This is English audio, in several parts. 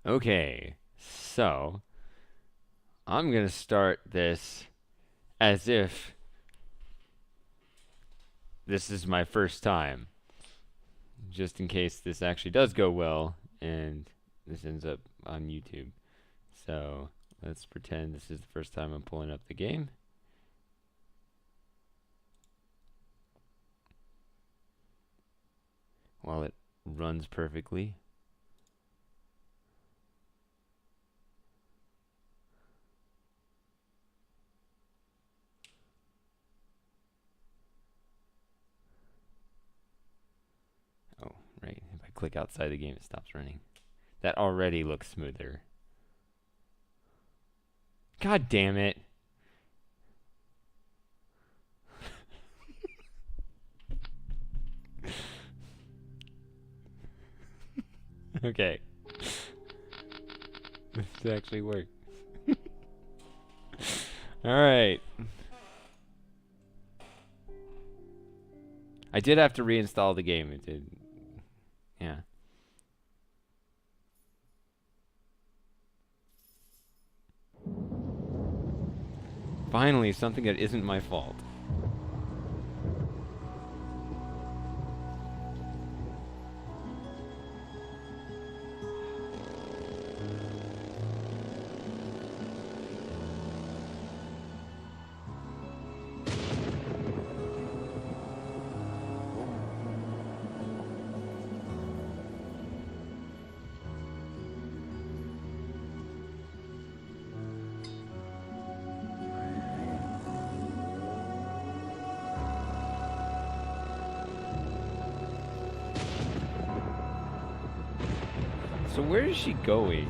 Okay, so I'm gonna start this as if this is my first time, just in case this actually does go well and this ends up on YouTube. So let's pretend this is the first time I'm pulling up the game. While it runs perfectly. Oh, right. If I click outside the game, it stops running. That already looks smoother. God damn it. Okay. This actually worked. Alright. I did have to reinstall the game. It did. Yeah. Finally, something that isn't my fault. So where is she going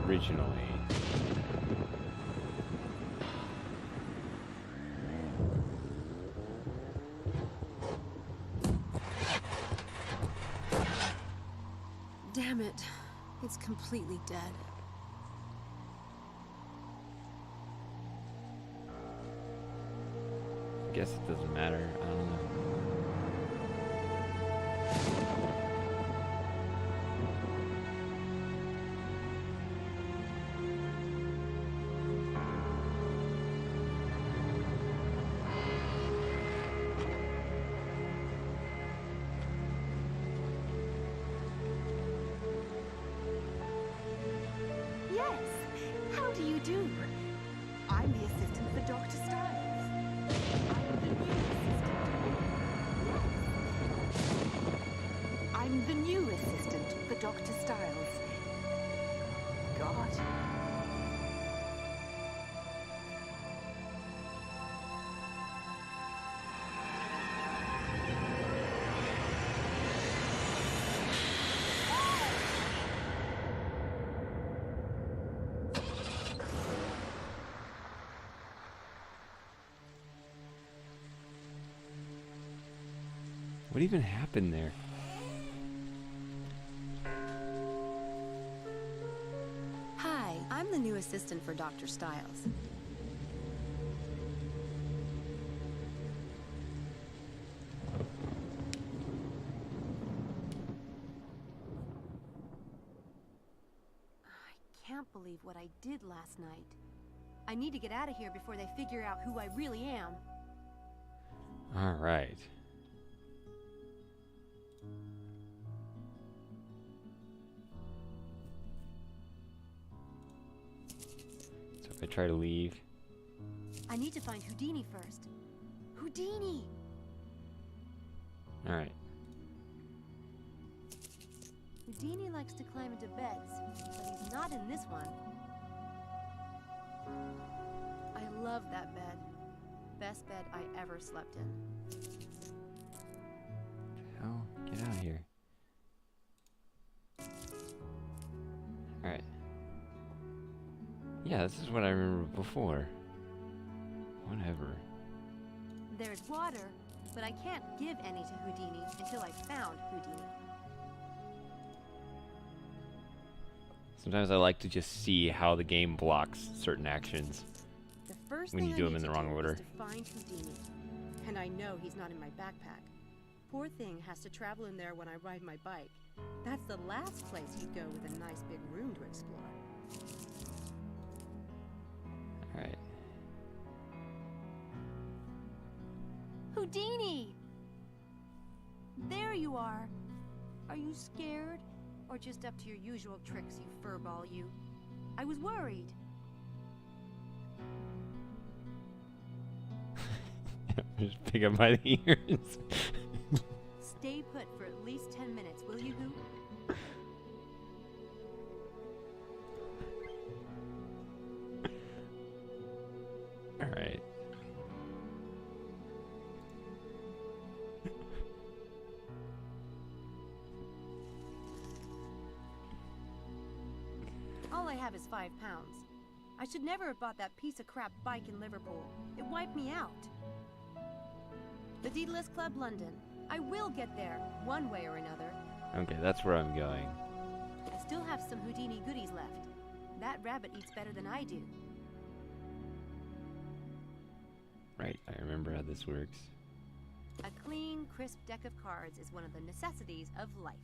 originally? Damn it. It's completely dead. I guess it doesn't matter. I don't know. Yes. How do you do? I'm the assistant for Dr. Styles. I'm the new assistant for Dr. Styles. God. What even happened there? Hi, I'm the new assistant for Dr. Styles. I can't believe what I did last night. I need to get out of here before they figure out who I really am. All right. So if I try to leave. I need to find Houdini first. Houdini! All right. Houdini likes to climb into beds, but he's not in this one. I love that bed. Best bed I ever slept in. Oh, get out of here. All right. Yeah, this is what I remember before. Whatever. There's water, but I can't give any to Houdini until I've found Houdini. Sometimes I like to just see how the game blocks certain actions The first when thing you I do them need in the to wrong do order. is to find Houdini. And I know he's not in my backpack. Poor thing has to travel in there when I ride my bike, That's the last place you'd go with a nice big room to explore. Alright. Houdini! There you are. Are you scared? Or just up to your usual tricks, you furball, you? I was worried. Just pick up by the ears. Stay put for at least 10 minutes, will you, Hoo? Alright. All I have is 5 pounds. I should never have bought that piece of crap bike in Liverpool. It wiped me out. The Daedalus Club, London. I will get there, one way or another. Okay, that's where I'm going. I still have some Houdini goodies left. That rabbit eats better than I do. Right, I remember how this works. A clean, crisp deck of cards is one of the necessities of life.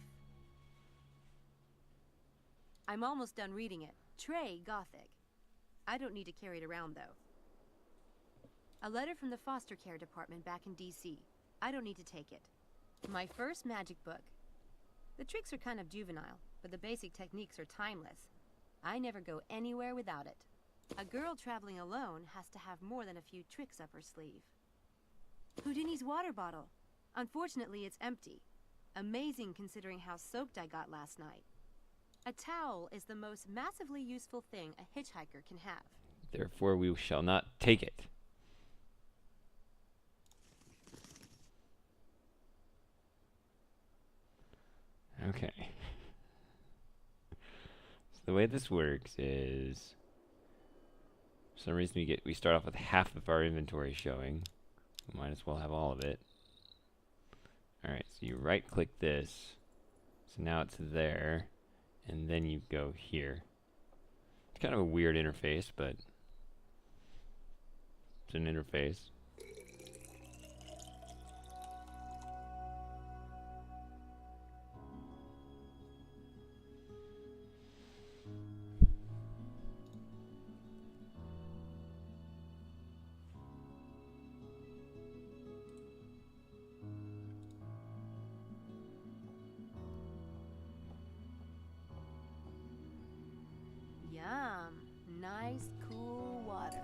I'm almost done reading it. Trey Gothic. I don't need to carry it around, though. A letter from the foster care department back in D.C. I don't need to take it. My first magic book. The tricks are kind of juvenile, but the basic techniques are timeless. I never go anywhere without it. A girl traveling alone has to have more than a few tricks up her sleeve. Houdini's water bottle. Unfortunately, it's empty. Amazing considering how soaked I got last night. A towel is the most massively useful thing a hitchhiker can have. Therefore, we shall not take it. Okay. So the way this works is, for some reason we start off with half of our inventory showing. We might as well have all of it. Alright, so you right click this. So now it's there. And then you go here. It's kind of a weird interface, but it's an interface. Yum. Nice, cool water.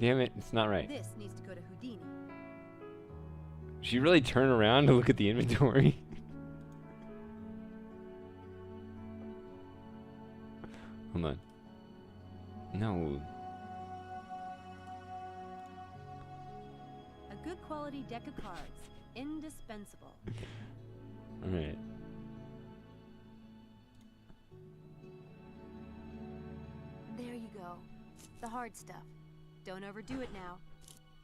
Damn it, it's not right. This needs to go to Houdini. She really turn around to look at the inventory? Hold on. No. A good quality deck of cards. Indispensable. Alright. There you go. The hard stuff. Don't overdo it now.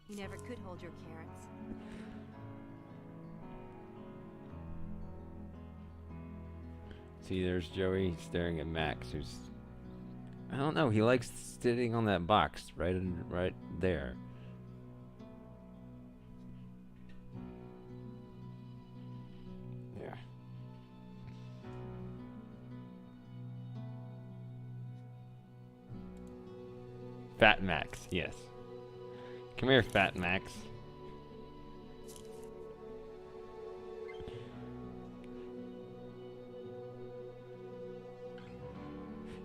You never could hold your carrots. See, there's Joey staring at Max, who's... I don't know, he likes sitting on that box right there. Yeah. Fat Max, yes. Come here, Fat Max.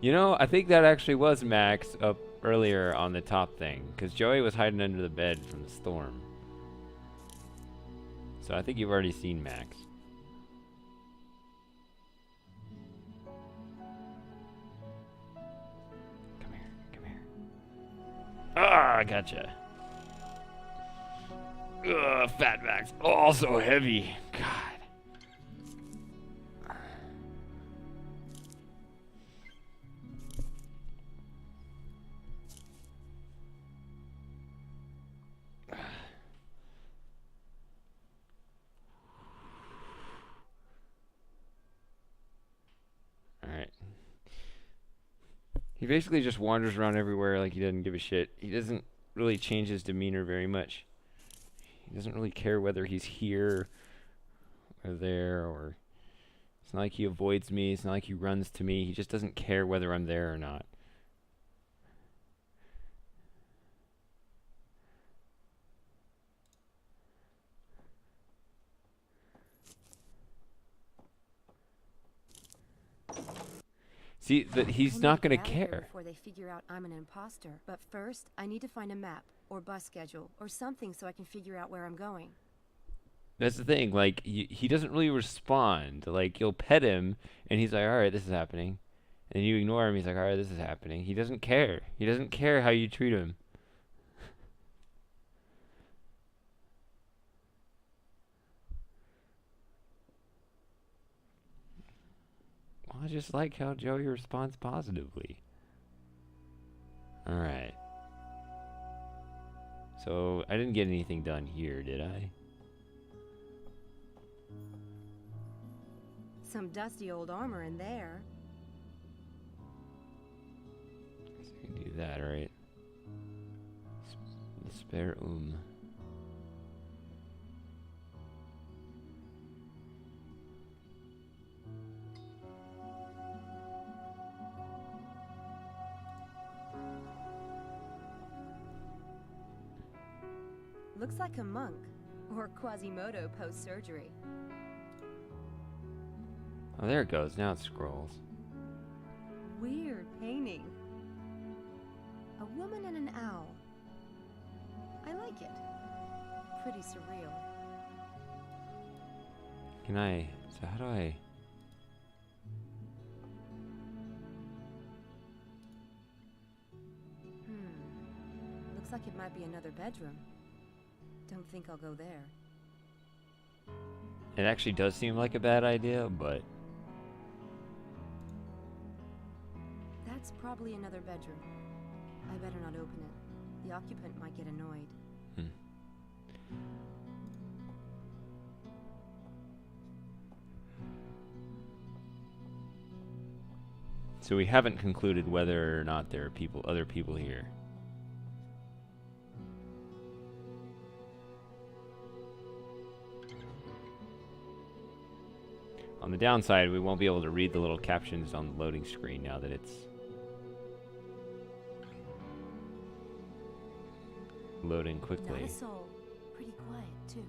You know, I think that actually was Max up earlier on the top thing, because Joey was hiding under the bed from the storm. So I think you've already seen Max. Come here, come here. Ah, I gotcha. Ugh, Fat Max. Oh, so heavy. God. He basically just wanders around everywhere like he doesn't give a shit. He doesn't really change his demeanor very much. He doesn't really care whether he's here or there, or it's not like he avoids me. It's not like he runs to me. He just doesn't care whether I'm there or not. See, that he's I need not to gonna get out of here care. before they figure out I'm an imposter. But first, I need to find a map or bus schedule or something so I can figure out where I'm going. That's the thing. Like, he doesn't really respond. Like, you'll pet him, and he's like, "All right, this is happening," and you ignore him. He's like, "All right, this is happening." He doesn't care. He doesn't care how you treat him. Well, I just like how Joey responds positively. All right. So I didn't get anything done here, did I? Some dusty old armor in there. So I can do that, right? Spare Looks like a monk or Quasimodo post-surgery. Oh, there it goes. Now it scrolls. Weird painting. A woman and an owl. I like it. Pretty surreal. Can I? So how do I? Looks like it might be another bedroom. Don't think I'll go there. It actually does seem like a bad idea, but That's probably another bedroom. I better not open it. The occupant might get annoyed. So we haven't concluded whether or not there are other people here. On the downside, we won't be able to read the little captions on the loading screen now that it's loading quickly. Not a soul. Pretty quiet, too.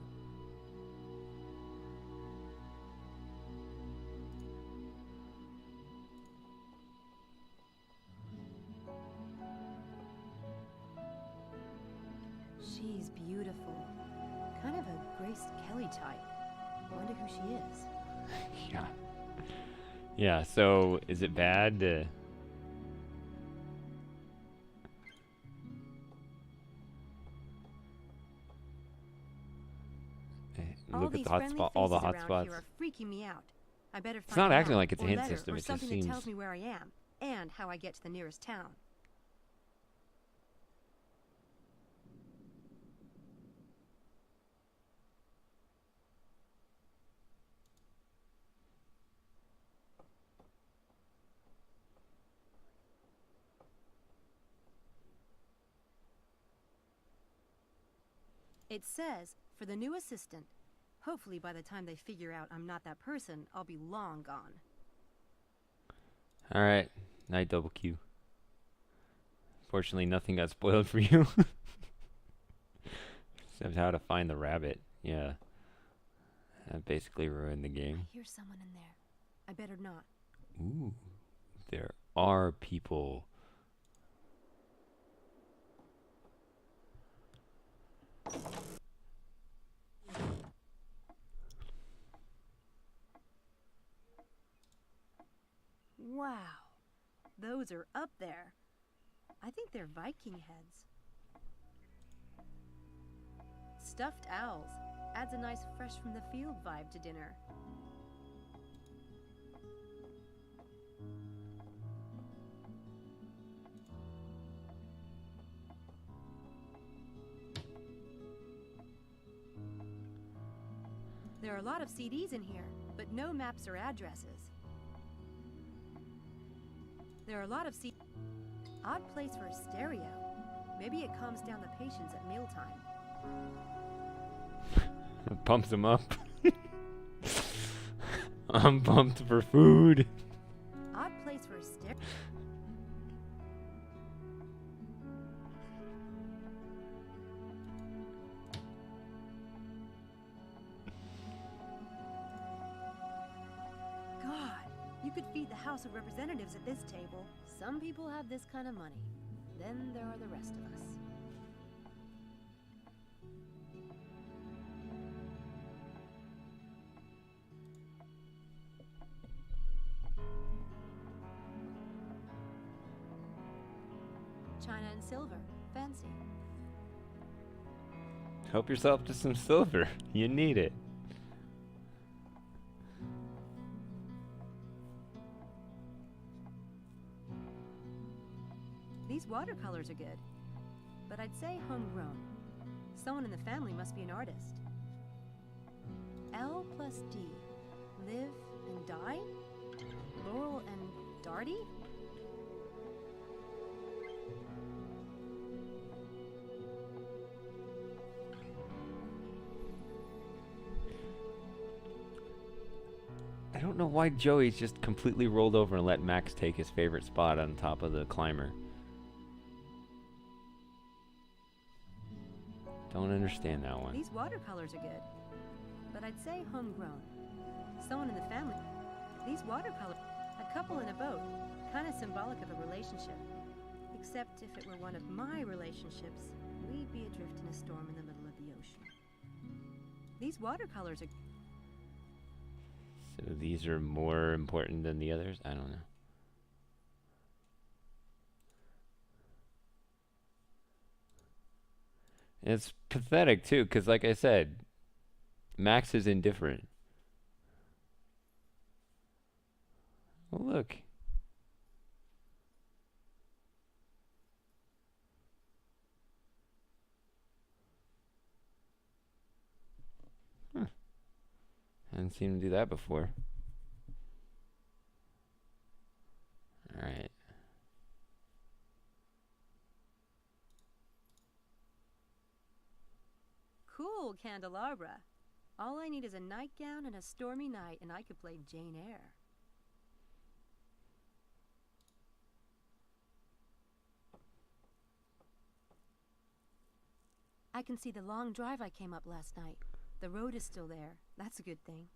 She's beautiful. Kind of a Grace Kelly type. Wonder who she is. Yeah. Yeah, so is it bad to... Look at the hotspot, all the hotspots. Here are freaking me out. I better It's find not a acting map like it's a or hint letter system, or it just something that tells seems- me where I am and how I get to the nearest town. It says, for the new assistant. Hopefully by the time they figure out I'm not that person, I'll be long gone. Alright, night double Q. Fortunately, nothing got spoiled for you. Except how to find the rabbit. Yeah. That basically ruined the game. I hear someone in there. I better not. Ooh. There are people. Wow. Those are up there. I think they're Viking heads. Stuffed owls. Adds a nice fresh from the field vibe to dinner. There are a lot of CDs in here, but no maps or addresses. There are a lot of odd place for a stereo. Maybe it calms down the patients at mealtime. It pumps them up. I'm pumped for food. Odd place for a stereo. God, you could feed the House of Representatives at this table. Some people have this kind of money. Then there are the rest of us. China and silver. Fancy. Help yourself to some silver. You need it. These watercolors are good, but I'd say homegrown. Someone in the family must be an artist. L plus D. Live and die? Laurel and Darty? I don't know why Joey's just completely rolled over and let Max take his favorite spot on top of the climber. Don't understand that one. These watercolors are good, but I'd say homegrown. Someone in the family. These watercolors. A couple in a boat. Kind of symbolic of a relationship. Except if it were one of my relationships, we'd be adrift in a storm in the middle of the ocean. These watercolors are... So these are more important than the others? I don't know. It's pathetic too, because like I said, Max is indifferent. Oh, look. Huh. Hadn't seen him do that before. Alright. Cool candelabra. All I need is a nightgown and a stormy night, and I could play Jane Eyre. I can see the long drive I came up last night. The road is still there. That's a good thing.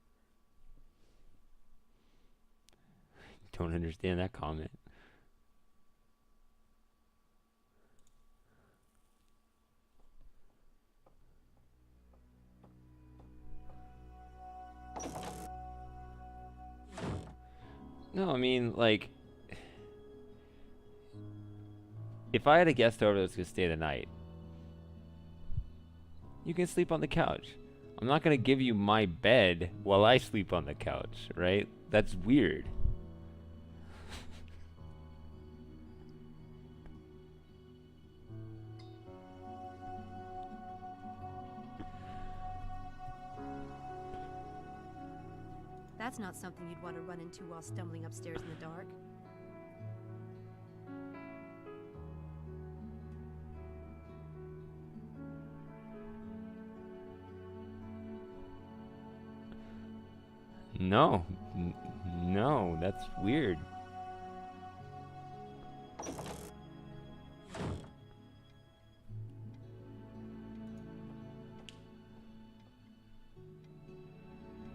Don't understand that comment. No, I mean, like, if I had a guest over that was going to stay the night, you can sleep on the couch. I'm not going to give you my bed while I sleep on the couch, right? That's weird. That's not something you'd want to run into while stumbling upstairs in the dark. No. No, that's weird.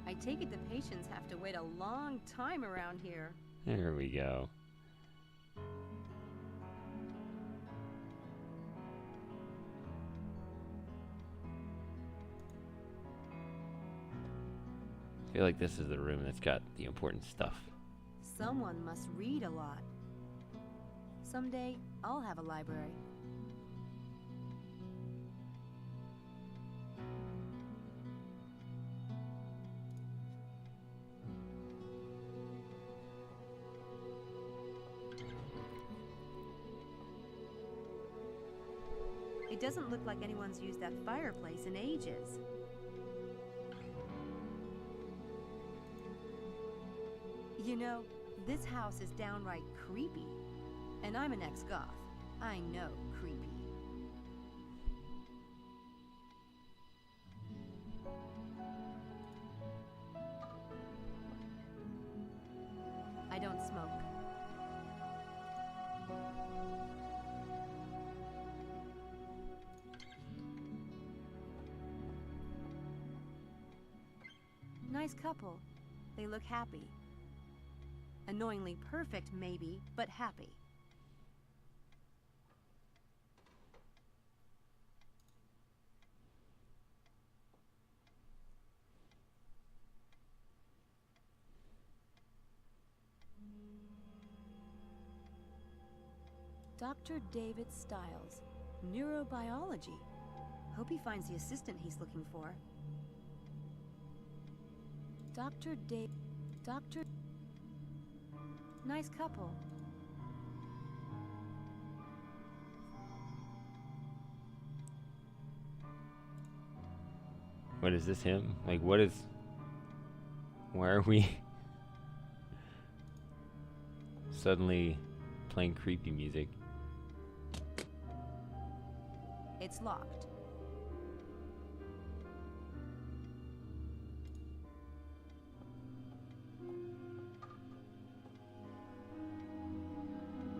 I take it the patients have to wait a long time around here. There we go. I feel like this is the room that's got the important stuff. Someone must read a lot. Someday, I'll have a library. It doesn't look like anyone's used that fireplace in ages. You know, this house is downright creepy. And I'm an ex-goth. I know, creepy. I don't smoke. Nice couple. They look happy. Annoyingly perfect, maybe, but happy. Dr. David Stiles, neurobiology. Hope he finds the assistant he's looking for. Dr. Nice couple. What is this him? Like, what is... Why are we suddenly playing creepy music? It's locked.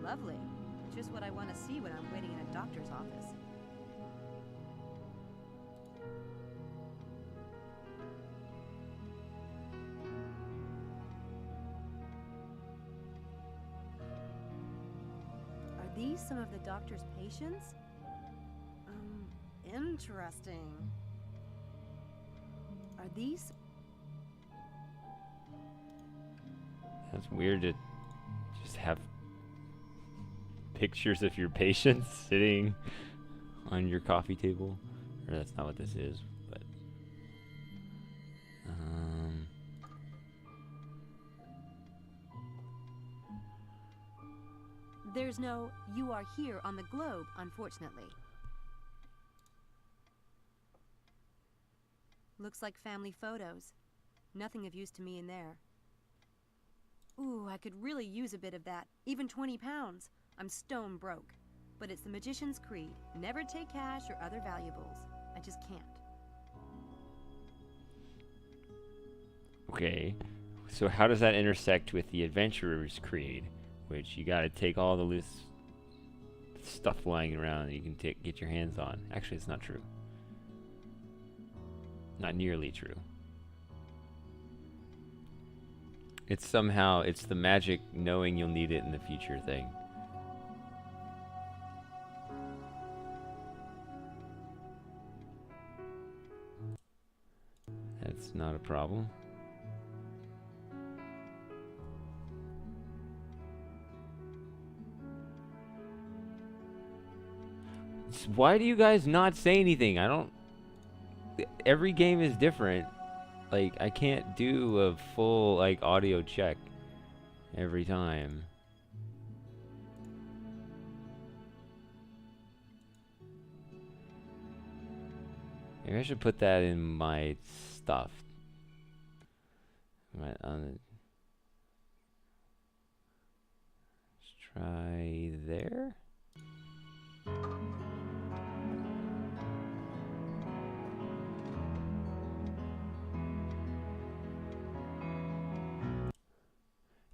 Lovely. Just what I want to see when I'm waiting in a doctor's office. Are these some of the doctor's patients? Interesting. Are these... That's weird to just have pictures of your patients sitting on your coffee table. Or that's not what this is, but... There's no "you are here" on the globe, unfortunately. Looks like family photos. Nothing of use to me in there. Ooh, I could really use a bit of that. Even 20 pounds. I'm stone broke. But it's the magician's creed. Never take cash or other valuables. I just can't. Okay, so how does that intersect with the adventurer's creed, which you gotta take all the loose stuff lying around that you can get your hands on? Actually, it's not true. Not nearly true. It's somehow, it's the magic knowing you'll need it in the future thing. That's not a problem. Why do you guys not say anything? I don't... Every game is different. Like, I can't do a full, like, audio check every time. Maybe I should put that in my stuff. Let's try there.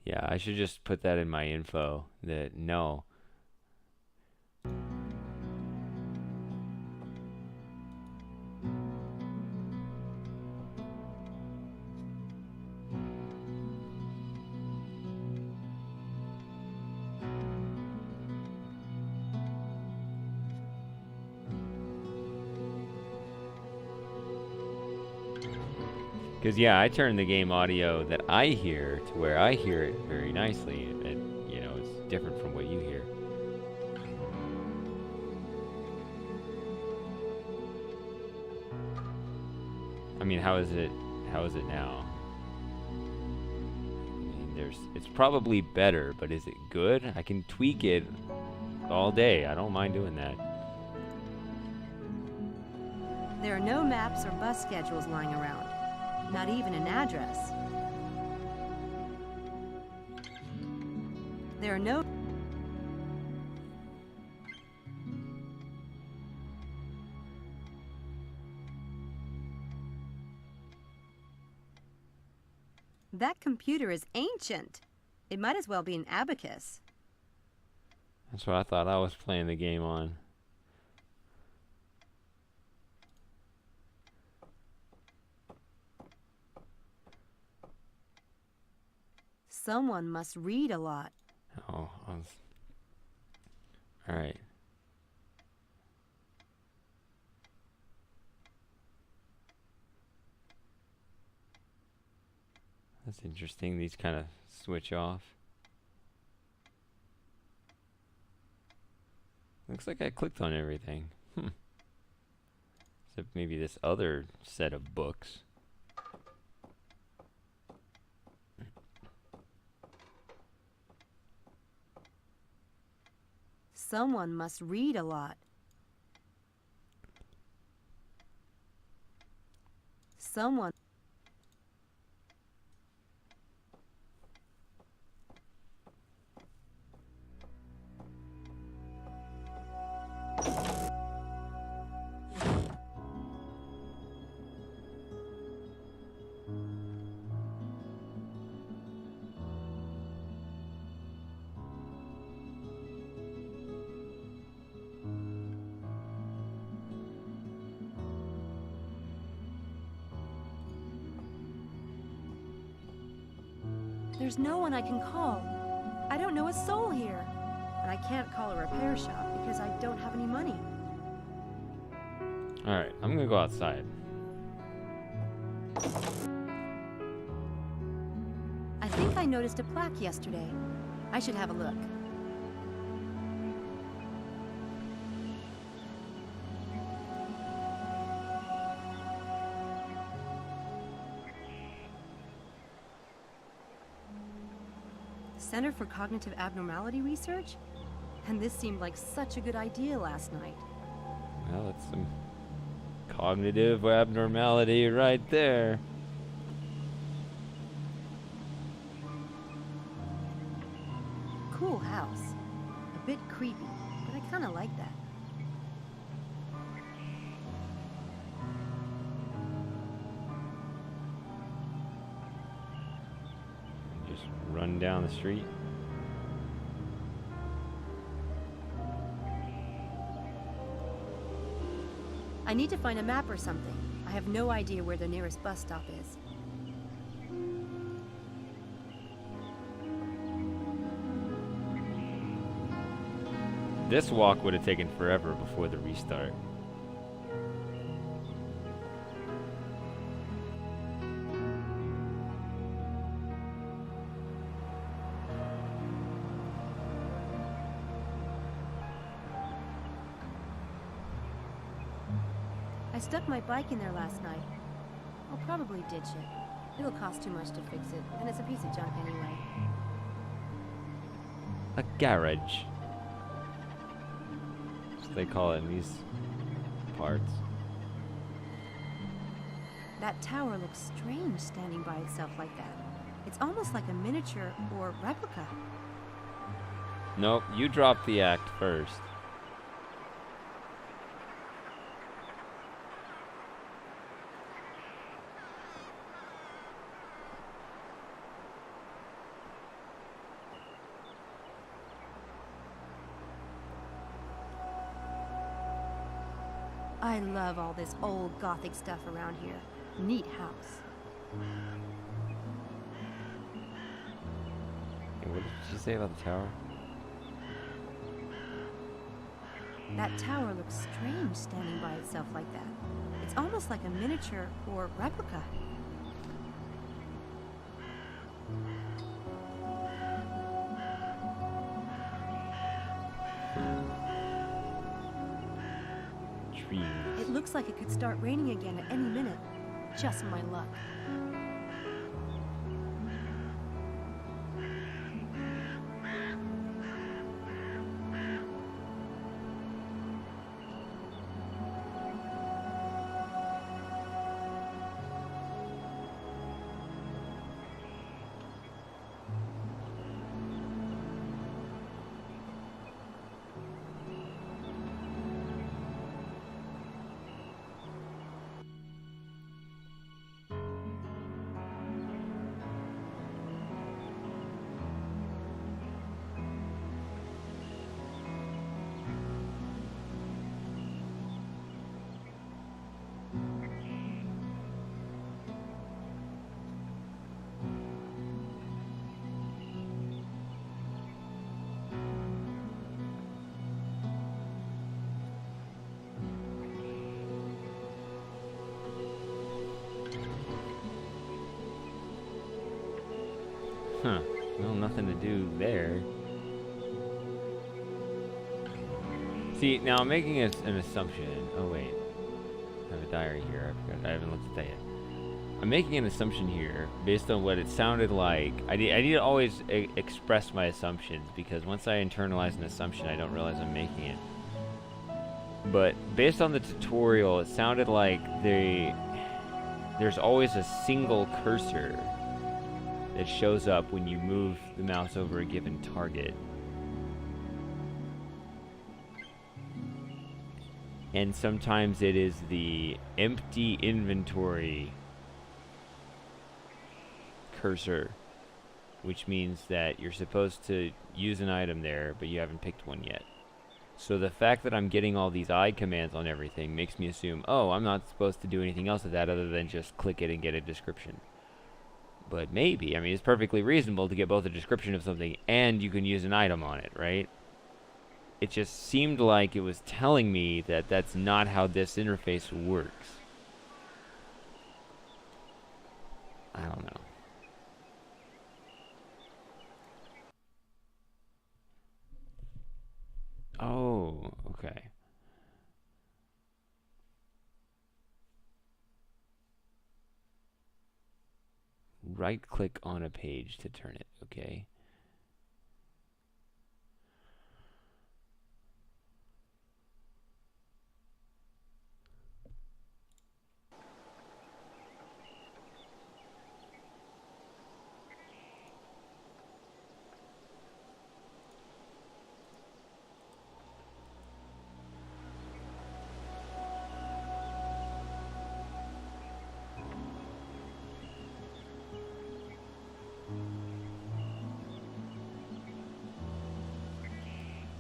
Yeah, I should just put that in my info that no. Because, yeah, I turn the game audio that I hear to where I hear it very nicely. And, you know, it's different from what you hear. I mean, how is it now? I mean, it's probably better, but is it good? I can tweak it all day. I don't mind doing that. There are no maps or bus schedules lying around. Not even an address. There are no... That computer is ancient. It might as well be an abacus. That's what I thought I was playing the game on. Someone must read a lot. Oh, alright. That's interesting. These kind of switch off. Looks like I clicked on everything. Except maybe this other set of books. Someone must read a lot. Someone. There's no one I can call. I don't know a soul here. And I can't call a repair shop because I don't have any money. Alright, I'm gonna go outside. I think I noticed a plaque yesterday. I should have a look. Center for Cognitive Abnormality Research? And this seemed like such a good idea last night. Well, that's some cognitive abnormality right there. Cool house. A bit creepy, but I kind of like that. Just run down the street. I need to find a map or something. I have no idea where the nearest bus stop is. This walk would have taken forever before the restart. I stuck my bike in there last night. I'll probably ditch it. It'll cost too much to fix it, and it's a piece of junk anyway. A garage. That's what they call it in these parts. That tower looks strange standing by itself like that. It's almost like a miniature or replica. Nope, you dropped the act first. I love all this old Gothic stuff around here. Neat house. Hey, what did she say about the tower? That tower looks strange standing by itself like that. It's almost like a miniature or replica. Trees. It looks like it could start raining again at any minute. Just my luck. nothing to do there. See, now I'm making an assumption. Oh wait, I have a diary here. I haven't looked at that yet. I'm making an assumption here based on what it sounded like. I need to always express my assumptions, because once I internalize an assumption, I don't realize I'm making it. But based on the tutorial, it sounded like there's always a single cursor that shows up when you move the mouse over a given target. And sometimes it is the empty inventory cursor, which means that you're supposed to use an item there, but you haven't picked one yet. So the fact that I'm getting all these I commands on everything makes me assume, oh, I'm not supposed to do anything else with that other than just click it and get a description. But maybe, I mean, it's perfectly reasonable to get both a description of something and you can use an item on it, right? It just seemed like it was telling me that that's not how this interface works. I don't know. Oh, okay. Right click on a page to turn it, okay?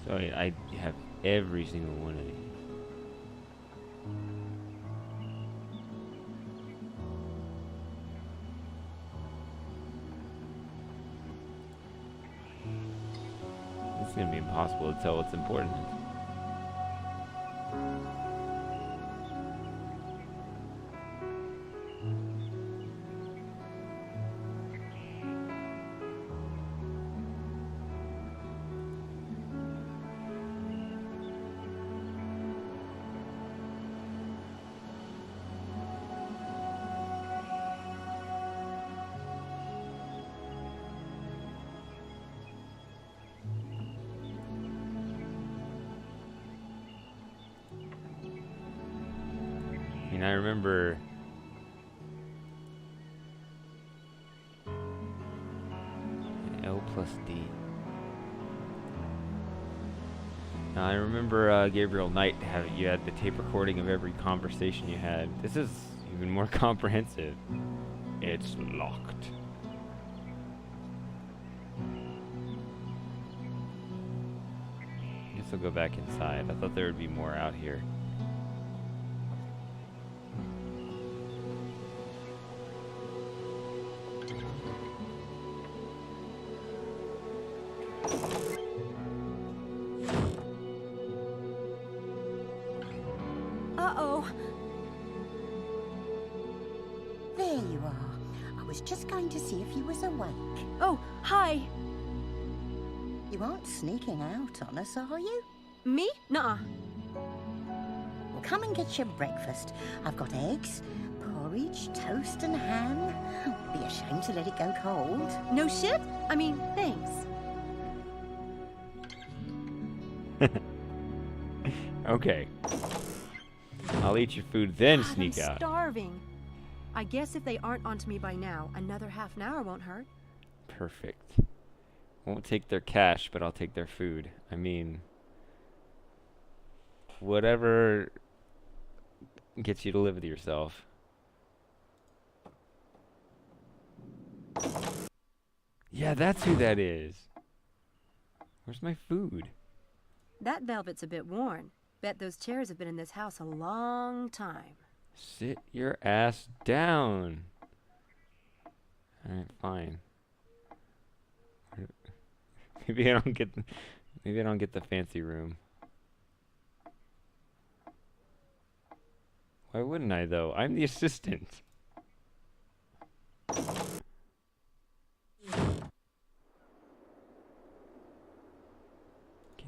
So I have every single one of these. It's gonna be impossible to tell what's important. I mean, I remember L plus D. Now, I remember Gabriel Knight, you had the tape recording of every conversation you had. This is even more comprehensive. It's locked. I guess I'll go back inside. I thought there would be more out here. Uh-oh. There you are. I was just going to see if you was awake. Oh, hi. You aren't sneaking out on us, are you? Me? Nuh-uh. Well, come and get your breakfast. I've got eggs, porridge, toast and ham. Be a shame to let it go cold. No shit? I mean, thanks. Okay. I'll eat your food, then God, sneak I'm out. starving. I guess if they aren't onto me by now, another half an hour won't hurt. Perfect. Won't take their cash, but I'll take their food. I mean, whatever gets you to live with yourself. Yeah, that's who that is. Where's my food? That velvet's a bit worn. Bet those chairs have been in this house a long time. Sit your ass down. Alright, fine. Maybe I don't get the fancy room. Why wouldn't I though? I'm the assistant.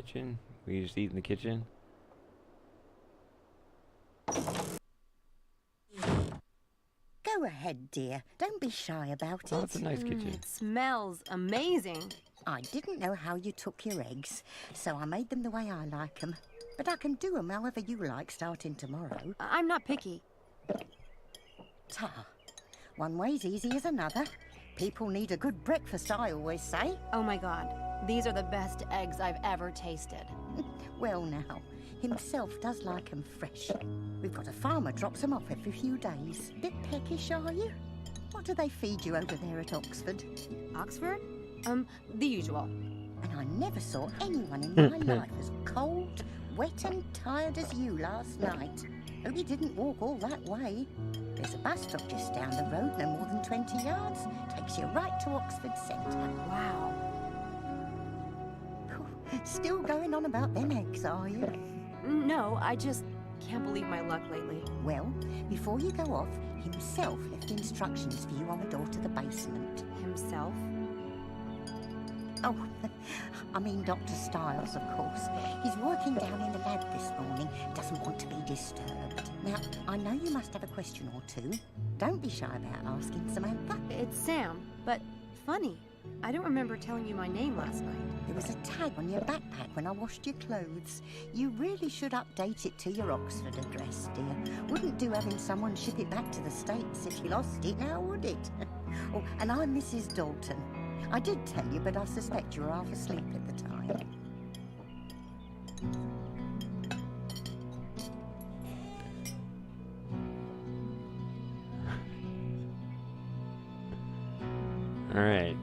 kitchen? We just eat in the kitchen? Go ahead, dear. Don't be shy about Oh, it. it's a nice kitchen. It smells amazing. I didn't know how you took your eggs, so I made them the way I like them. But I can do them however you like starting tomorrow. I'm not picky. Ta. One way's easy as another. People need a good breakfast, I always say. Oh my god, these are the best eggs I've ever tasted. Well now, himself does like 'em fresh. We've got a farmer drops 'em off every few days. Bit peckish, are you? What do they feed you over there at Oxford? Oxford? The usual. And I never saw anyone in my life as cold, wet and tired as you last night. Hope you didn't walk all that way. There's a bus stop just down the road, no more than 20 yards. Takes you right to Oxford Centre. Wow. Still going on about them eggs, are you? No, I just can't believe my luck lately. Well, before you go off, himself left instructions for you on the door to the basement. Himself? Oh, I mean Dr. Styles, of course. He's working down in the lab this morning. Doesn't want to be disturbed. Now, I know you must have a question or two. Don't be shy about asking, Samantha. It's Sam, but funny. I don't remember telling you my name last night. There was a tag on your backpack when I washed your clothes. You really should update it to your Oxford address, dear. Wouldn't do having someone ship it back to the States if you lost it, now would it? Oh, and I'm Mrs. Dalton. I did tell you, but I suspect you were half asleep at the time. All right.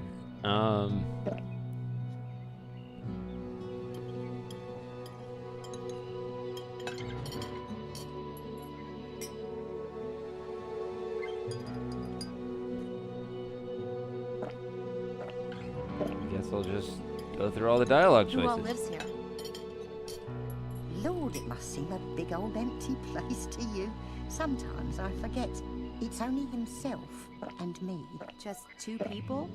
Guess I'll just go through all the dialogue Who all choices. lives here? Lord, it must seem a big old empty place to you. Sometimes I forget. It's only himself and me. Just two people?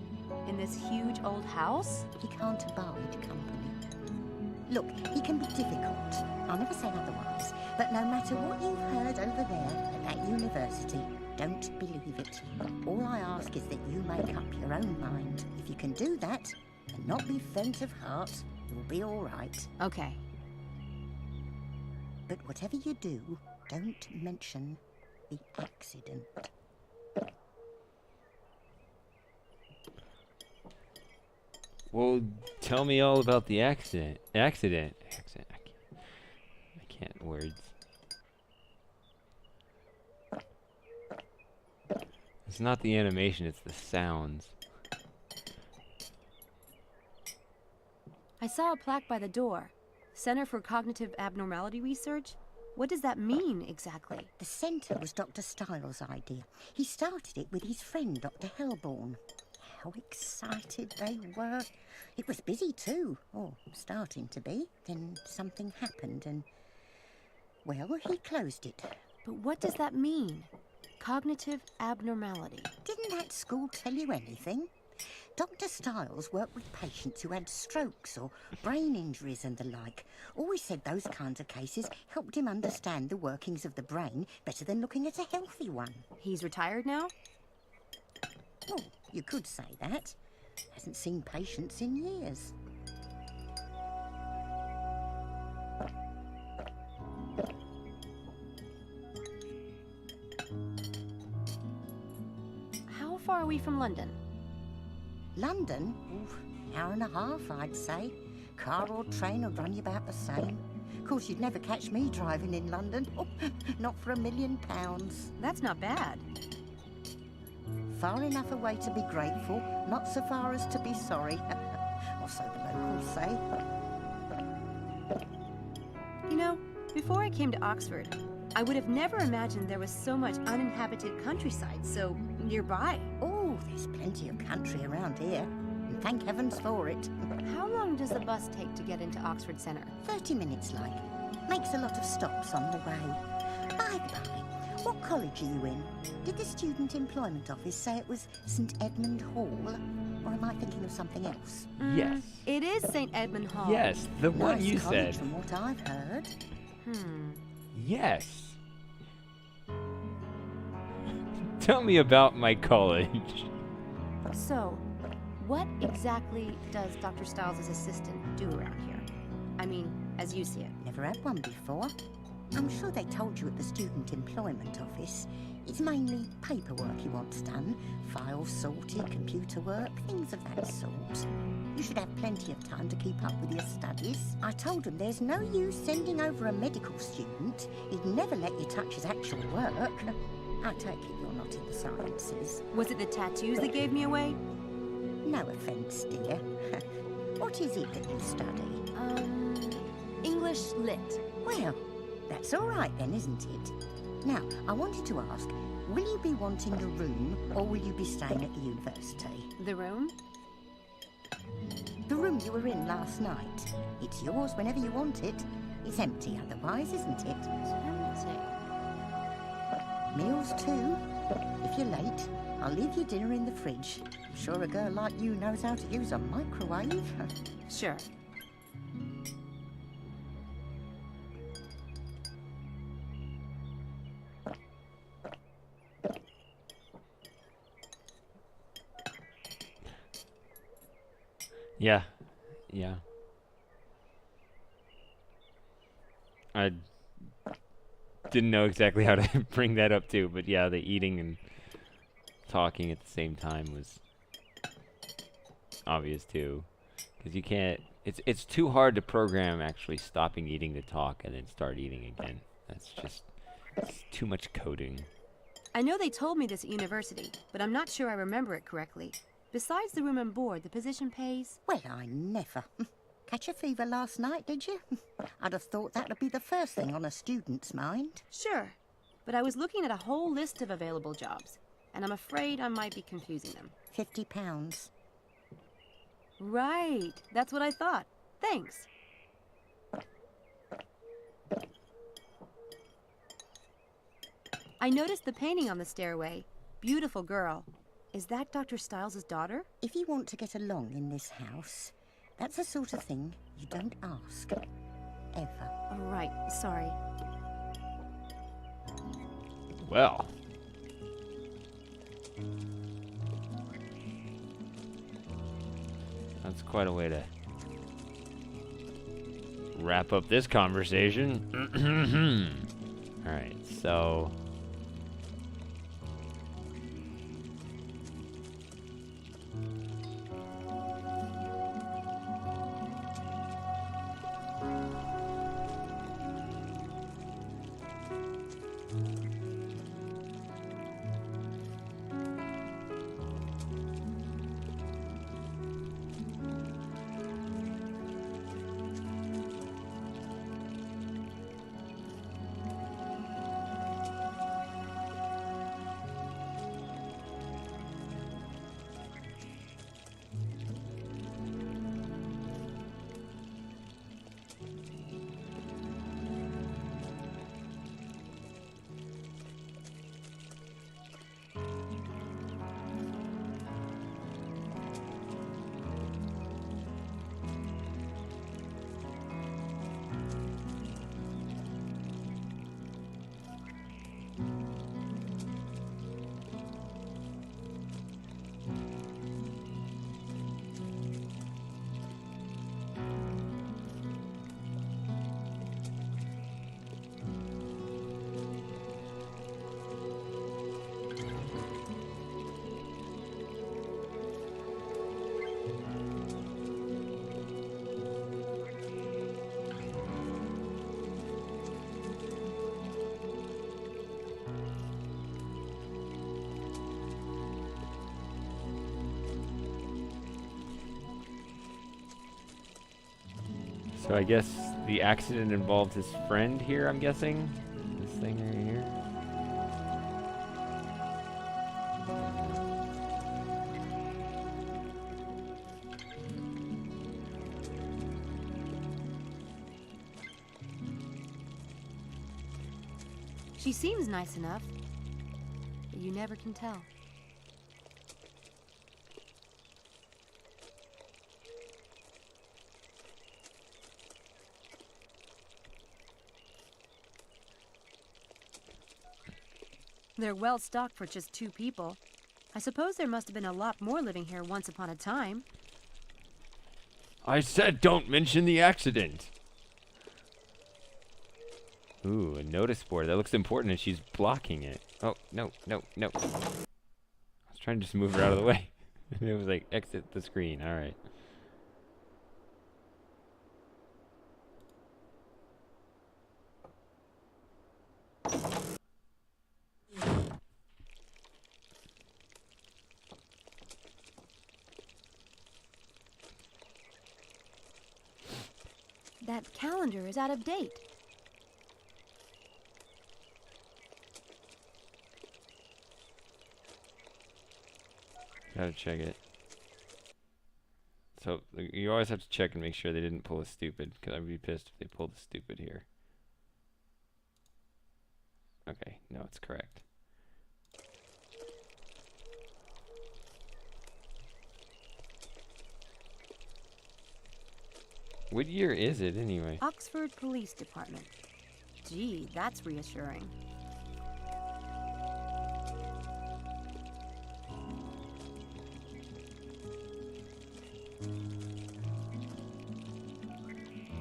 In this huge old house? He can't abide company. Look, he can be difficult. I'll never say otherwise. But no matter what you've heard over there at that university, don't believe it. All I ask is that you make up your own mind. If you can do that and not be faint of heart, you'll be all right. Okay. But whatever you do, don't mention the accident. Well, tell me all about the accident. Accident. I can't words. It's not the animation, it's the sounds. I saw a plaque by the door. Center for Cognitive Abnormality Research? What does that mean exactly? The centre was Dr. Styles' idea. He started it with his friend, Dr. Hellborn. How excited they were. It was busy too, or starting to be. Then something happened and, well, he closed it. But what does that mean? Cognitive abnormality. Didn't that school tell you anything? Dr. Styles worked with patients who had strokes or brain injuries and the like. Always said those kinds of cases helped him understand the workings of the brain better than looking at a healthy one. He's retired now? Well, you could say that. Hasn't seen patients in years. How far are we from London? London? Ooh, hour and a half, I'd say. Car or train will run you about the same. Of course, you'd never catch me driving in London. Oh, not for £1 million. That's not bad. Far enough away to be grateful, not so far as to be sorry. Or so the locals say. You know, before I came to Oxford, I would have never imagined there was so much uninhabited countryside so nearby. Oh, there's plenty of country around here. And thank heavens for it. How long does the bus take to get into Oxford Centre? 30 minutes, like. Makes a lot of stops on the way. By the by, What college are you in? Did the Student Employment Office say it was St Edmund Hall? Or am I thinking of something else? Yes. It is St. Edmund Hall. Yes, the one Nice you college said. from what I've heard. Yes. Tell me about my college. So, what exactly does Dr. Stiles' assistant do around here? I mean, as you see it. Never had one before. I'm sure they told you at the Student Employment Office. It's mainly paperwork he wants done. Files sorted, computer work, things of that sort. You should have plenty of time to keep up with your studies. I told him there's no use sending over a medical student. He'd never let you touch his actual work. I take it you're not in the sciences. Was it the tattoos that gave me away? No offence, dear. What is it that you study? English Lit. Well, that's all right then, isn't it? Now, I wanted to ask, will you be wanting the room or will you be staying at the university? The room? The room you were in last night. It's yours whenever you want it. It's empty otherwise, isn't it? Empty. Meals too. If you're late, I'll leave your dinner in the fridge. I'm sure a girl like you knows how to use a microwave. Sure. Yeah. I didn't know exactly how to bring that up too, but yeah, the eating and talking at the same time was obvious too, because you can't. It's too hard to program actually stopping eating to talk and then start eating again. It's too much coding. I know they told me this at university, but I'm not sure I remember it correctly. Besides the room and board, the position pays... Well, I never. Catch a fever last night, did you? I'd have thought that would be the first thing on a student's mind. Sure, but I was looking at a whole list of available jobs, and I'm afraid I might be confusing them. £50. Right, that's what I thought. Thanks. I noticed the painting on the stairway. Beautiful girl. Is that Dr. Stiles' daughter? If you want to get along in this house, that's the sort of thing you don't ask. Ever. Oh, right, sorry. Well. That's quite a way to wrap up this conversation. Alright, so... So I guess the accident involved his friend here, I'm guessing? This thing right here? She seems nice enough, but you never can tell. They're well stocked for just 2 people. I suppose there must have been a lot more living here once upon a time. I said don't mention the accident. Ooh, a notice board. That looks important and she's blocking it. Oh, no, no, no. I was trying to just move her out of the way. It was like, exit the screen. Alright. That calendar is out of date. Gotta check it. So, you always have to check and make sure they didn't pull a stupid, because I'd be pissed if they pulled a stupid here. Okay, no, it's correct. What year is it, anyway? Oxford Police Department. Gee, that's reassuring.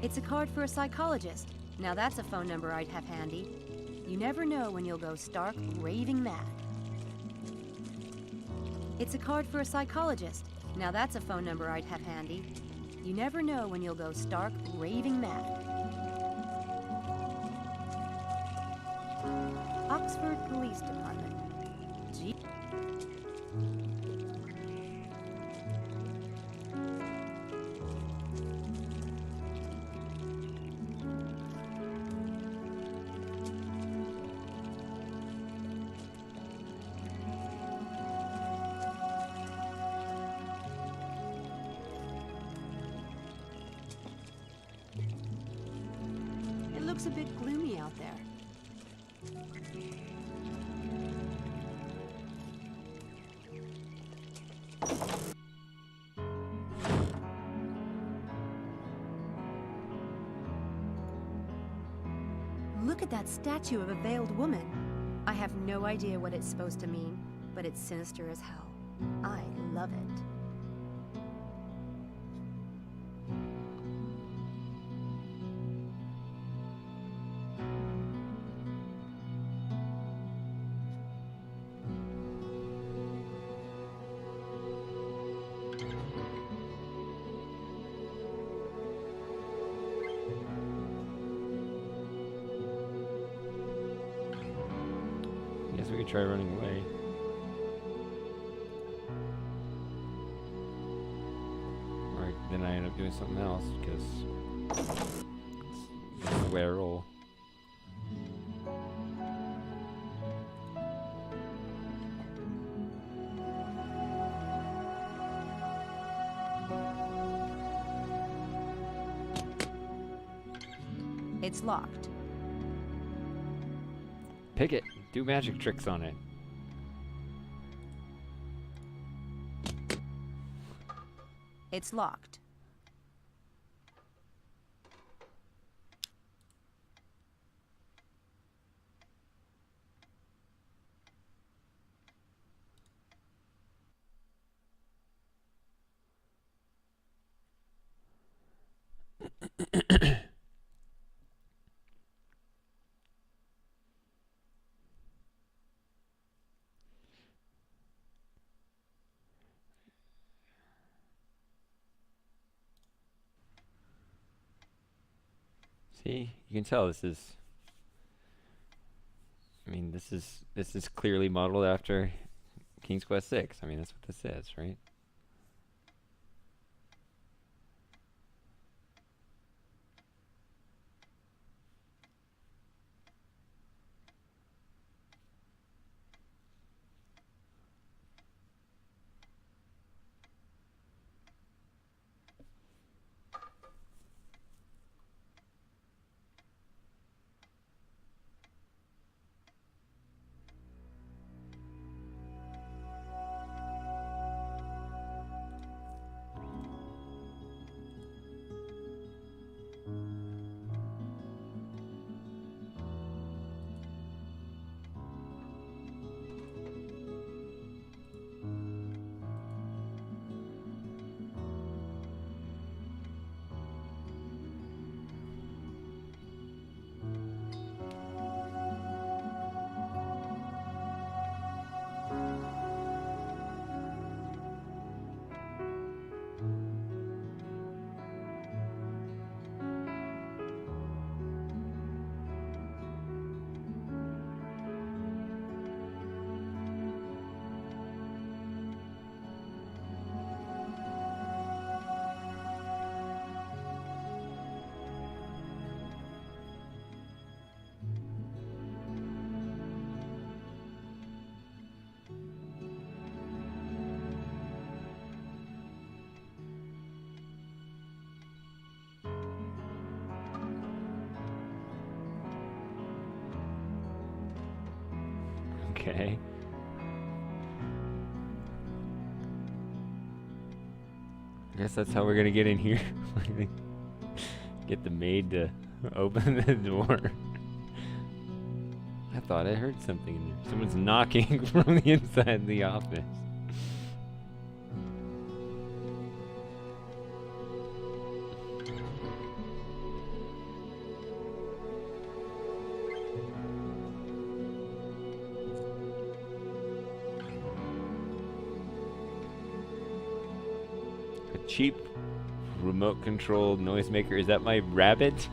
It's a card for a psychologist. Now that's a phone number I'd have handy. You never know when you'll go stark raving mad. It's a card for a psychologist. Now that's a phone number I'd have handy. You never know when you'll go stark raving mad. Oxford Police Department. Gee. It looks a bit gloomy out there. Look at that statue of a veiled woman. I have no idea what it's supposed to mean, but it's sinister as hell. I love it. Guess we could try running away. Or then I end up doing something else, because that's the way I roll. It's locked. Pick it. Do magic tricks on it. It's locked. See, you can tell this is. I mean, this is clearly modeled after King's Quest 6. I mean, that's what this is, right? Okay. I guess that's how we're gonna get in here. Get the maid to open the door. I thought I heard something in there. Someone's knocking from the inside of the office. A cheap remote controlled noisemaker. Is that my rabbit?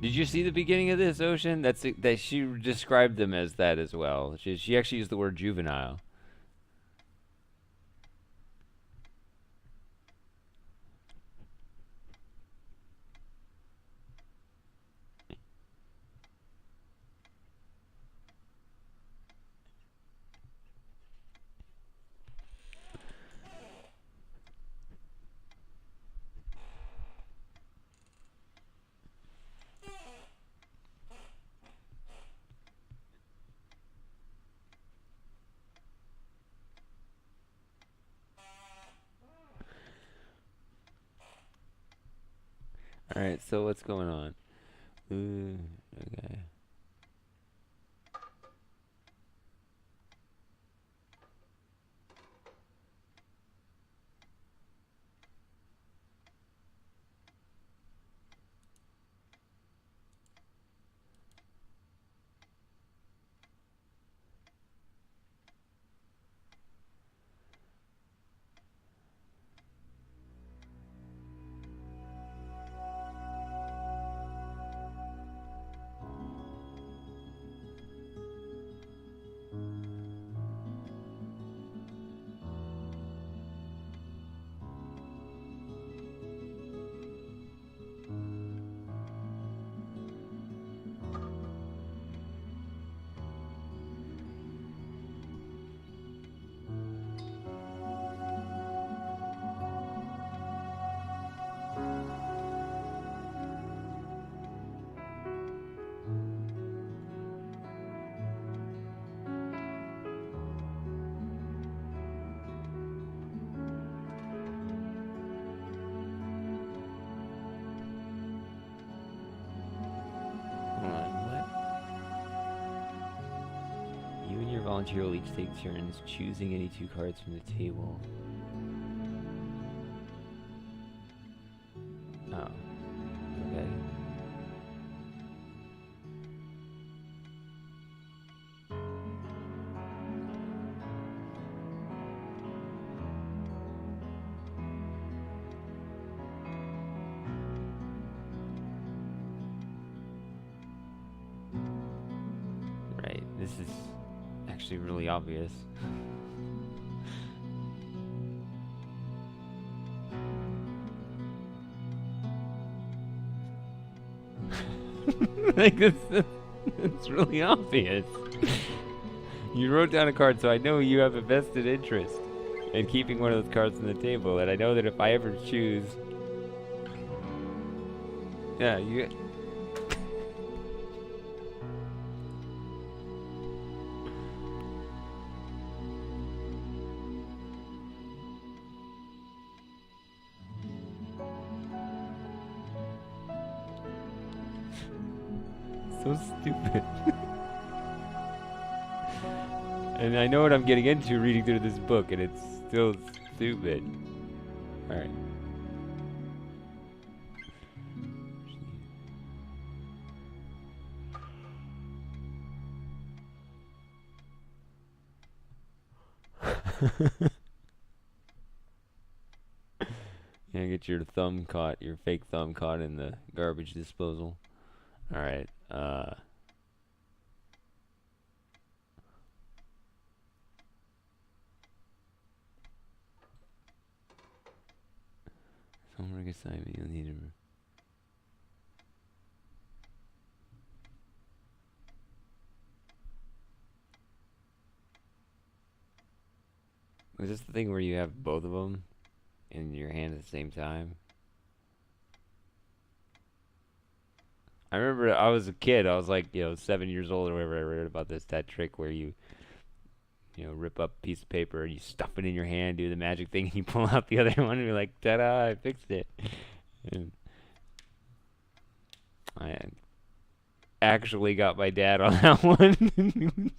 Did you see the beginning of this, Ocean? That she described them as that as well. She actually used the word juvenile. Alright, so what's going on? Ooh, okay. Hold on, what? You and your volunteer will each take turns choosing any two cards from the table. Oh. Okay. Right, this is actually really obvious. Like it's really obvious. You wrote down a card, so I know you have a vested interest in keeping one of those cards on the table, and I know that if I ever choose, yeah, you. So stupid. And I know what I'm getting into reading through this book, and it's still stupid. Alright. Yeah, get your thumb caught, your fake thumb caught in the garbage disposal. Alright, assignment you'll need to... Was this the thing where you have both of them in your hand at the same time? I remember I was a kid. I was like, 7 years old or whatever. I read about that trick where you rip up a piece of paper and you stuff it in your hand, do the magic thing, and you pull out the other one and you're like, ta-da, I fixed it. And I actually got my dad on that one.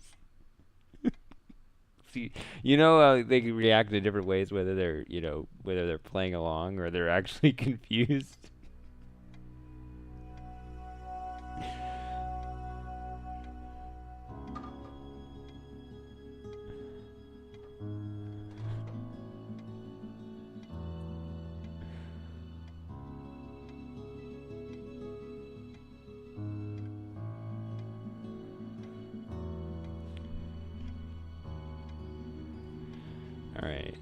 See, they can react in different ways, whether they're playing along or they're actually confused. All right.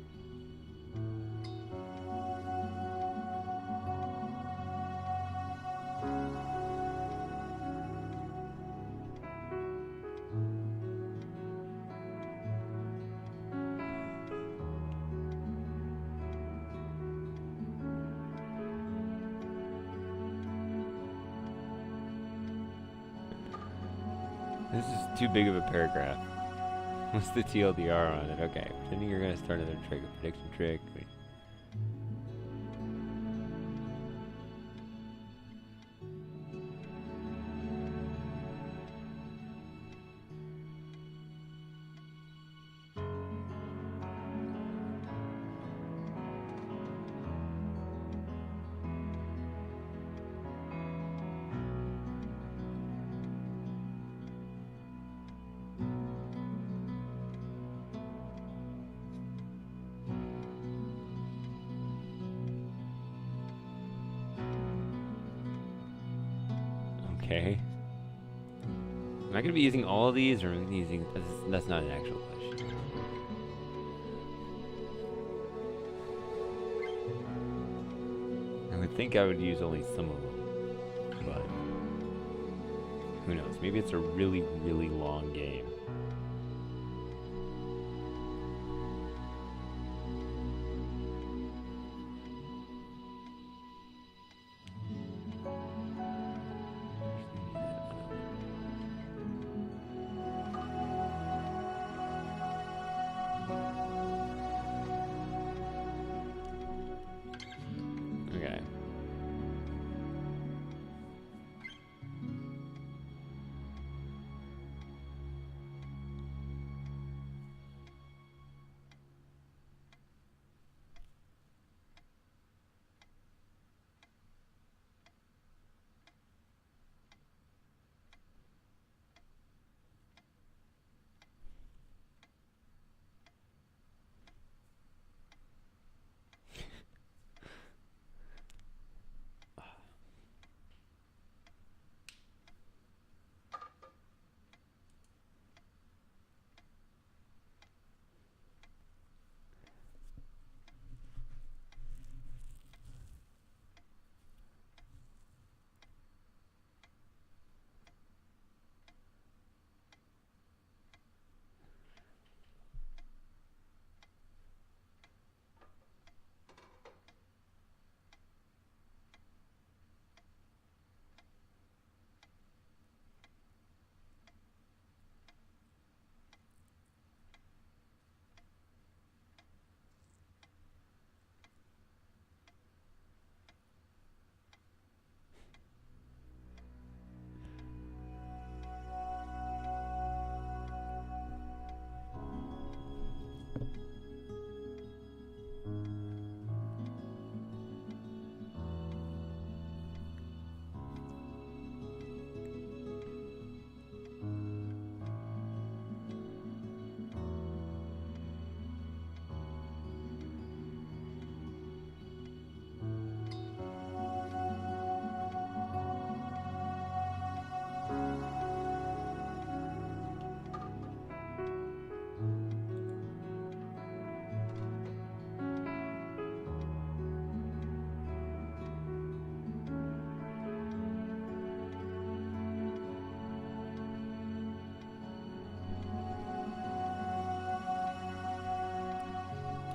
This is too big of a paragraph. What's the TLDR on it? Okay, pretending you're gonna start another trick, a prediction trick. Okay. Am I gonna be using all of these, or am I using? That's not an actual question. I would think I would use only some of them, but who knows? Maybe it's a really, really long game. Okay.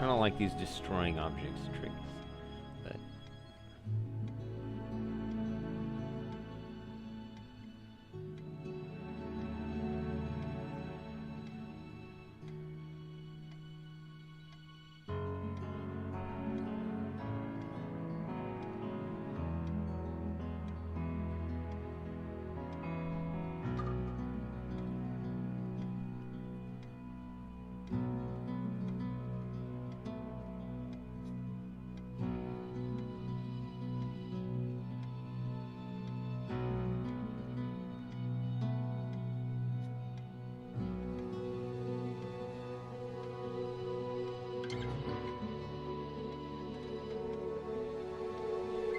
I don't like these destroying objects tricks. But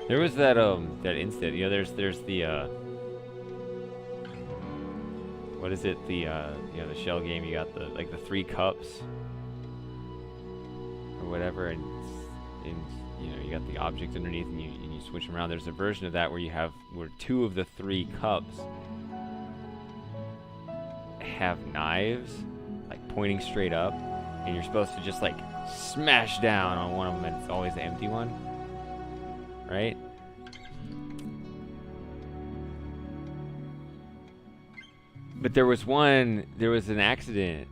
there was that instant, you know, there's the what is it, the you know, the shell game, you got the like the 3 cups or whatever, and you know, you got the objects underneath and you switch them around. There's a version of that where 2 of the 3 cups have knives like pointing straight up, and you're supposed to just like smash down on one of them, and it's always the empty one, right? But there was an accident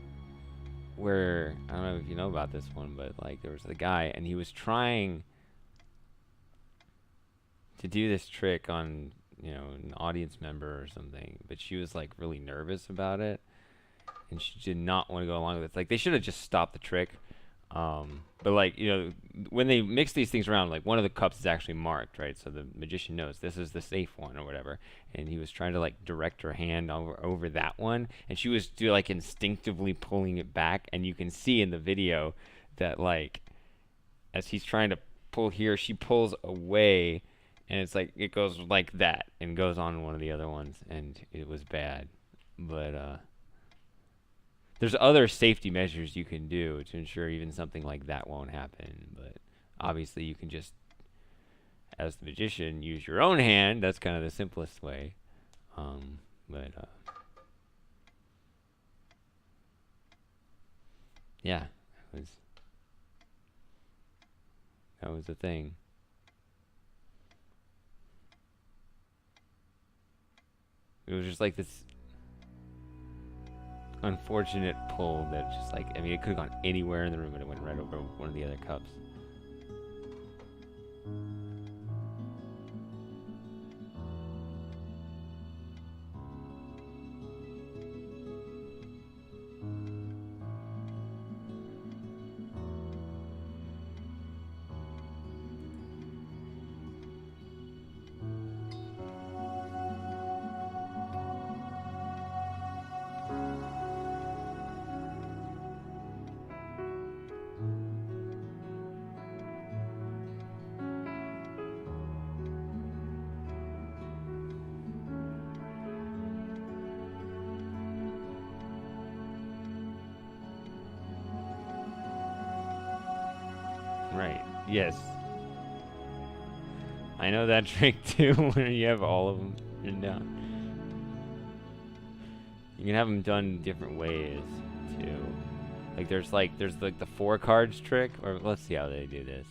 where, I don't know if you know about this one, but like there was a guy and he was trying to do this trick on, you know, an audience member or something, but she was like really nervous about it and she did not want to go along with it. It's like they should have just stopped the trick. But like, you know, when they mix these things around, like one of the cups is actually marked, right? So the magician knows this is the safe one or whatever. And he was trying to like direct her hand over that one, and she was like instinctively pulling it back. And you can see in the video that like, as he's trying to pull here, she pulls away, and it's like it goes like that and goes on one of the other ones, and it was bad. But there's other safety measures you can do to ensure even something like that won't happen. But obviously you can just, as the magician, use your own hand. That's kind of the simplest way. Yeah, that was the thing. It was just like this unfortunate pull that just like, I mean, it could have gone anywhere in the room and it went right over one of the other cups. Right. Yes. I know that trick too, where you have all of them written down. You can have them done different ways too. Like there's like the 4 cards trick, or let's see how they do this.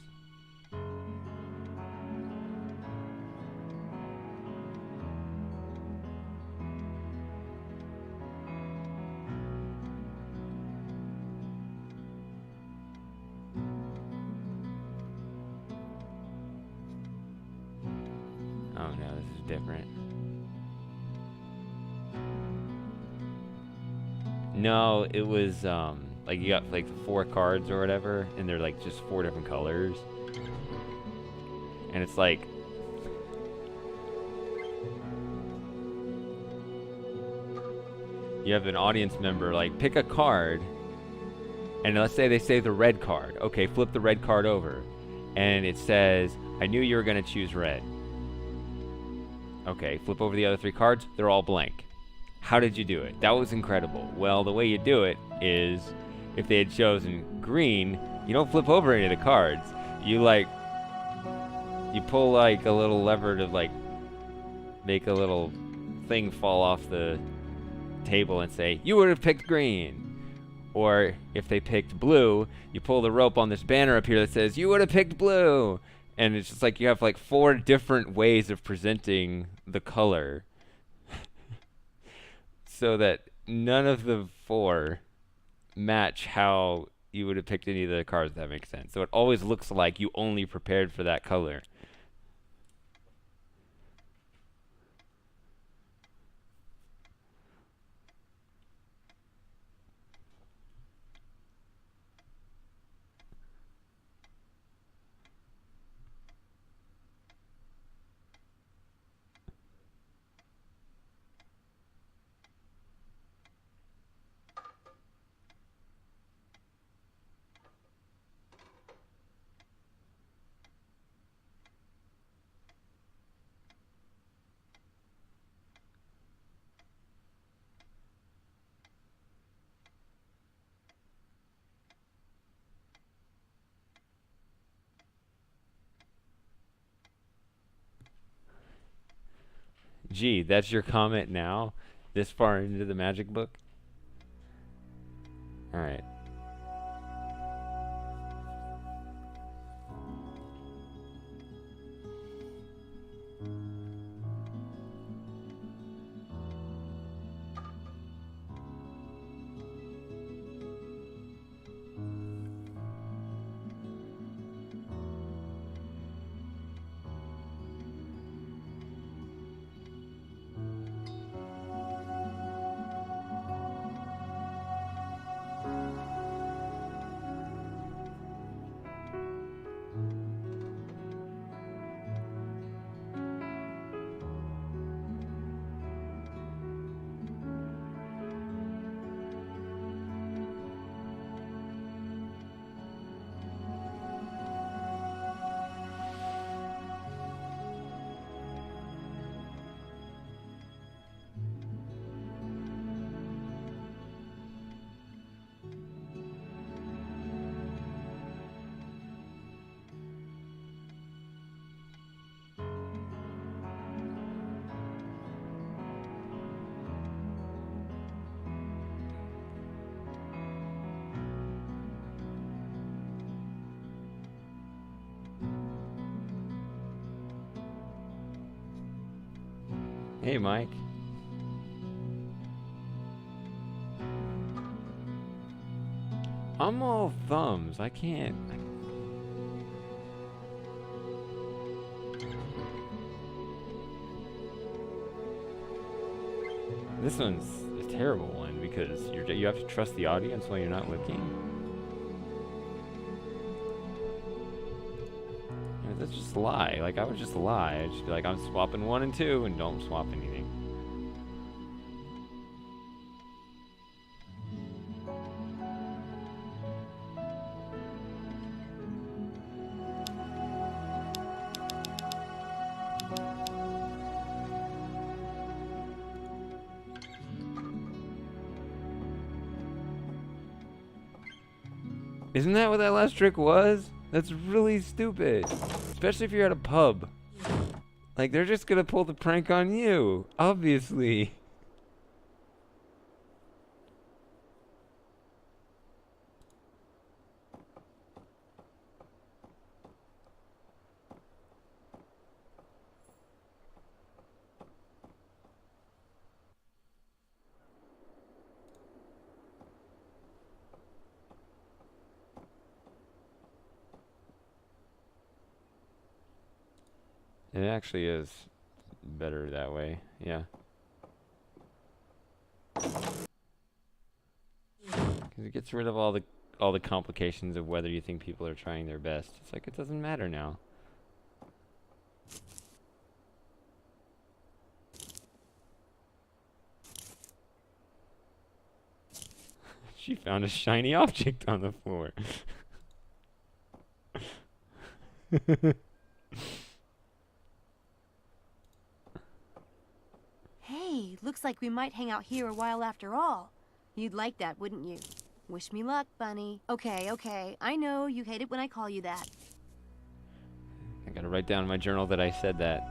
Oh no, this is different. No, it was like you got like 4 cards or whatever, and they're like just 4 different colors. And it's like you have an audience member like pick a card, and let's say they say the red card. Okay, flip the red card over, and it says, I knew you were gonna choose red. Okay, flip over the other 3 cards, they're all blank. How did you do it? That was incredible. Well, the way you do it is, if they had chosen green, you don't flip over any of the cards. You pull like a little lever to like make a little thing fall off the table and say, you would have picked green. Or if they picked blue, you pull the rope on this banner up here that says, you would have picked blue. And it's just like you have like 4 different ways of presenting the color. So that none of the 4 match how you would have picked any of the cards, if that makes sense. So it always looks like you only prepared for that color. Gee, that's your comment now? This far into the magic book? Alright. Hey, Mike. I'm all thumbs. I can't. This one's a terrible one because you have to trust the audience while you're not looking. And that's just a lie. Like, I would just lie. I'd just be like, I'm swapping 1 and 2 and don't swap anything. Isn't that what that last trick was? That's really stupid. Especially if you're at a pub. Like, they're just gonna pull the prank on you. Obviously. It actually is better that way, yeah. Because it gets rid of all the complications of whether you think people are trying their best. It's like, it doesn't matter now. She found a shiny object on the floor. Hey, looks like we might hang out here a while after all. You'd like that, wouldn't you? Wish me luck, Bunny. Okay, I know you hate it when I call you that. I gotta write down in my journal that I said that.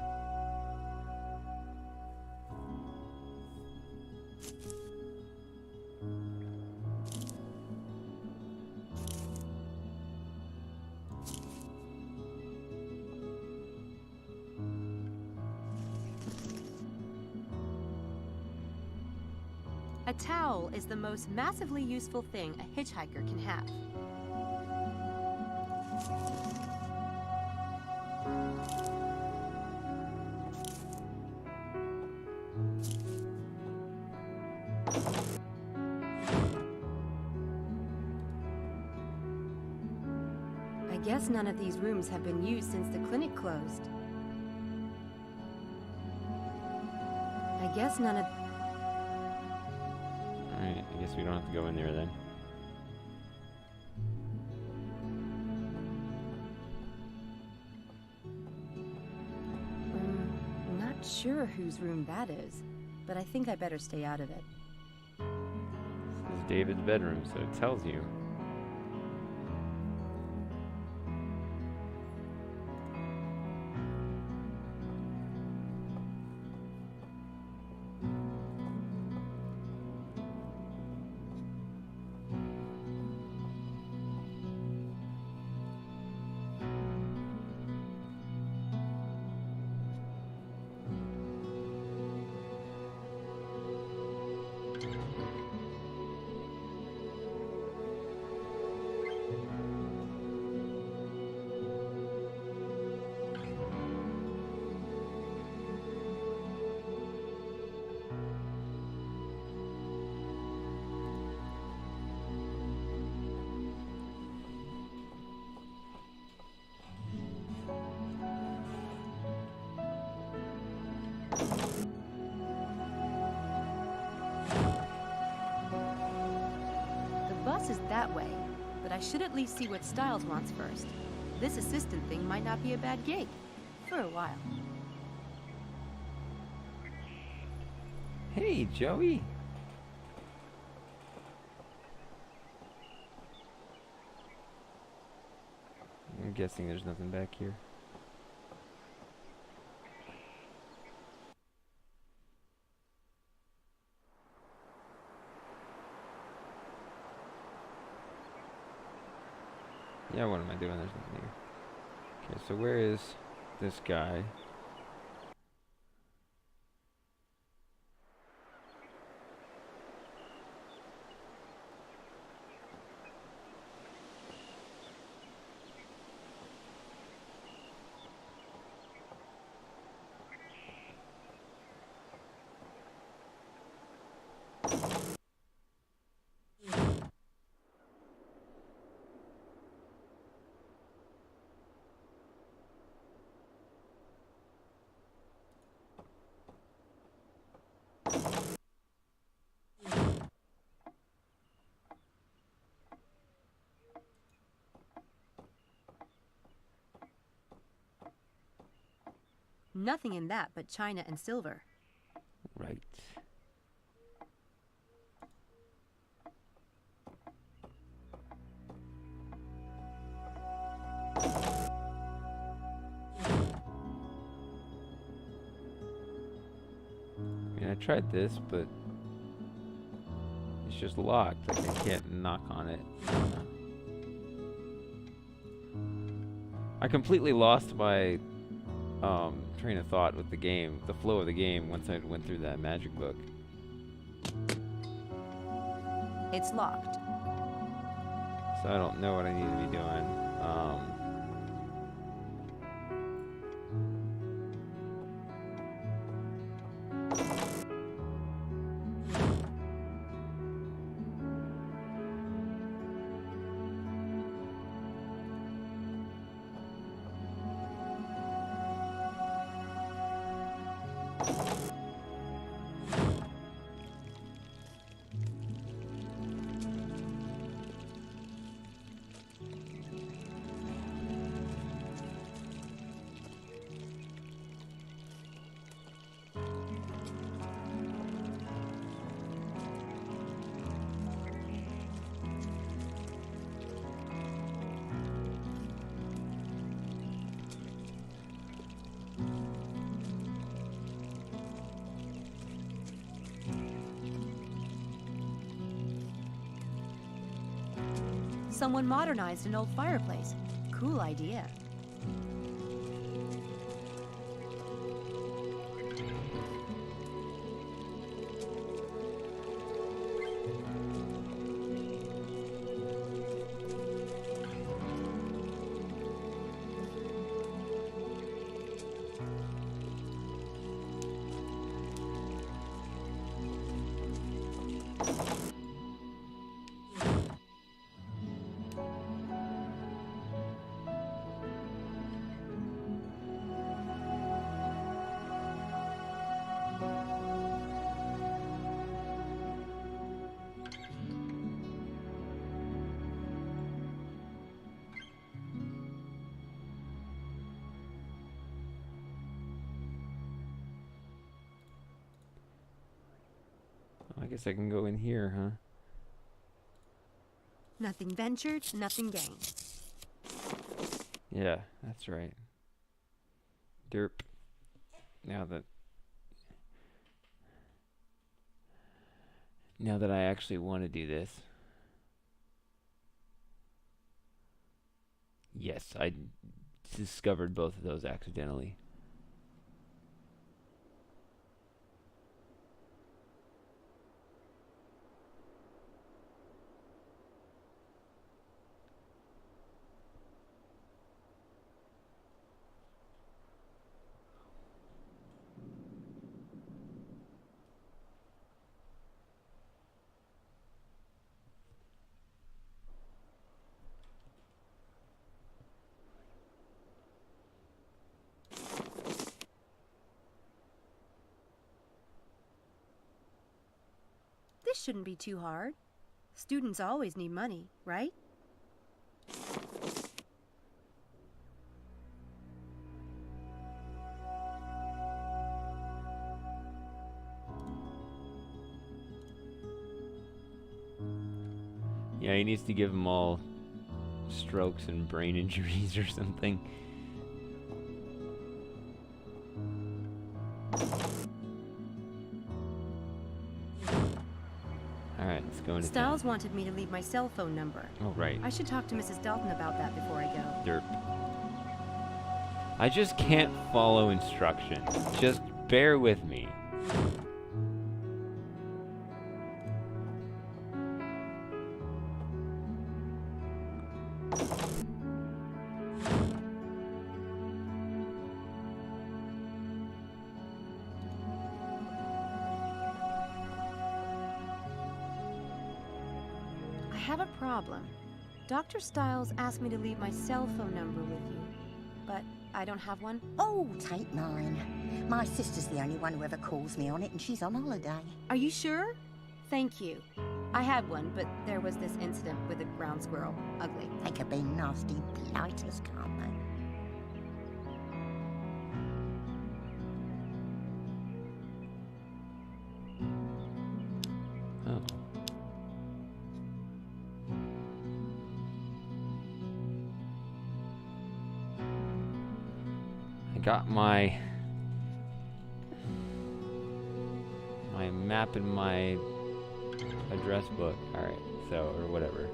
A towel is the most massively useful thing a hitchhiker can have. I guess none of these rooms have been used since the clinic closed. I guess none of... Alright, I guess we don't have to go in there then. I'm not sure whose room that is, but I think I better stay out of it. This is David's bedroom, so it tells you. The bus is that way, but I should at least see what Styles wants first. This assistant thing might not be a bad gig. For a while. Hey, Joey! I'm guessing there's nothing back here. Yeah, what am I doing? There's nothing here. Okay, so where is this guy? Nothing in that but china and silver. Right. I mean, I tried this, but it's just locked. Like, I can't knock on it. I completely lost my train of thought with the game, the flow of the game, once I went through that magic book. It's locked. So I don't know what I need to be doing. Someone modernized an old fireplace. Cool idea. I guess I can go in here, huh? Nothing ventured, nothing gained. Yeah, that's right. Derp. Now that I actually want to do this. Yes, I discovered both of those accidentally. This shouldn't be too hard. Students always need money, right? Yeah, he needs to give them all strokes and brain injuries or something. Alright, let's go into Styles town. wanted me to leave my cell phone number. Oh, right. I should talk to Mrs. Dalton about that before I go. Derp. I just can't follow instructions. Just bear with me. I have a problem. Dr. Styles asked me to leave my cell phone number with you, but I don't have one. Oh, take mine. My sister's the only one who ever calls me on it, and she's on holiday. Are you sure? Thank you. I had one, but there was this incident with a ground squirrel. Ugly. They could be nasty blighters, can't they? Oh. I got my map in my address book. Alright, so, or whatever.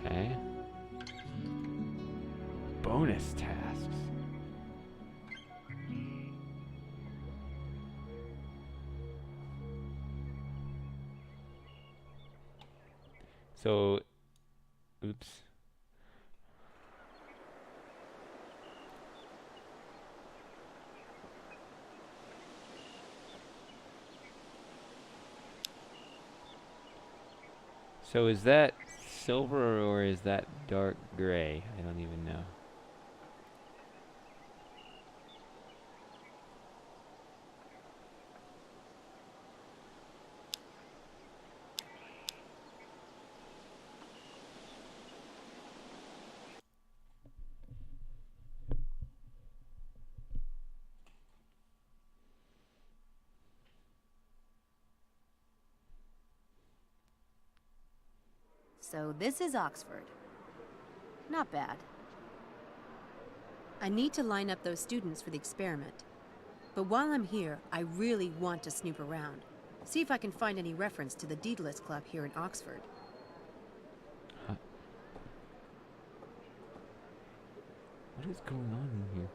Okay. Bonus tasks. So, oops. So is that silver or is that dark gray? I don't even know. So this is Oxford. Not bad. I need to line up those students for the experiment. But while I'm here, I really want to snoop around. See if I can find any reference to the Daedalus Club here in Oxford. Huh. What is going on in here?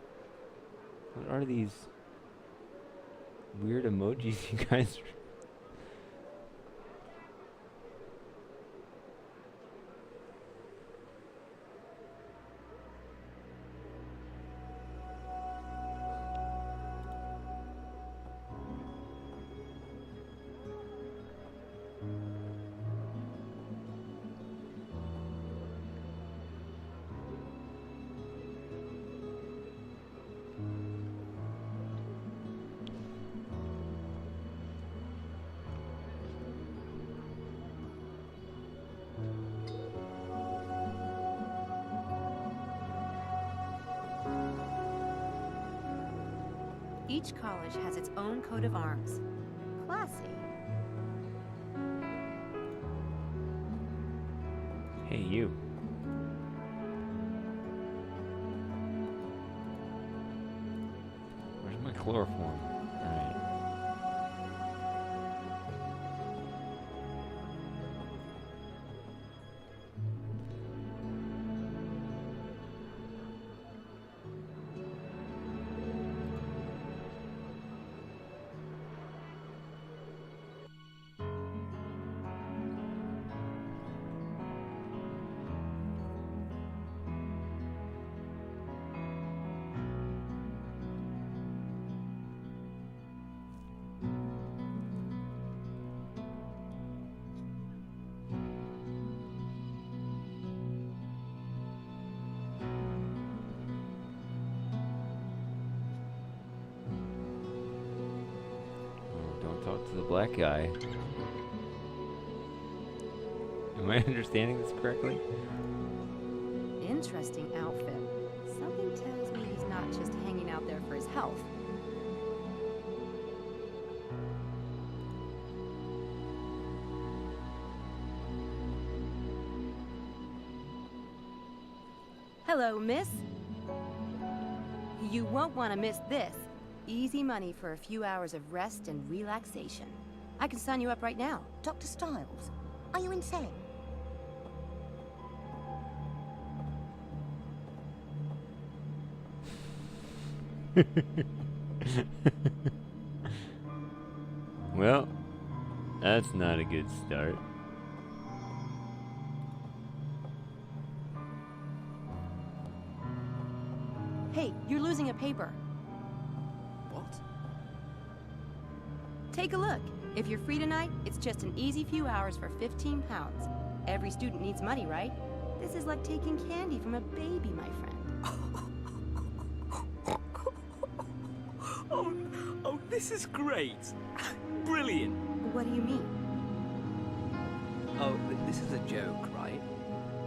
What are these weird emojis you guys are... Each college has its own coat of arms. Classy. Hey, you. Where's my chloroform? Alright. Oh, don't talk to the black guy. Am I understanding this correctly? Interesting outfit. Something tells me he's not just hanging out there for his health. Hello, miss. You won't want to miss this. Easy money for a few hours of rest and relaxation. I can sign you up right now. Dr. Styles, are you insane? Well, that's not a good start. Hey, you're losing a paper. What? Take a look. If you're free tonight, it's just an easy few hours for 15 pounds. Every student needs money, right? This is like taking candy from a baby, my friend. Oh, this is great. Brilliant. What do you mean? Oh, this is a joke, right?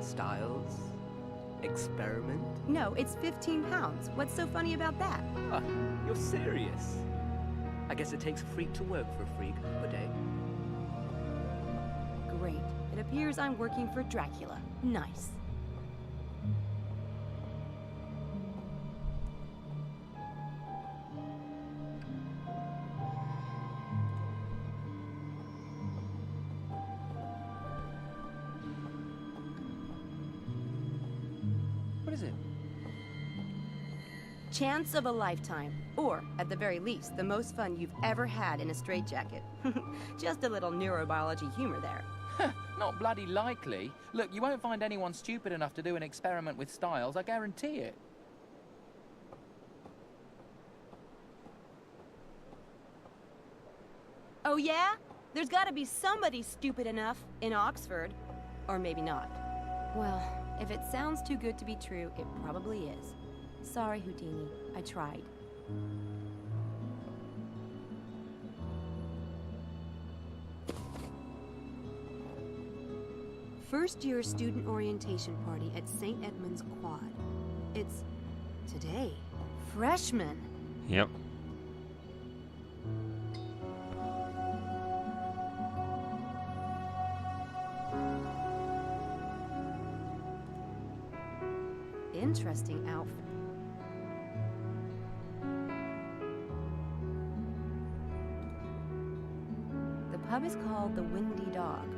Styles? Experiment? No, it's 15 pounds. What's so funny about that? Ah, you're serious. I guess it takes a freak to work for a freak, would it? Great. It appears I'm working for Dracula. Nice. What is it? Chance of a lifetime. Or, at the very least, the most fun you've ever had in a straitjacket. Just a little neurobiology humor there. Not bloody likely. Look, you won't find anyone stupid enough to do an experiment with Styles, I guarantee it. Oh yeah? There's gotta be somebody stupid enough in Oxford. Or maybe not. Well, if it sounds too good to be true, it probably is. Sorry, Houdini. I tried. First year student orientation party at St. Edmund's Quad. It's today. Freshmen. Yep. Interesting outfit. The pub is called the Windy Dog.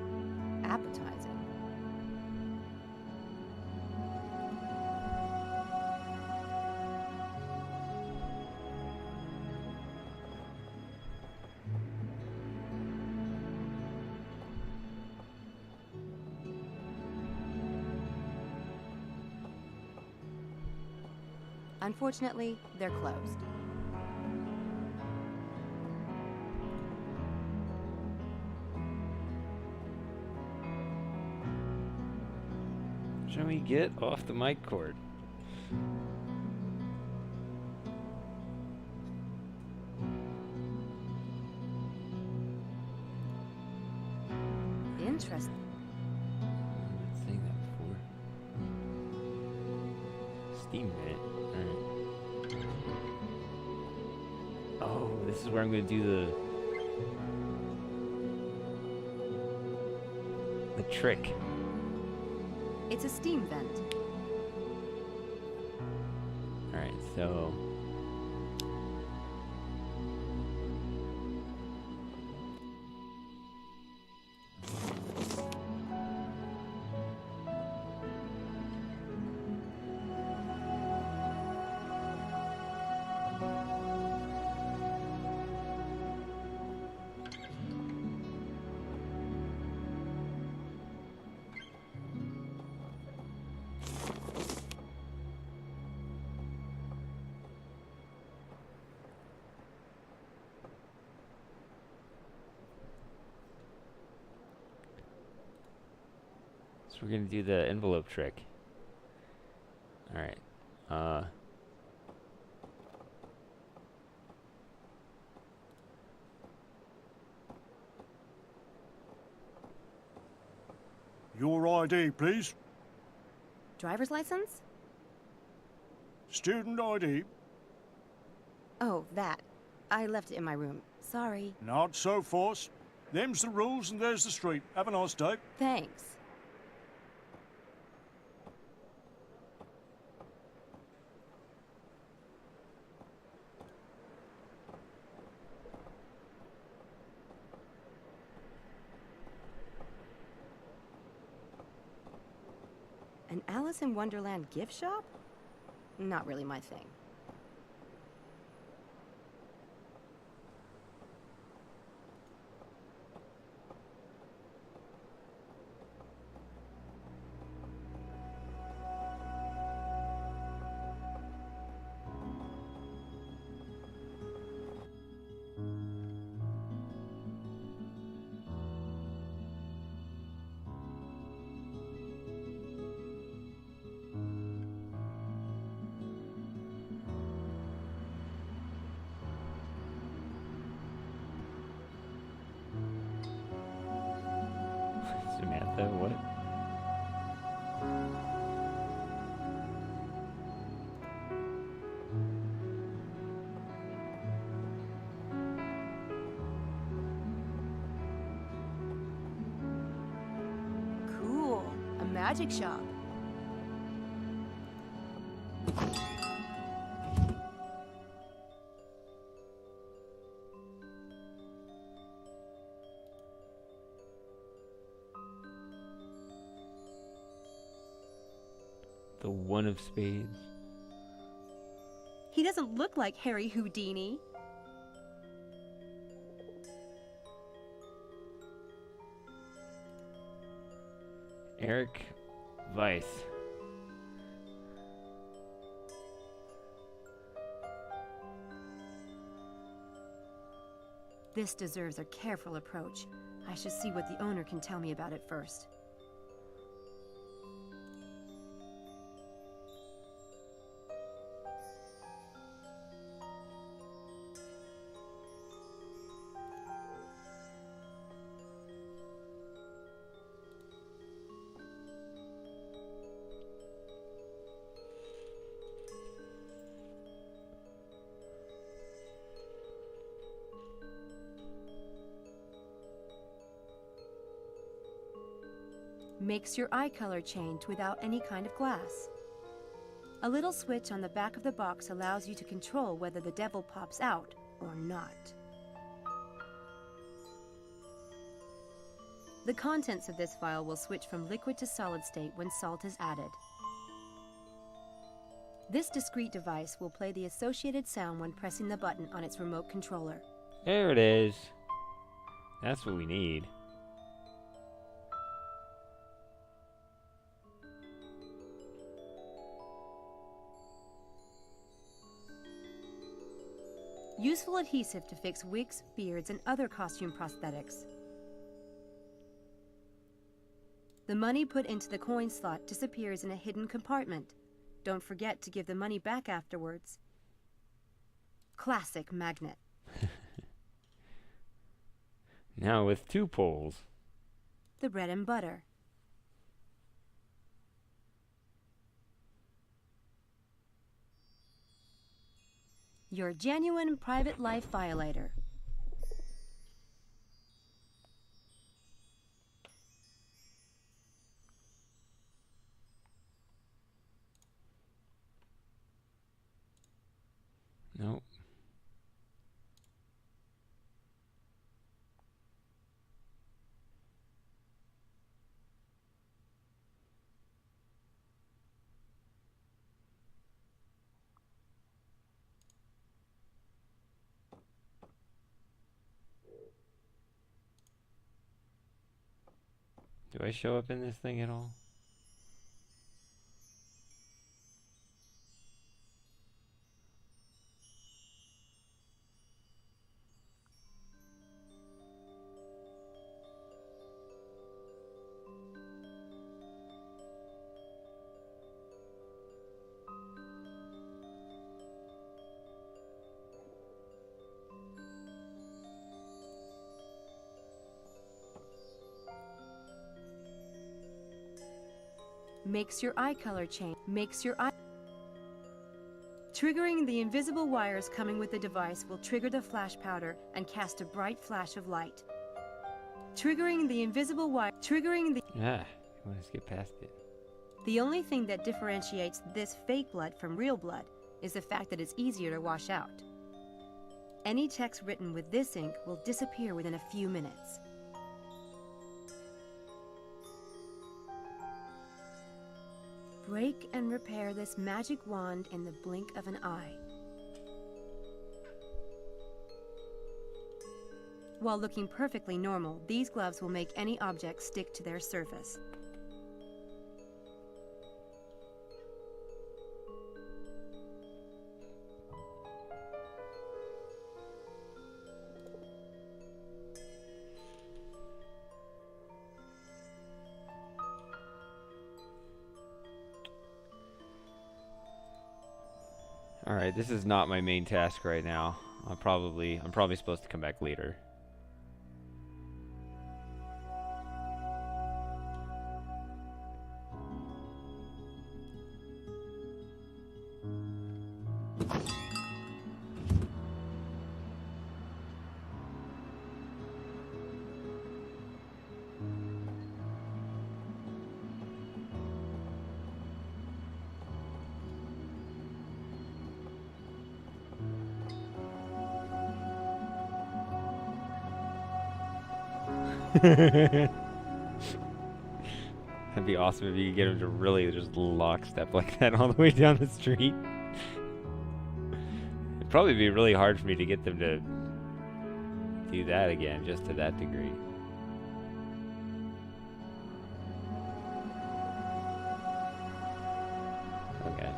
Appetizing. Unfortunately, they're closed. Shall we get off the mic cord? Interesting. I've seen that before. Steam Mint. Alright. Oh, this is where I'm going to do the trick. It's a steam vent. Alright, so... So we're gonna do the envelope trick. Alright. Your ID, please. Driver's license? Student ID. Oh, that. I left it in my room. Sorry. Not so fast. Them's the rules and there's the street. Have a nice day. Thanks. An Alice in Wonderland gift shop? Not really my thing. Samantha, what? Cool. A magic shop. The one of spades. He doesn't look like Harry Houdini. Eric Weiss. This deserves a careful approach. I should see what the owner can tell me about it first. Makes your eye color change without any kind of glass. A little switch on the back of the box allows you to control whether the devil pops out or not. The contents of this file will switch from liquid to solid state when salt is added. This discrete device will play the associated sound when pressing the button on its remote controller. There it is. That's what we need. Useful adhesive to fix wigs, beards, and other costume prosthetics. The money put into the coin slot disappears in a hidden compartment. Don't forget to give the money back afterwards. Classic magnet. Now with 2 poles. The bread and butter. Your genuine private life violator. Nope. Do I show up in this thing at all? Makes your eye color change. Makes your eye... Triggering the invisible wires coming with the device will trigger the flash powder and cast a bright flash of light. Triggering the invisible wire... Triggering the... Ah, I want to skip past it. The only thing that differentiates this fake blood from real blood is the fact that it's easier to wash out. Any text written with this ink will disappear within a few minutes. Break and repair this magic wand in the blink of an eye. While looking perfectly normal, these gloves will make any object stick to their surface. Alright, this is not my main task right now. I'm probably supposed to come back later. That'd be awesome if you could get him to really just lockstep like that all the way down the street. It'd probably be really hard for me to get them to do that again, just to that degree. Okay.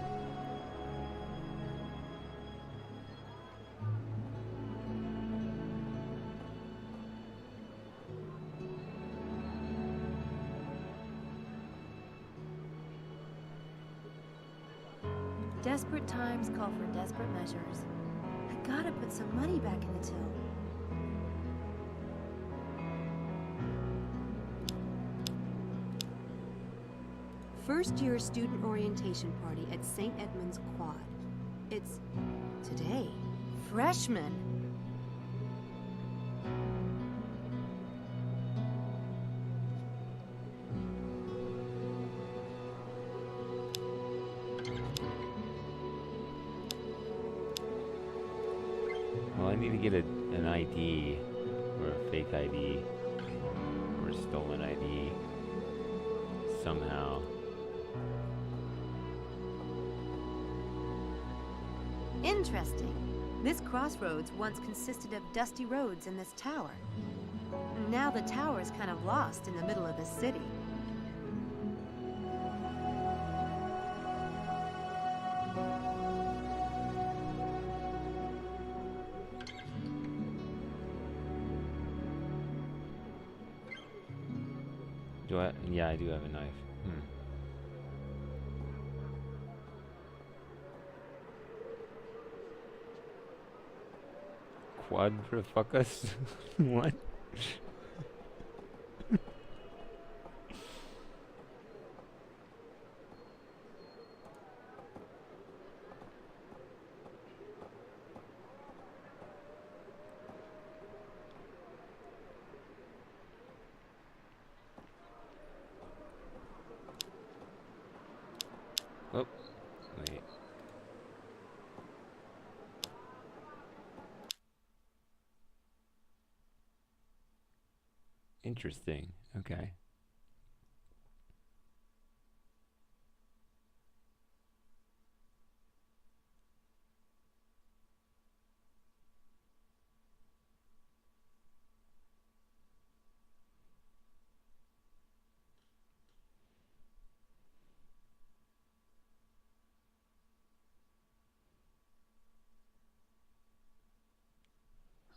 Desperate times call for desperate measures. I gotta put some money back in the till. First year student orientation party at St. Edmund's Quad. It's today. Freshmen. Well, I need to get an ID, or a fake ID, or a stolen ID, somehow. Interesting. This crossroads once consisted of dusty roads in this tower. Now the tower is kind of lost in the middle of the city. Do I? Yeah, I do have a knife. Quadrifucus? What? Oh, wait. Interesting. Okay.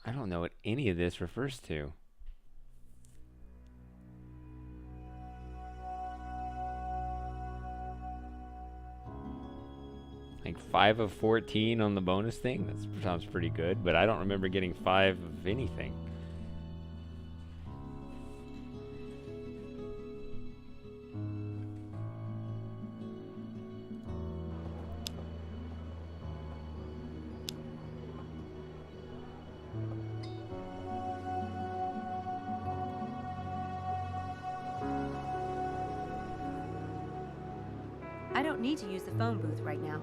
I don't know what any of this refers to. Like 5 of 14 on the bonus thing? That sounds pretty good, but I don't remember getting 5 of anything. I don't need to use the phone booth right now.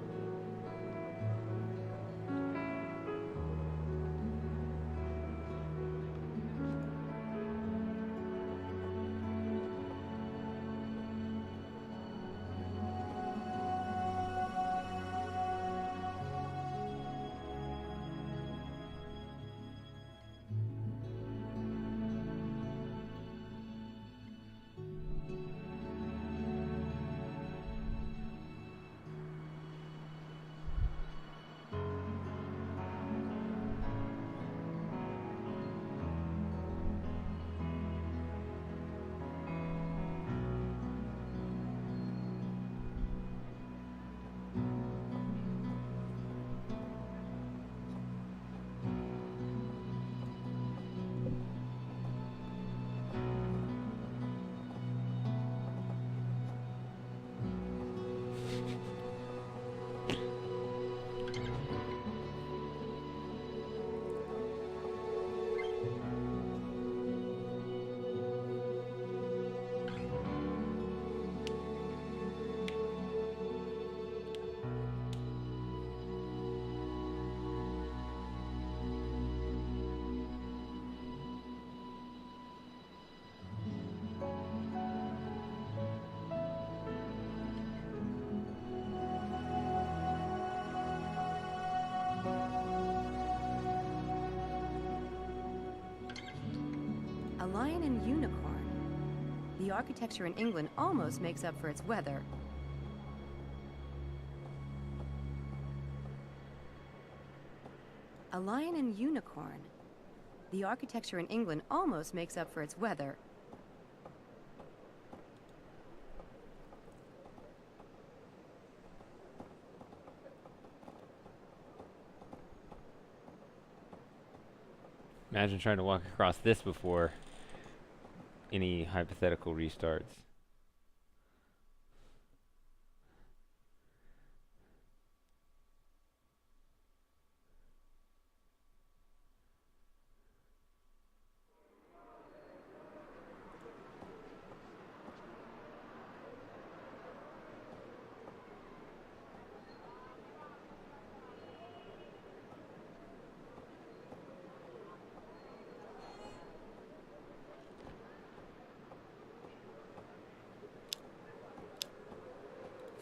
A lion and unicorn. The architecture in England almost makes up for its weather. A lion and unicorn. The architecture in England almost makes up for its weather. Imagine trying to walk across this before any hypothetical restarts.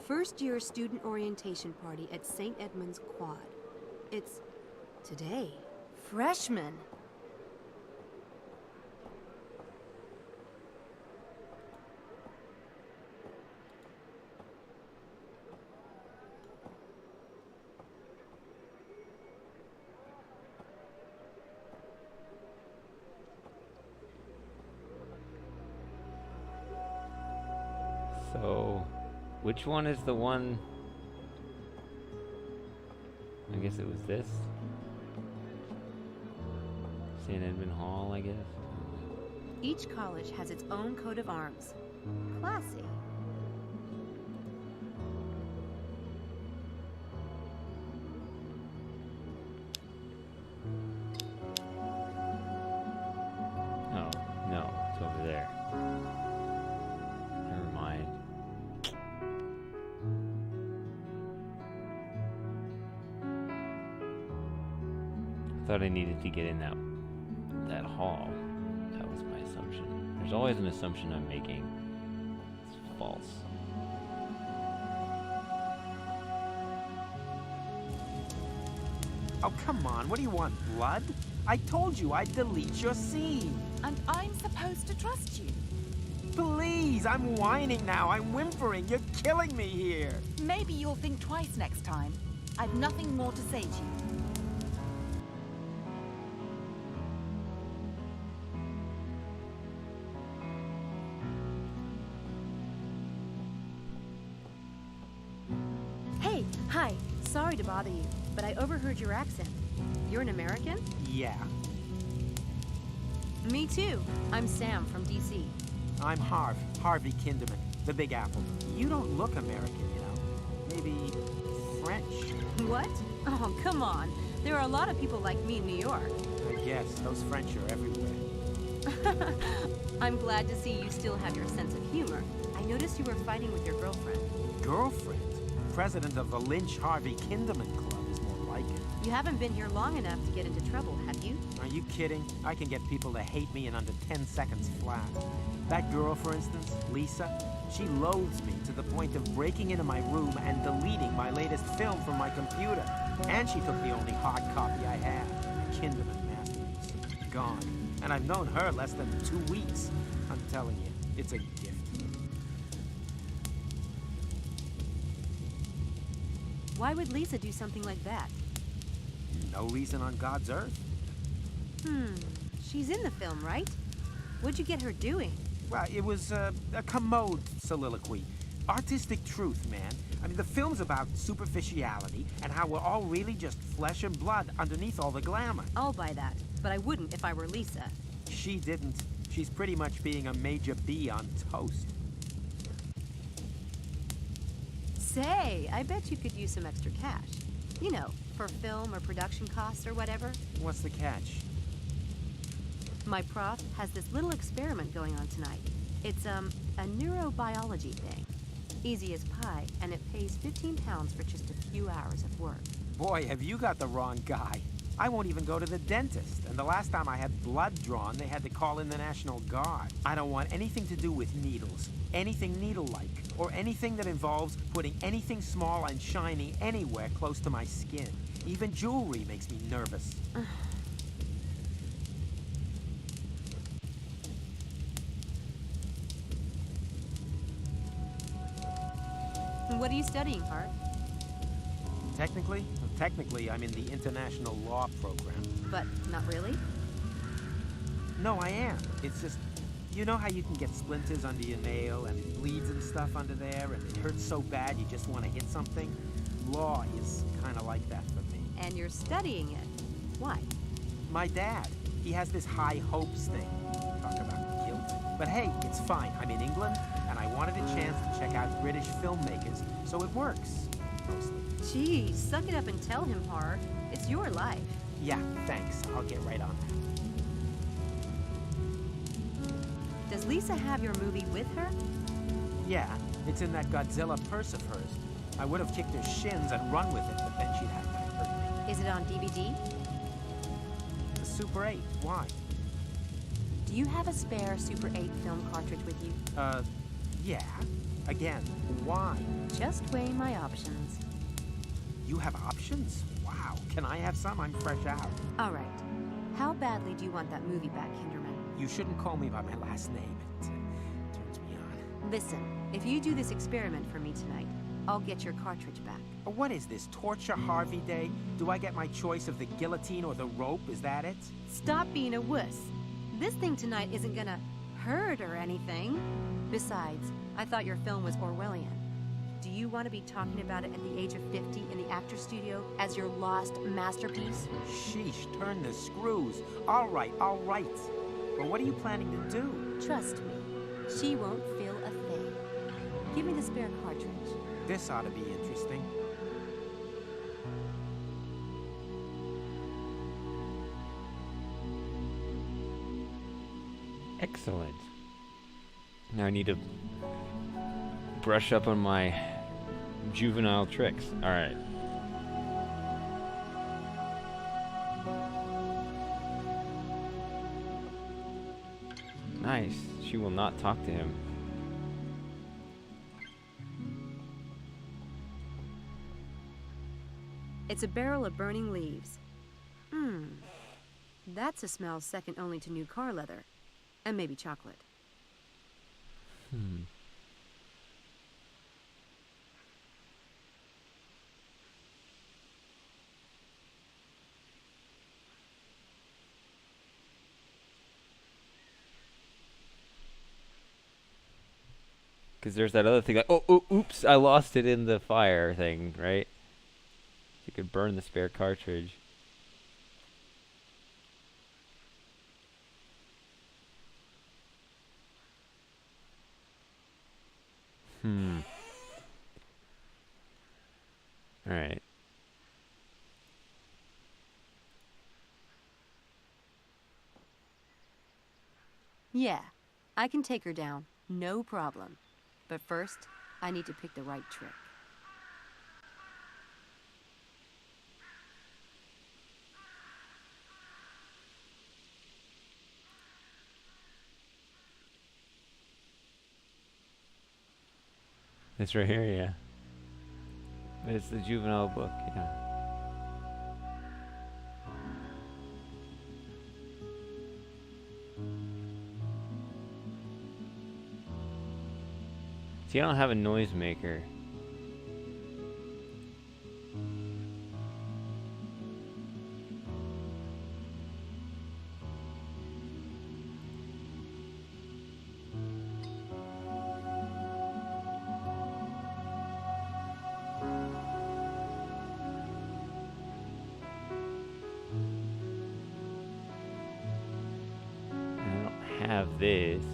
First year student orientation party at St. Edmund's Quad. It's today. Freshmen. So, which one is the one? I guess it was this. St. Edmund Hall, I guess. Each college has its own coat of arms. Classy. Oh, no, it's over there. Never mind. Thought I needed to get in that hall. That was my assumption. There's always an assumption I'm making. It's false. Oh, come on. What do you want, blood? I told you I'd delete your scene. And I'm supposed to trust you. Please, I'm whining now. I'm whimpering. You're killing me here. Maybe you'll think twice next time. I've nothing more to say to you. Hey, hi. Sorry to bother you, but I overheard your accent. You're an American? Yeah. Me too. I'm Sam from DC. I'm Harvey Kinderman, the Big Apple. You don't look American, you know. Maybe French. What? Oh, come on. There are a lot of people like me in New York. I guess those French are everywhere. I'm glad to see you still have your sense of humor. I noticed you were fighting with your girlfriend. Girlfriend? President of the Lynch Harvey Kinderman Club is more like it. You haven't been here long enough to get into trouble, have you? Are you kidding? I can get people to hate me in under 10 seconds flat. That girl, for instance, Lisa, she loathes me to the point of breaking into my room and deleting my latest film from my computer. And she took the only hard copy I had, a Kinderman masterpiece. Gone. And I've known her less than 2 weeks. I'm telling you, it's a gift. Why would Lisa do something like that? No reason on God's earth. She's in the film, right? What'd you get her doing? Well, it was a commode soliloquy. Artistic truth, man. I mean, the film's about superficiality and how we're all really just flesh and blood underneath all the glamour. I'll buy that, but I wouldn't if I were Lisa. She didn't. She's pretty much being a major B on toast. Say, I bet you could use some extra cash. You know, for film or production costs or whatever. What's the catch? My prof has this little experiment going on tonight. It's, a neurobiology thing. Easy as pie, and it pays 15 pounds for just a few hours of work. Boy, have you got the wrong guy. I won't even go to the dentist, and the last time I had blood drawn, they had to call in the National Guard. I don't want anything to do with needles, anything needle-like, or anything that involves putting anything small and shiny anywhere close to my skin. Even jewelry makes me nervous. What are you studying, Hart? Technically, I'm in the international law program. But not really? No, I am. It's just, you know how you can get splinters under your nail and it bleeds and stuff under there and it hurts so bad you just want to hit something? Law is kind of like that for me. And you're studying it. Why? My dad, he has this high hopes thing. Talk about guilt. But hey, it's fine. I'm in England and I wanted a chance to check out British filmmakers, so it works. Mostly. Geez, suck it up and tell him, Hart. It's your life. Yeah, thanks. I'll get right on that. Does Lisa have your movie with her? Yeah, it's in that Godzilla purse of hers. I would have kicked her shins and run with it, but then she'd have to hurt me. Is it on DVD? The Super 8, why? Do you have a spare Super 8 film cartridge with you? Yeah. Again, why? Just weigh my options. You have options? Wow. Can I have some? I'm fresh out. All right. How badly do you want that movie back, Hinderman? You shouldn't call me by my last name. It turns me on. Listen, if you do this experiment for me tonight, I'll get your cartridge back. What is this, Torture Harvey Day? Do I get my choice of the guillotine or the rope? Is that it? Stop being a wuss. This thing tonight isn't gonna hurt or anything. Besides, I thought your film was Orwellian. Do you want to be talking about it at the age of 50 in the actor studio as your lost masterpiece? Sheesh, turn the screws. All right. But what are you planning to do? Trust me, she won't feel a thing. Give me the spare cartridge. This ought to be interesting. Excellent. Now I need to brush up on my juvenile tricks. Alright. Nice. She will not talk to him. It's a barrel of burning leaves. That's a smell second only to new car leather. And maybe chocolate. Because there's that other thing like, oh, oops, I lost it in the fire thing, right? You could burn the spare cartridge. Alright. Yeah, I can take her down. No problem. But first, I need to pick the right trick. It's right here, yeah. It's the juvenile book, yeah. See, I don't have a noisemaker. Have this.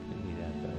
Give me that though.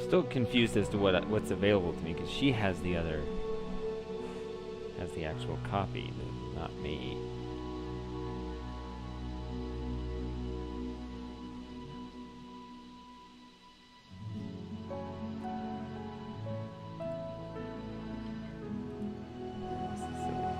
Still confused as to what's available to me because she has the actual copy, but not me. This is silly.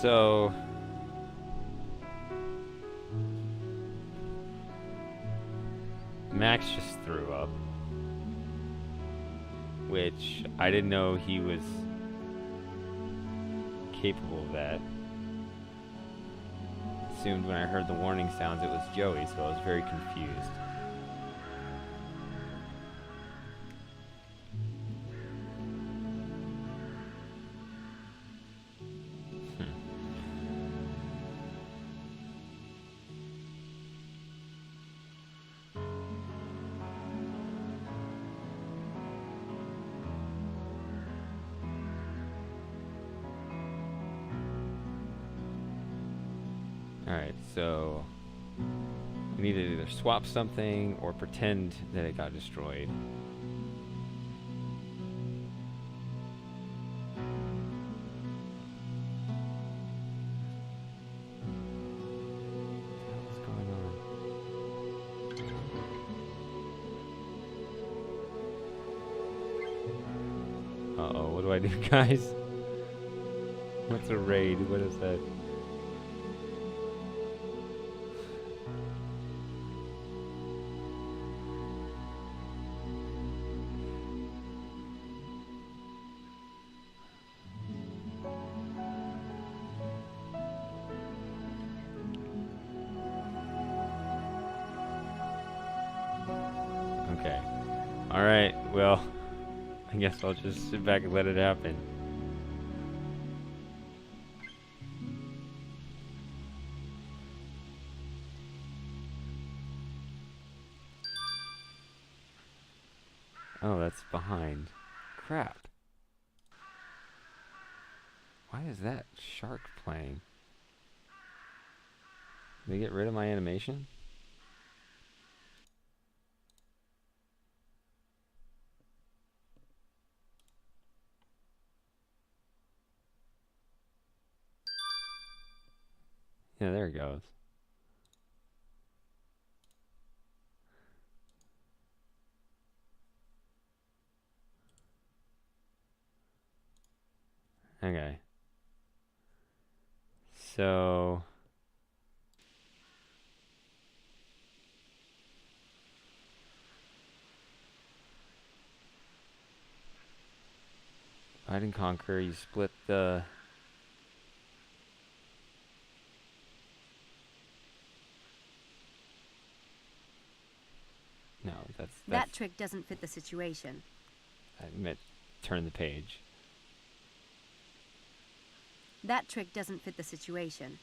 So Max just threw up, which I didn't know he was capable of that. Assumed when I heard the warning sounds it was Joey, so I was very confused. Alright, so we need to either swap something or pretend that it got destroyed. What's going on? Uh-oh, what do I do, guys? What's a raid? What is that? Okay. Alright, well, I guess I'll just sit back and let it happen. Oh, that's behind. Crap. Why is that shark playing? Did they get rid of my animation? Yeah, there it goes. Okay. So Divide and conquer, you split the No, that's That trick doesn't fit the situation. I meant turn the page. That trick doesn't fit the situation.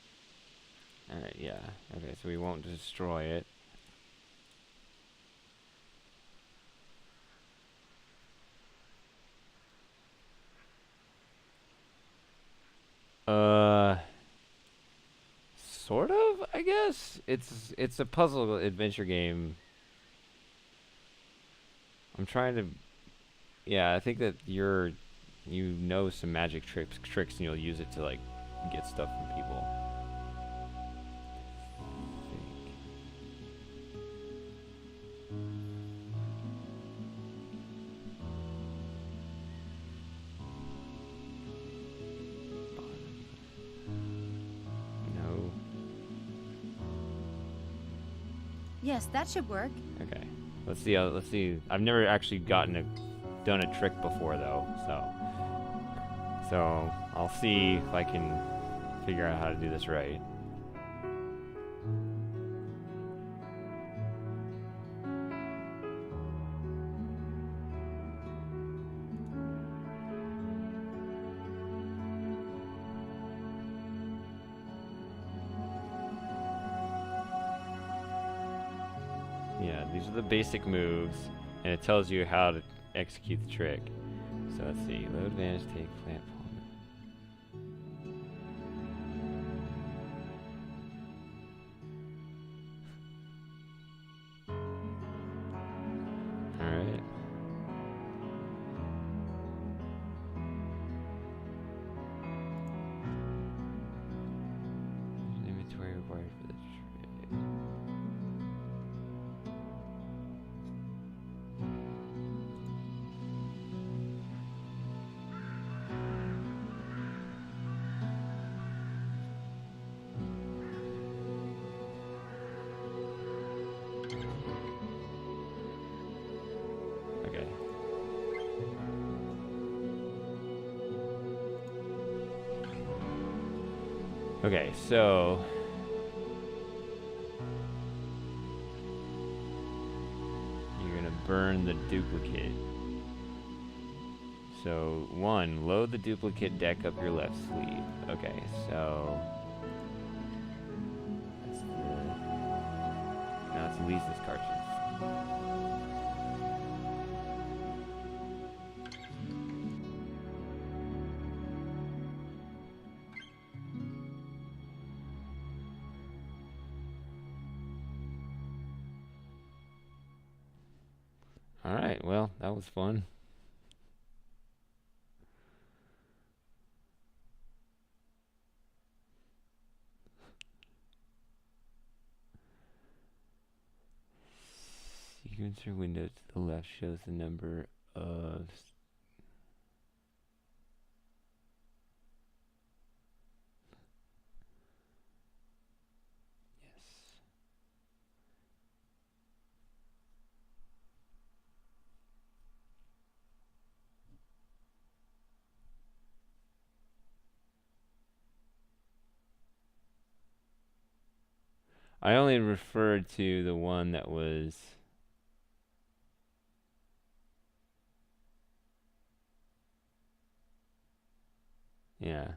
Alright, yeah. Okay, so we won't destroy it. Sort of, I guess. It's a puzzle adventure game. I'm trying to Yeah, I think that you know some magic tricks and you'll use it to like get stuff from people. No. Yes, that should work. Okay. Let's see. Let's see. I've never actually done a trick before though, so I'll see if I can figure out how to do this right. Yeah, these are the basic moves, and it tells you how to execute the trick. So let's see. Load advantage, take plant palm. Alright. Inventory required for the trick. Okay, so you're gonna burn the duplicate. So 1, load the duplicate deck up your left sleeve. Okay, so that's now it's Lisa's cartridge. Alright, well, that was fun. Sequencer window to the left shows the number of... Yes. I only referred to the one that was... Yeah.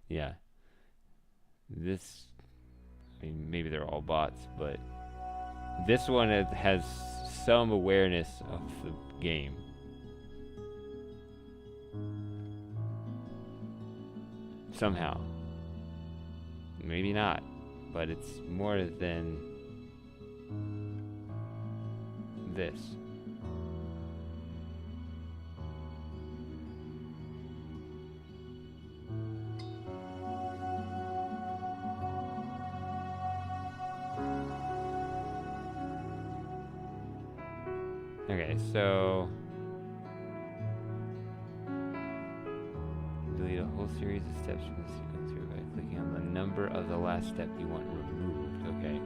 Yeah. This... I mean, maybe they're all bots, but... This one has some awareness of the game. Somehow. Maybe not, but it's more than this. Okay, so delete a whole series of steps from the sequencer by clicking on the number of the last step you want removed. Okay.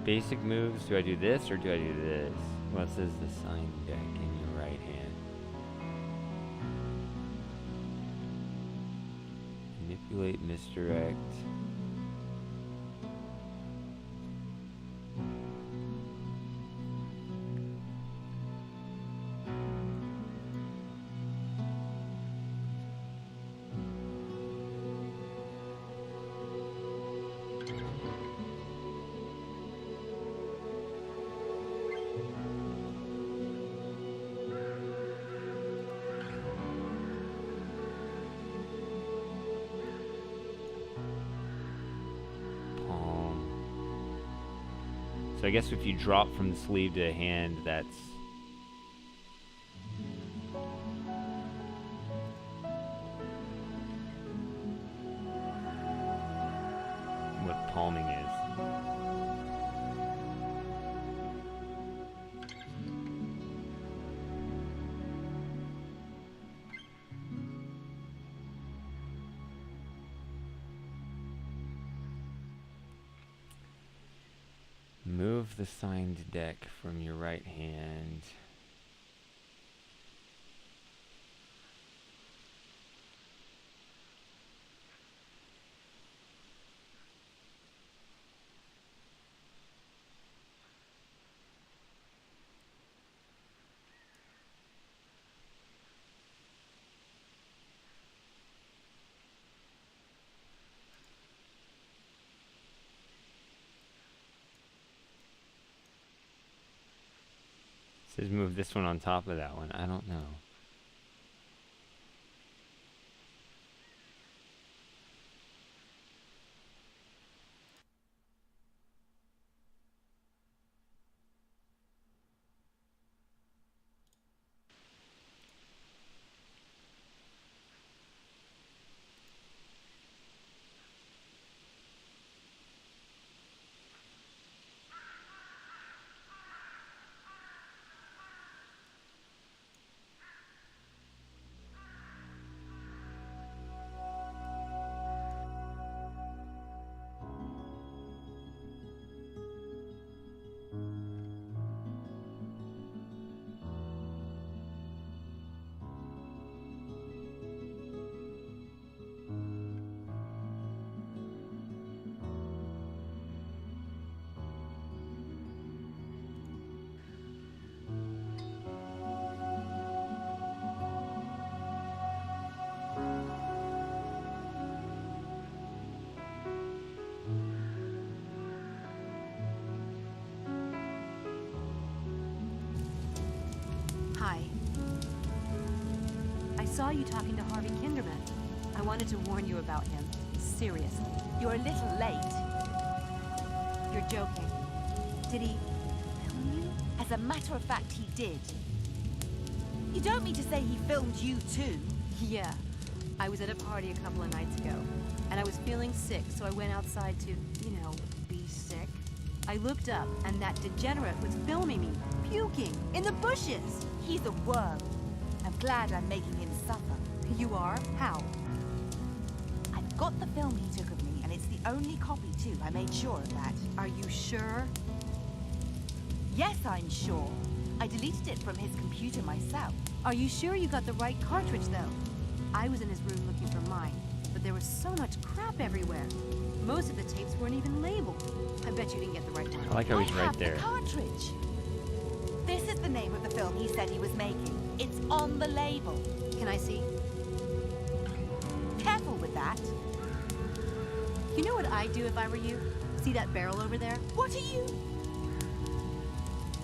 Basic moves, do I do this or do I do this? Well, it says the sign deck in your right hand. Manipulate, misdirect. So I guess if you drop from the sleeve to the hand, that's... what palming is. Move the signed deck from your right hand. It says move this one on top of that one. I don't know. I saw you talking to Harvey Kinderman. I wanted to warn you about him. Seriously. You're a little late. You're joking. Did he film you? As a matter of fact, he did. You don't mean to say he filmed you too? Yeah. I was at a party a couple of nights ago, and I was feeling sick, so I went outside to, be sick. I looked up, and that degenerate was filming me, puking, in the bushes. He's a worm. I'm glad I'm making him suffer. You are? How? I've got the film he took of me, and it's the only copy too. I made sure of that. Are you sure? Yes, I'm sure. I deleted it from his computer myself. Are you sure you got the right cartridge, though? I was in his room looking for mine, but there was so much crap everywhere. Most of the tapes weren't even labeled. I bet you didn't get the right one. I like how he's I right have there. the cartridge. This is the name of the film he said he was making. It's on the label. Can I see? Careful with that. You know what I'd do if I were you? See that barrel over there? What are you?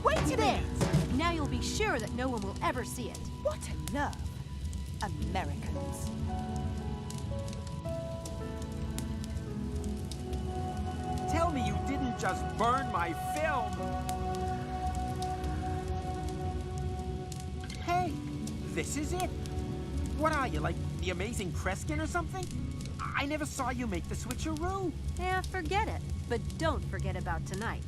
Wait a minute! Now you'll be sure that no one will ever see it. What a nerve. Americans. Tell me you didn't just burn my film! Hey, this is it. What are you, like the Amazing Kreskin or something? I never saw you make the switcheroo. Yeah, forget it. But don't forget about tonight.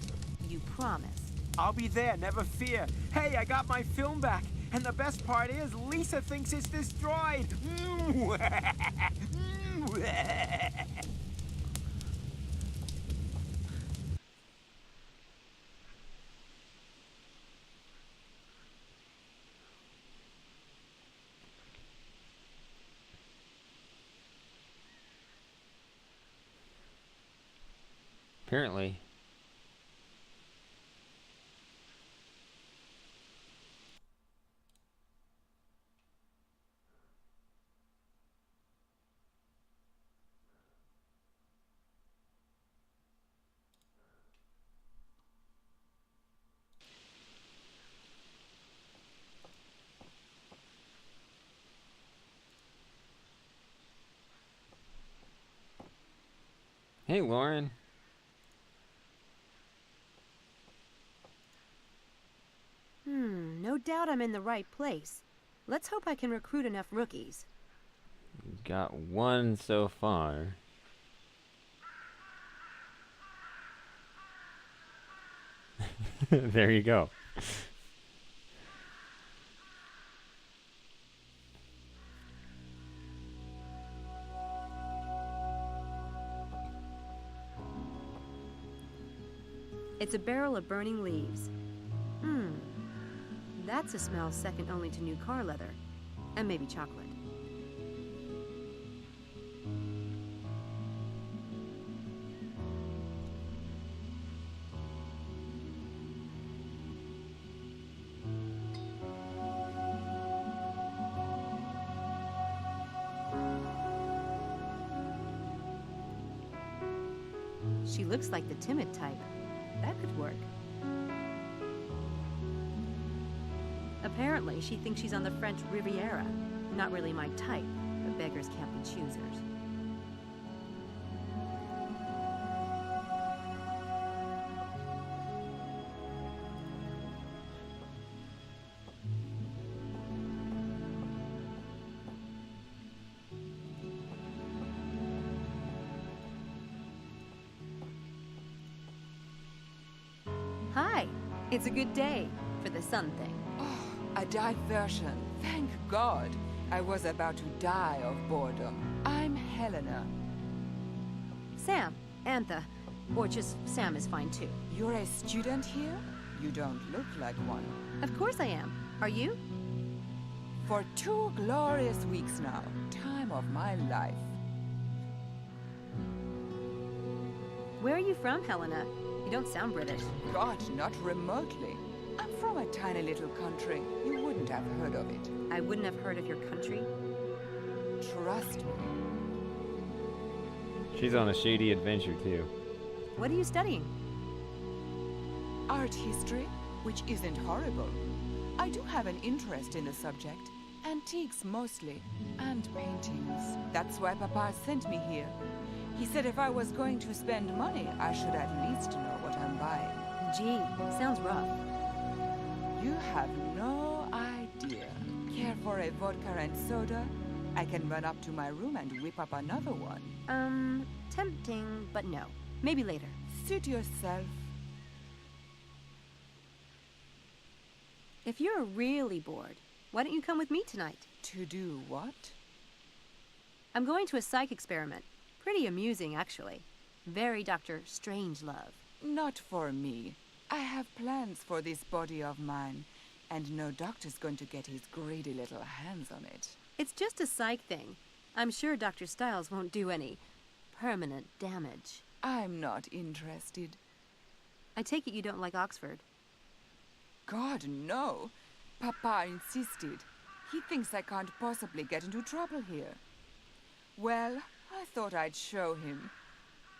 You promised. I'll be there, never fear. Hey, I got my film back. And the best part is, Lisa thinks it's destroyed. Apparently. Hey, Lauren. No doubt I'm in the right place. Let's hope I can recruit enough rookies. Got one so far. There you go. It's a barrel of burning leaves. That's a smell second only to new car leather. And maybe chocolate. She looks like the timid type. That could work. Apparently, she thinks she's on the French Riviera. Not really my type, but beggars can't be choosers. Hi, it's a good day for the sun thing. A diversion. Thank God. I was about to die of boredom. I'm Helena. Sam, Antha, or just Sam is fine too. You're a student here? You don't look like one. Of course I am. Are you? For 2 glorious weeks now. Time of my life. Where are you from, Helena? You don't sound British. God, not remotely. I'm from a tiny little country. You wouldn't have heard of it. I wouldn't have heard of your country. Trust me. She's on a shady adventure, too. What are you studying? Art history, which isn't horrible. I do have an interest in the subject. Antiques mostly, and paintings. That's why Papa sent me here. He said if I was going to spend money, I should at least know what I'm buying. Gee, sounds rough. You have no idea. Care for a vodka and soda? I can run up to my room and whip up another one. Tempting, but no. Maybe later. Suit yourself. If you're really bored, why don't you come with me tonight? To do what? I'm going to a psych experiment. Pretty amusing, actually. Very Dr. Strangelove. Not for me. I have plans for this body of mine, and no doctor's going to get his greedy little hands on it. It's just a psych thing. I'm sure Dr. Styles won't do any permanent damage. I'm not interested. I take it you don't like Oxford. God, no. Papa insisted. He thinks I can't possibly get into trouble here. Well, I thought I'd show him.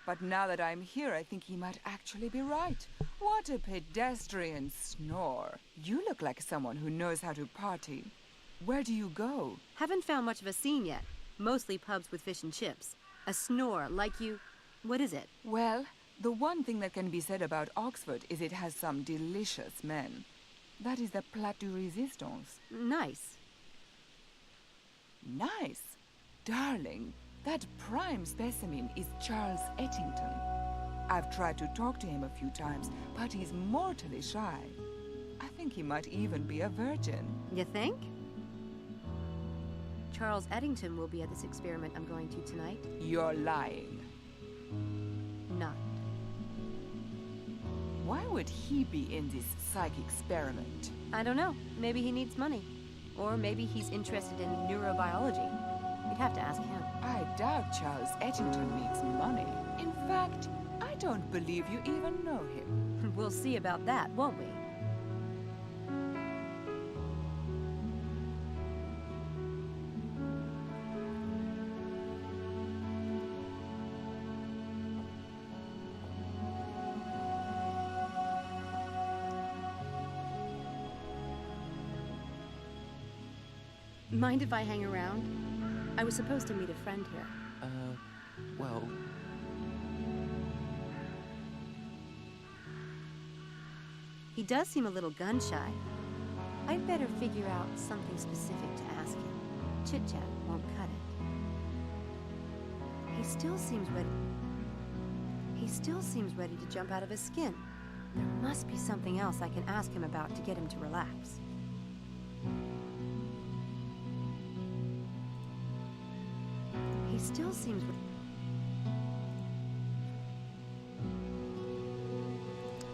But now that I'm here, I think he might actually be right. What a pedestrian snore. You look like someone who knows how to party. Where do you go? Haven't found much of a scene yet. Mostly pubs with fish and chips. A snore like you... What is it? Well, the one thing that can be said about Oxford is it has some delicious men. That is the plat de resistance. Nice. Nice? Darling, that prime specimen is Charles Ettington. I've tried to talk to him a few times, but he's mortally shy. I think he might even be a virgin. You think? Charles Eddington will be at this experiment I'm going to tonight. You're lying. Not. Why would he be in this psych experiment? I don't know. Maybe he needs money. Or maybe he's interested in neurobiology. You'd have to ask him. I doubt Charles Ettington needs money. In fact, I don't believe you even know him. We'll see about that, won't we? Mind if I hang around? I was supposed to meet a friend here. Well... He does seem a little gun-shy. I'd better figure out something specific to ask him. Chit-chat won't cut it. He still seems ready to jump out of his skin. There must be something else I can ask him about to get him to relax. He still seems...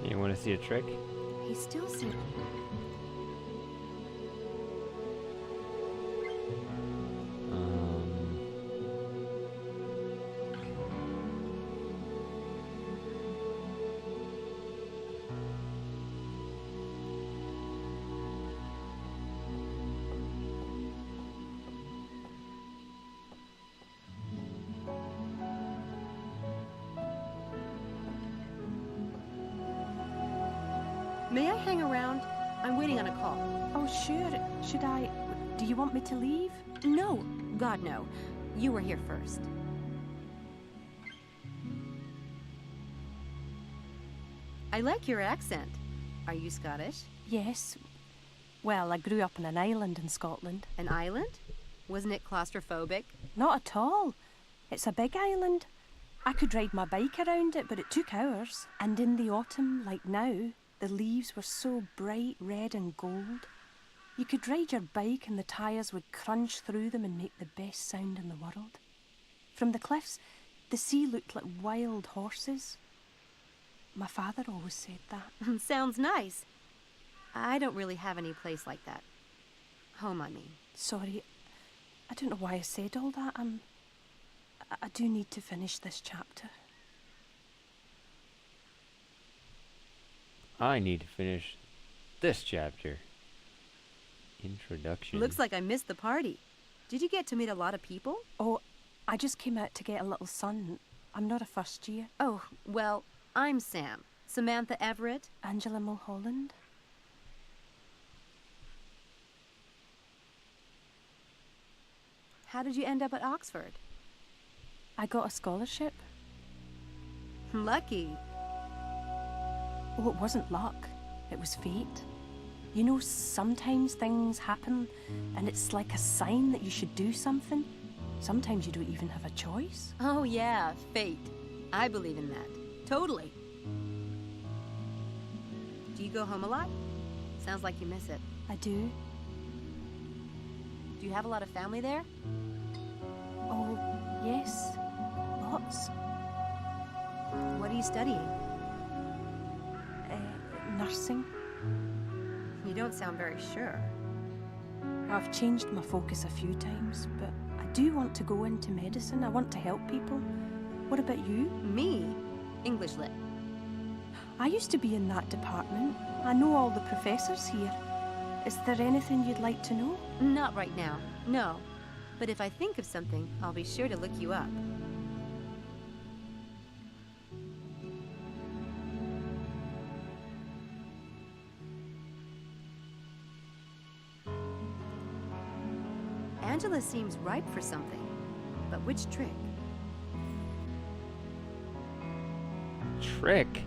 You want to see a trick? He still seems... May I hang around? I'm waiting on a call. Oh, sure. Should I... Do you want me to leave? No. God, no. You were here first. I like your accent. Are you Scottish? Yes. Well, I grew up on an island in Scotland. An island? Wasn't it claustrophobic? Not at all. It's a big island. I could ride my bike around it, but it took hours. And in the autumn, like now, the leaves were so bright red and gold. You could ride your bike and the tyres would crunch through them and make the best sound in the world. From the cliffs, the sea looked like wild horses. My father always said that. Sounds nice. I don't really have any place like that. Home, I mean. Sorry, I don't know why I said all that. I do need to finish this chapter. I need to finish this chapter. Introduction. Looks like I missed the party. Did you get to meet a lot of people? Oh, I just came out to get a little sun. I'm not a first year. Oh, well, I'm Sam. Samantha Everett. Angela Mulholland. How did you end up at Oxford? I got a scholarship. Lucky. Oh, it wasn't luck. It was fate. You know, sometimes things happen and it's like a sign that you should do something. Sometimes you don't even have a choice. Oh yeah, fate. I believe in that. Totally. Do you go home a lot? Sounds like you miss it. I do. Do you have a lot of family there? Oh, yes. Lots. What are you studying? Nursing. You don't sound very sure. I've changed my focus a few times, but I do want to go into medicine. I want to help people. What about you? Me? English lit. I used to be in that department. I know all the professors here. Is there anything you'd like to know? Not right now, no. But if I think of something, I'll be sure to look you up. Angela seems ripe for something. But which trick? Trick?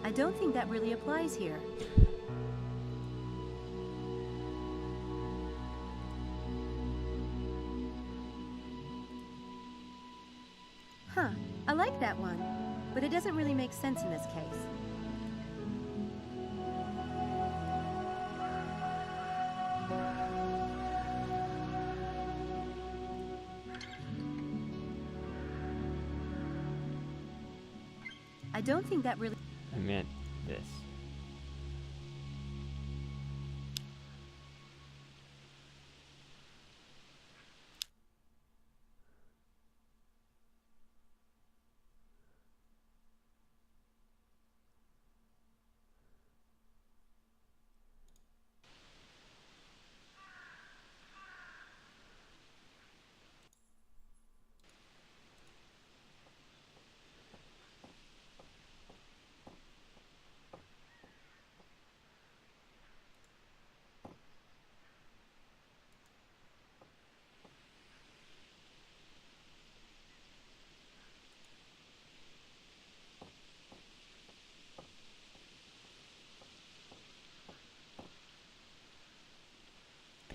I don't think that really applies here. Huh, I like that one, but it doesn't really make sense in this case. I don't think that really... I meant this.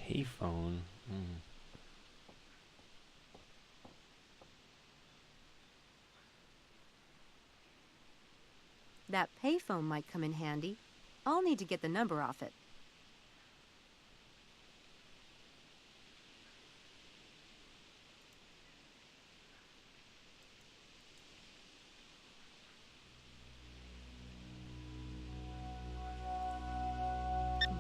Payphone. That payphone might come in handy. I'll need to get the number off it.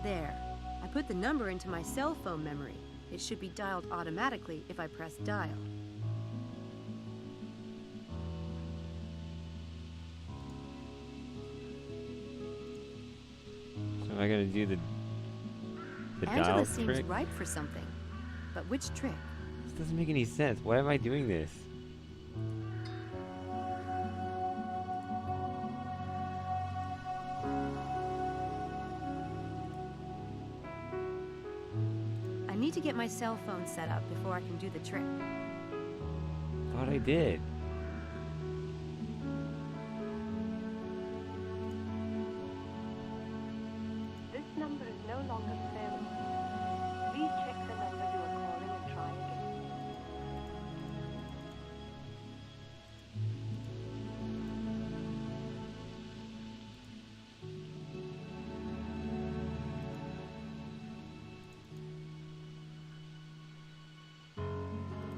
There. I put the number into my cell phone memory. It should be dialed automatically if I press dial. So am I gonna do the Angela dial seems trick? ripe for something. But which trick? This doesn't make any sense. Why am I doing this? I need to get my cell phone set up before I can do the trick. Thought I did. This number is no longer available. Please check the number you are calling and try again.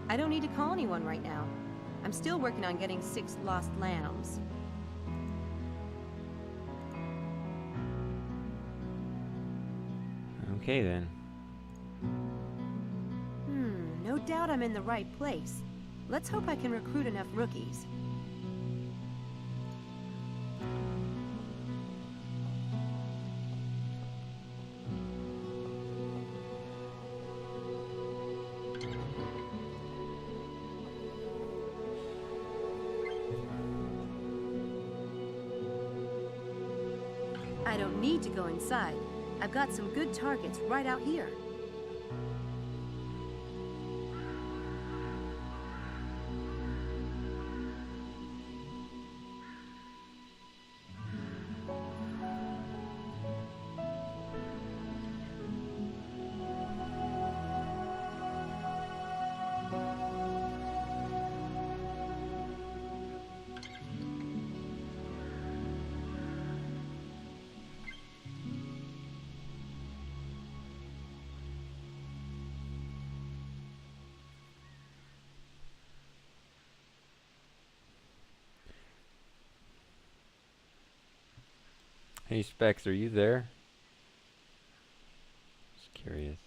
I don't need to call anyone right now. I'm still working on getting 6 lost lambs. Okay then. No No doubt I'm in the right place. Let's hope I can recruit enough rookies. I don't need to go inside. I've got some good targets right out here. Hey Specs, are you there? Just curious.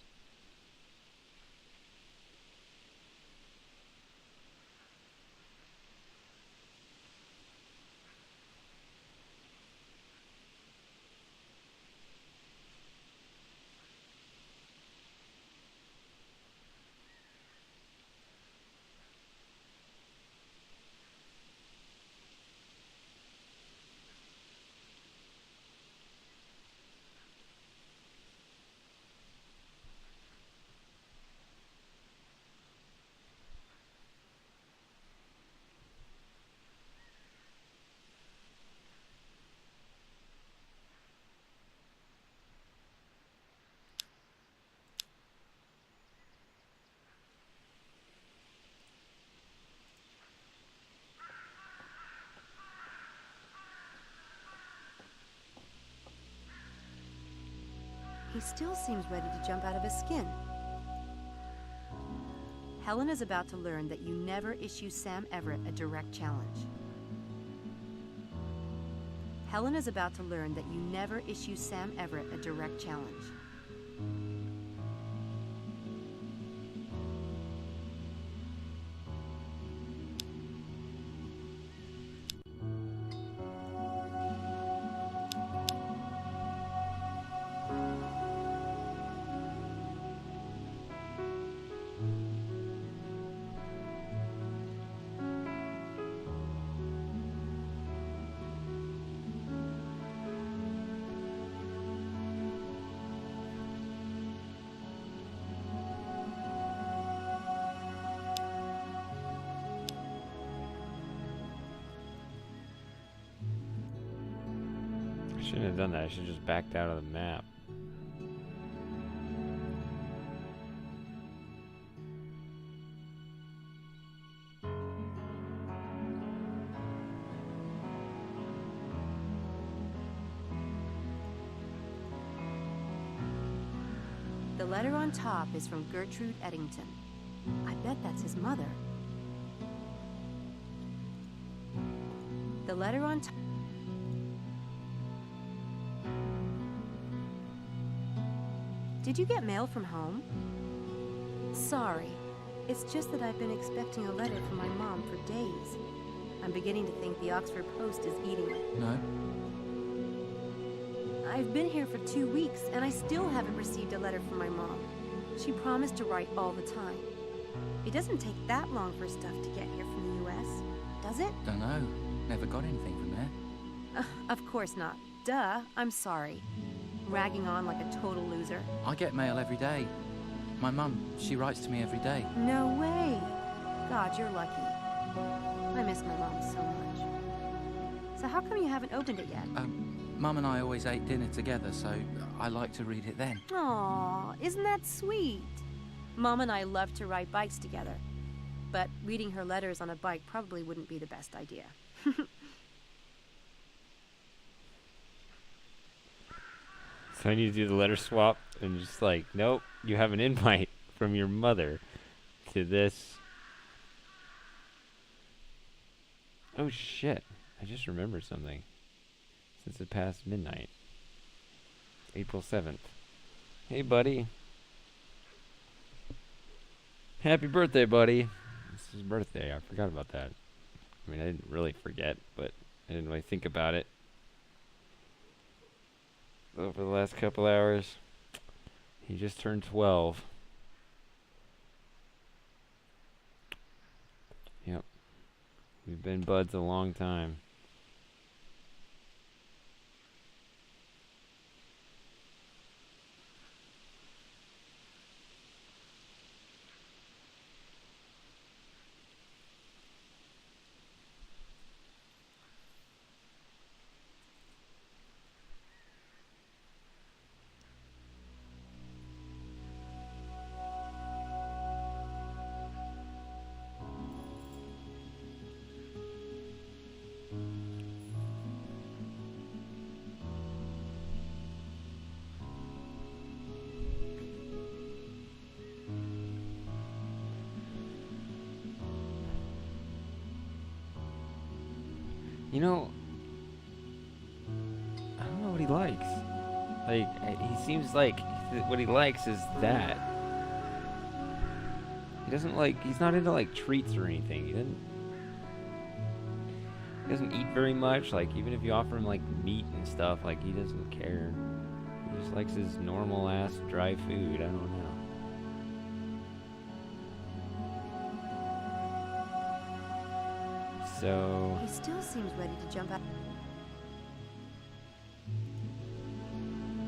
He still seems ready to jump out of his skin. Helen is about to learn that you never issue Sam Everett a direct challenge. Helen is about to learn that you never issue Sam Everett a direct challenge. I shouldn't have done that. I should have just backed out of the map. The letter on top is from Gertrude Eddington. I bet that's his mother. The letter on top. Did you get mail from home? Sorry. It's just that I've been expecting a letter from my mom for days. I'm beginning to think the Oxford Post is eating it. No? I've been here for 2 weeks, and I still haven't received a letter from my mom. She promised to write all the time. It doesn't take that long for stuff to get here from the U.S., does it? Dunno. Never got anything from there. Of course not. Duh, I'm sorry. Ragging on like a total loser. I get mail every day. My mum, she writes to me every day. No way. God, you're lucky. I miss my mom so much. So how come you haven't opened it yet? Mum and I always ate dinner together, so I like to read it then. Aw, isn't that sweet? Mom and I love to ride bikes together. But reading her letters on a bike probably wouldn't be the best idea. So I need to do the letter swap and just like, nope, you have an invite from your mother to this. Oh shit, I just remembered something. Since it passed midnight. April 7th. Hey buddy. Happy birthday, buddy. It's his birthday. I forgot about that. I mean, I didn't really forget, but I didn't really think about it over the last couple hours. He just turned 12. Yep. We've been buds a long time. You know, I don't know what he likes. Like, he seems like what he likes is that. He doesn't like, he's not into like treats or anything. He doesn't eat very much. Like, even if you offer him like meat and stuff, like, he doesn't care. He just likes his normal ass dry food. I don't know. So He still seems ready to jump out.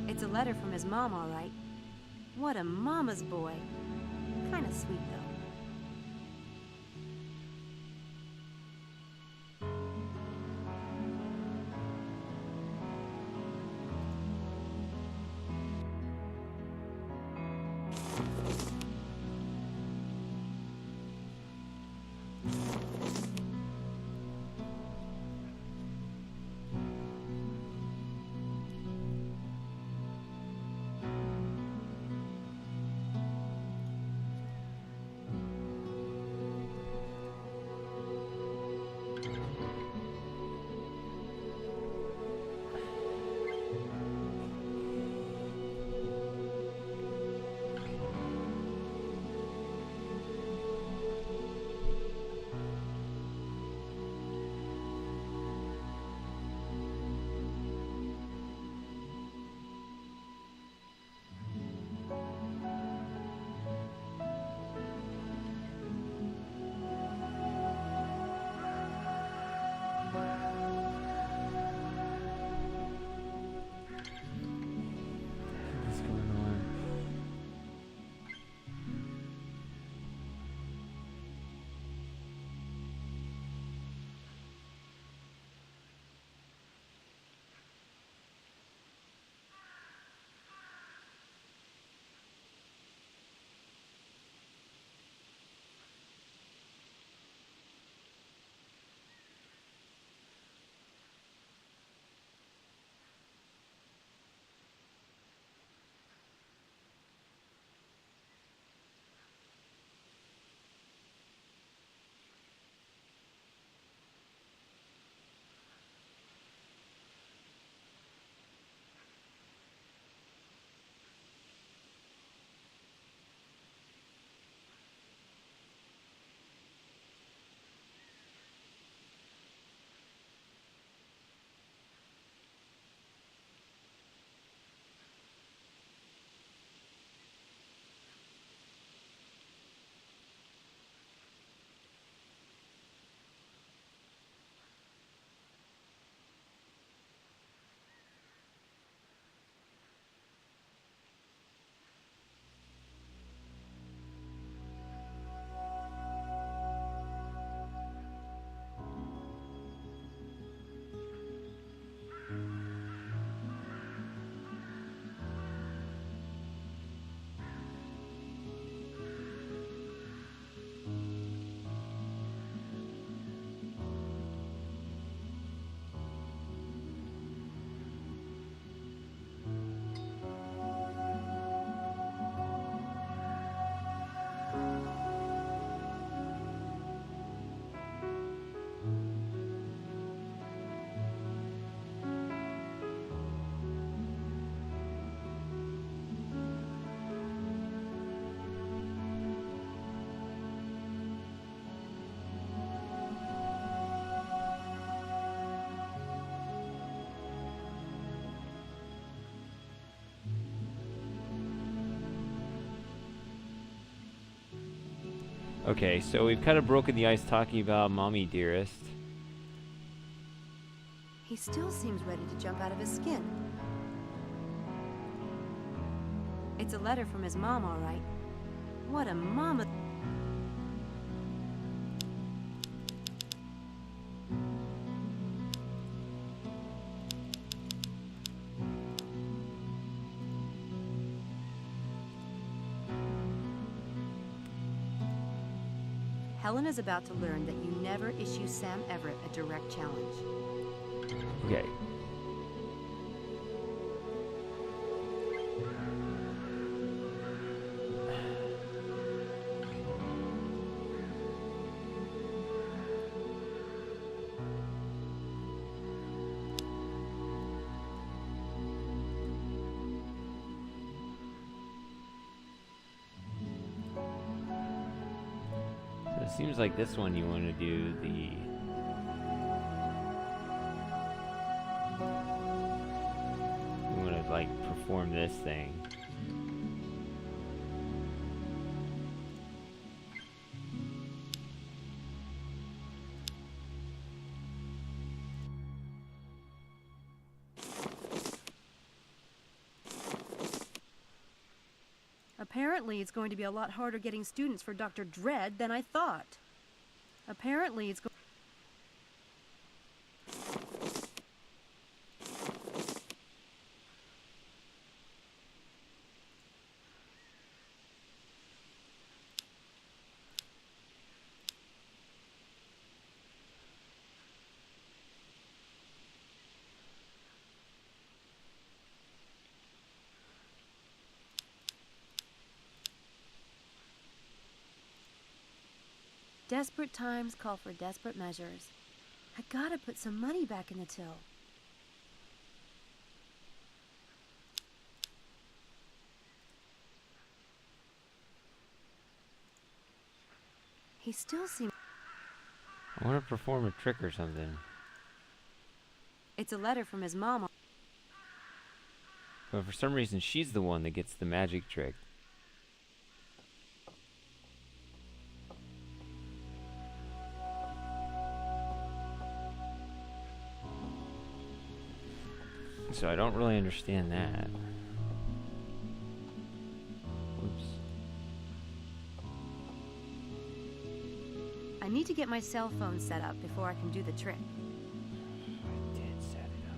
It's a letter from his mom, all right. What a mama's boy. Kind of sweet, though. Okay, so we've kind of broken the ice talking about Mommy Dearest. He still seems ready to jump out of his skin. It's a letter from his mom, all right. What a mama... Helen is about to learn that you never issue Sam Everett a direct challenge. Okay. So it seems like this one you want to do the... like perform this thing. Apparently, it's going to be a lot harder getting students for Dr. Dredd than I thought. Apparently, it's going... Desperate times call for desperate measures. I gotta put some money back in the till. He still seems... I want to perform a trick or something. It's a letter from his mom. But for some reason, she's the one that gets the magic trick. So I don't really understand that. Oops. I need to get my cell phone set up before I can do the trick. I did set it up.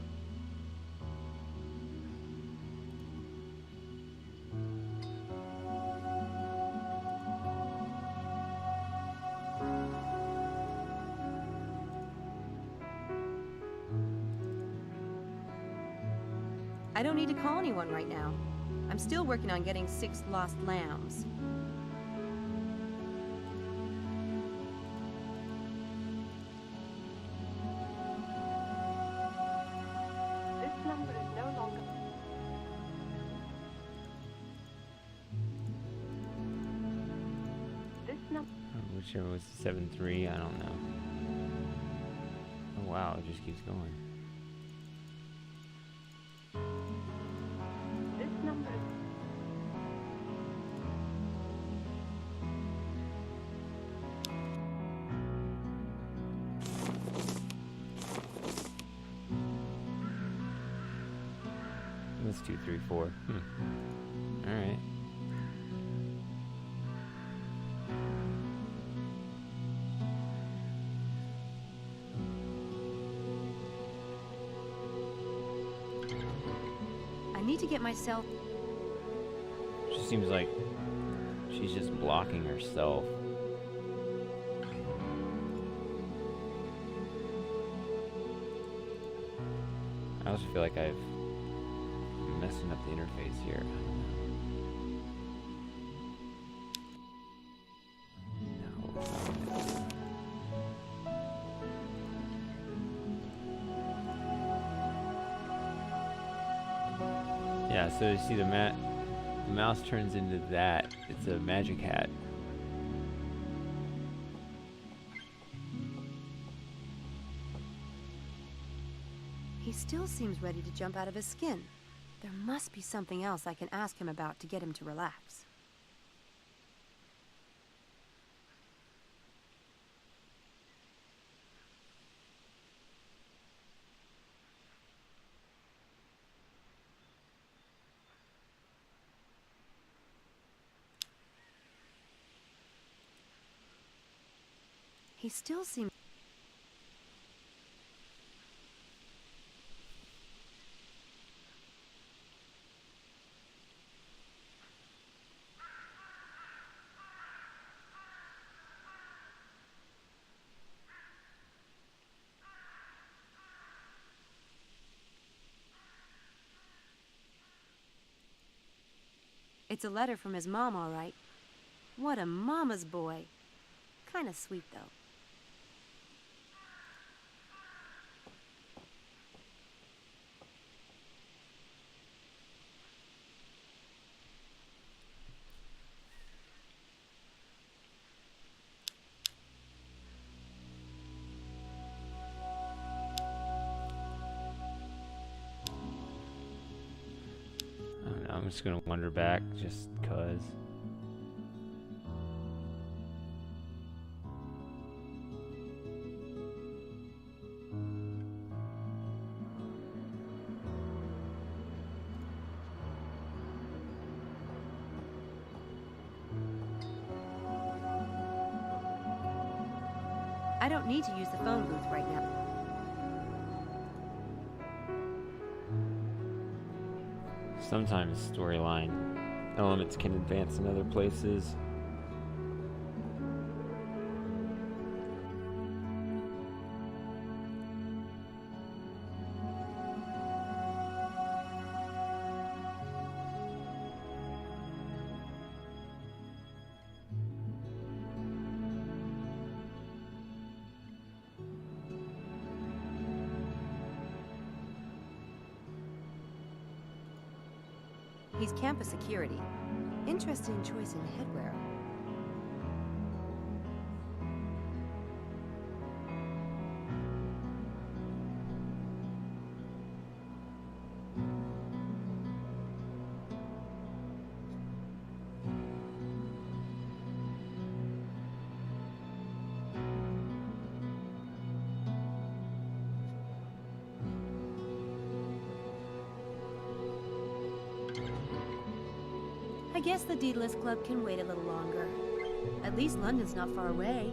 I don't need to call anyone right now. I'm still working on getting 6 lost lambs. This number is no longer... This number... Whichever was 7-3, I don't know. Oh wow, it just keeps going. This number is... That's 2, 3, 4. All right. I need to get myself... She seems like she's just blocking herself. I also feel like I'm messing up the interface here. No, it's not. Yeah, so you see the mouse turns into that. It's a magic hat. He still seems ready to jump out of his skin. There must be something else I can ask him about to get him to relax. He still seems... It's a letter from his mom, all right. What a mama's boy. Kinda sweet, though. I don't know, I'm just gonna wander back just cause. I don't need to use the phone booth right now. Sometimes storyline elements can advance in other places. He's campus security. Interesting choice in headwear. I guess the Daedalus Club can wait a little longer. At least London's not far away.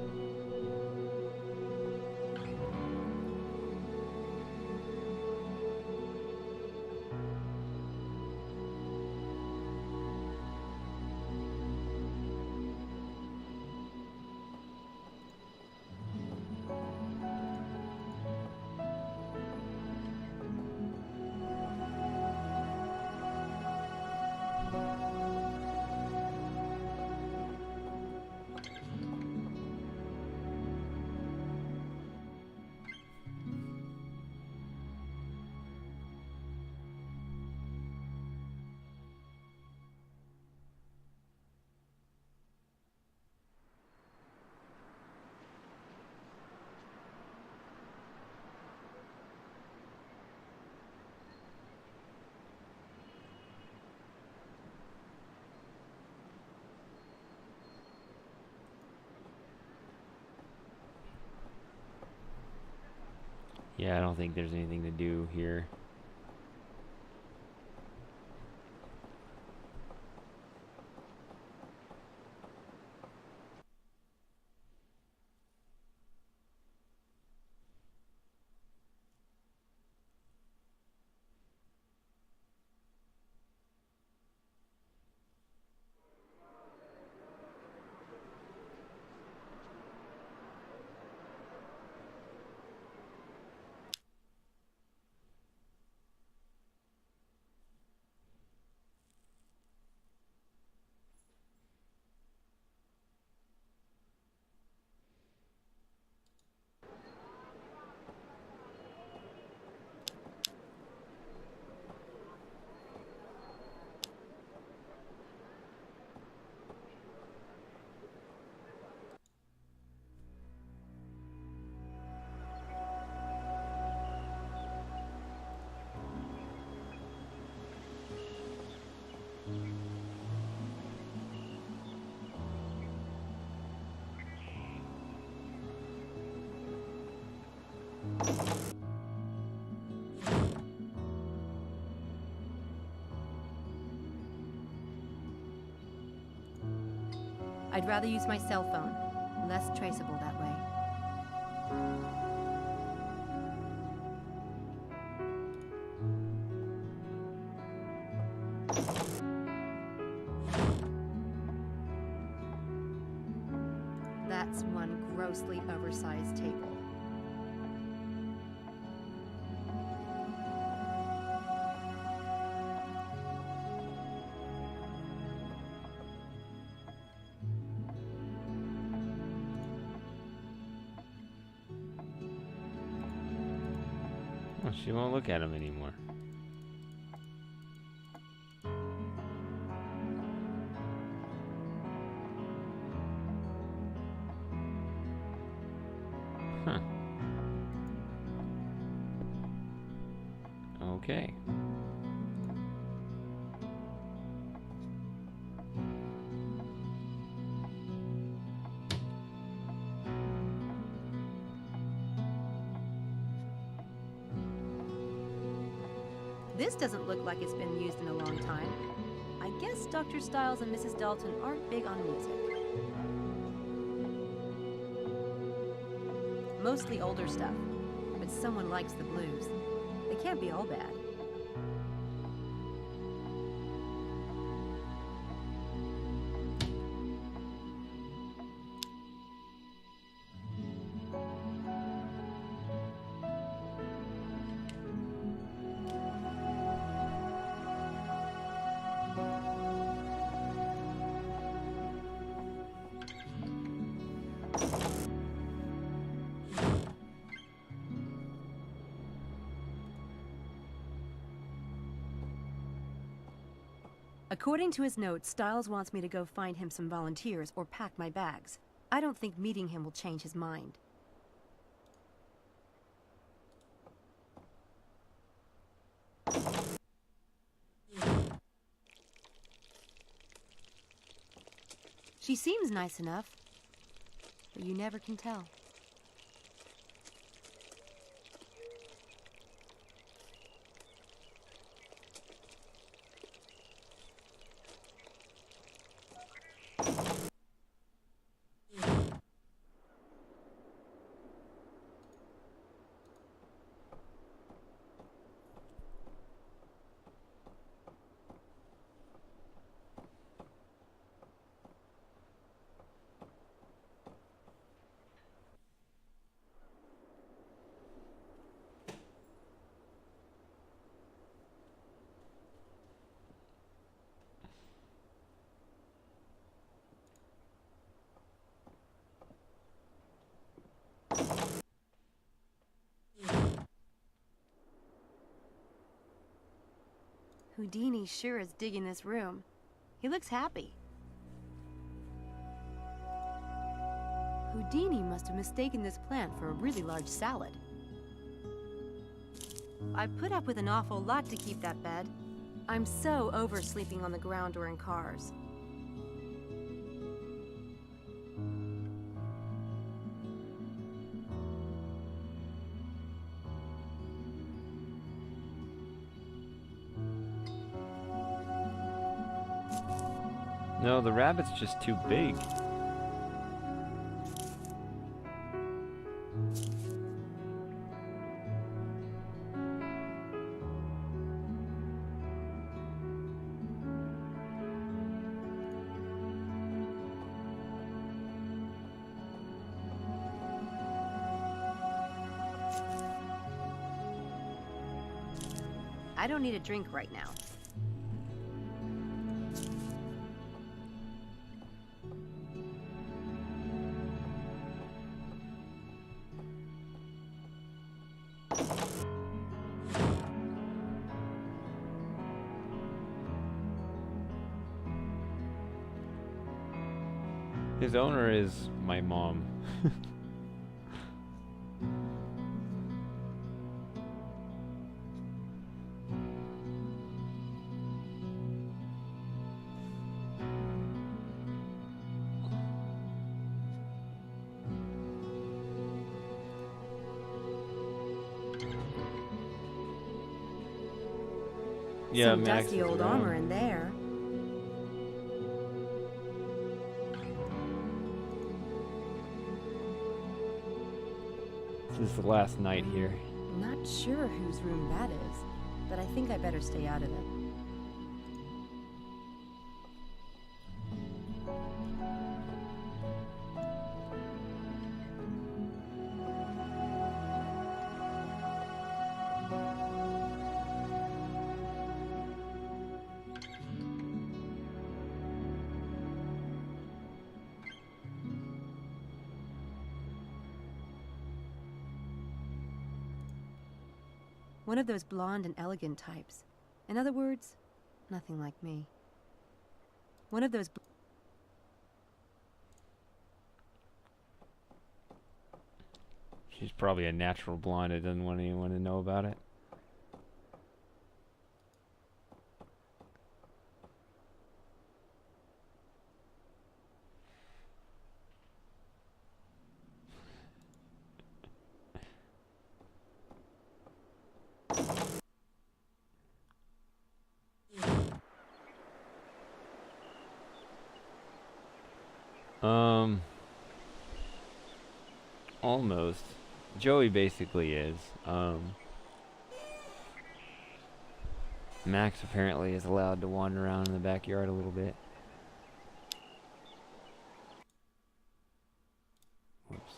Yeah, I don't think there's anything to do here. I'd rather use my cell phone. Less traceable that way. That's one grossly oversized table. Well, she won't look at him anymore. Huh. Okay. This doesn't look like it's been used in a long time. I guess Dr. Stiles and Mrs. Dalton aren't big on music. Mostly older stuff, but someone likes the blues. They can't be all bad. According to his notes, Stiles wants me to go find him some volunteers or pack my bags. I don't think meeting him will change his mind. She seems nice enough, but you never can tell. Houdini sure is digging this room. He looks happy. Houdini must have mistaken this plant for a really large salad. I put up with an awful lot to keep that bed. I'm so over sleeping on the ground or in cars. No, the rabbit's just too big. I don't need a drink right now. His owner is my mom. Yeah, some Max dusty is old around. armor in there. This is the last night here. Not sure whose room that is, but I think I better stay out of it. One of those blonde and elegant types. In other words, nothing like me. One of those... She's probably a natural blonde that doesn't want anyone to know about it. Almost. Joey basically is. Max apparently is allowed to wander around in the backyard a little bit. Whoops.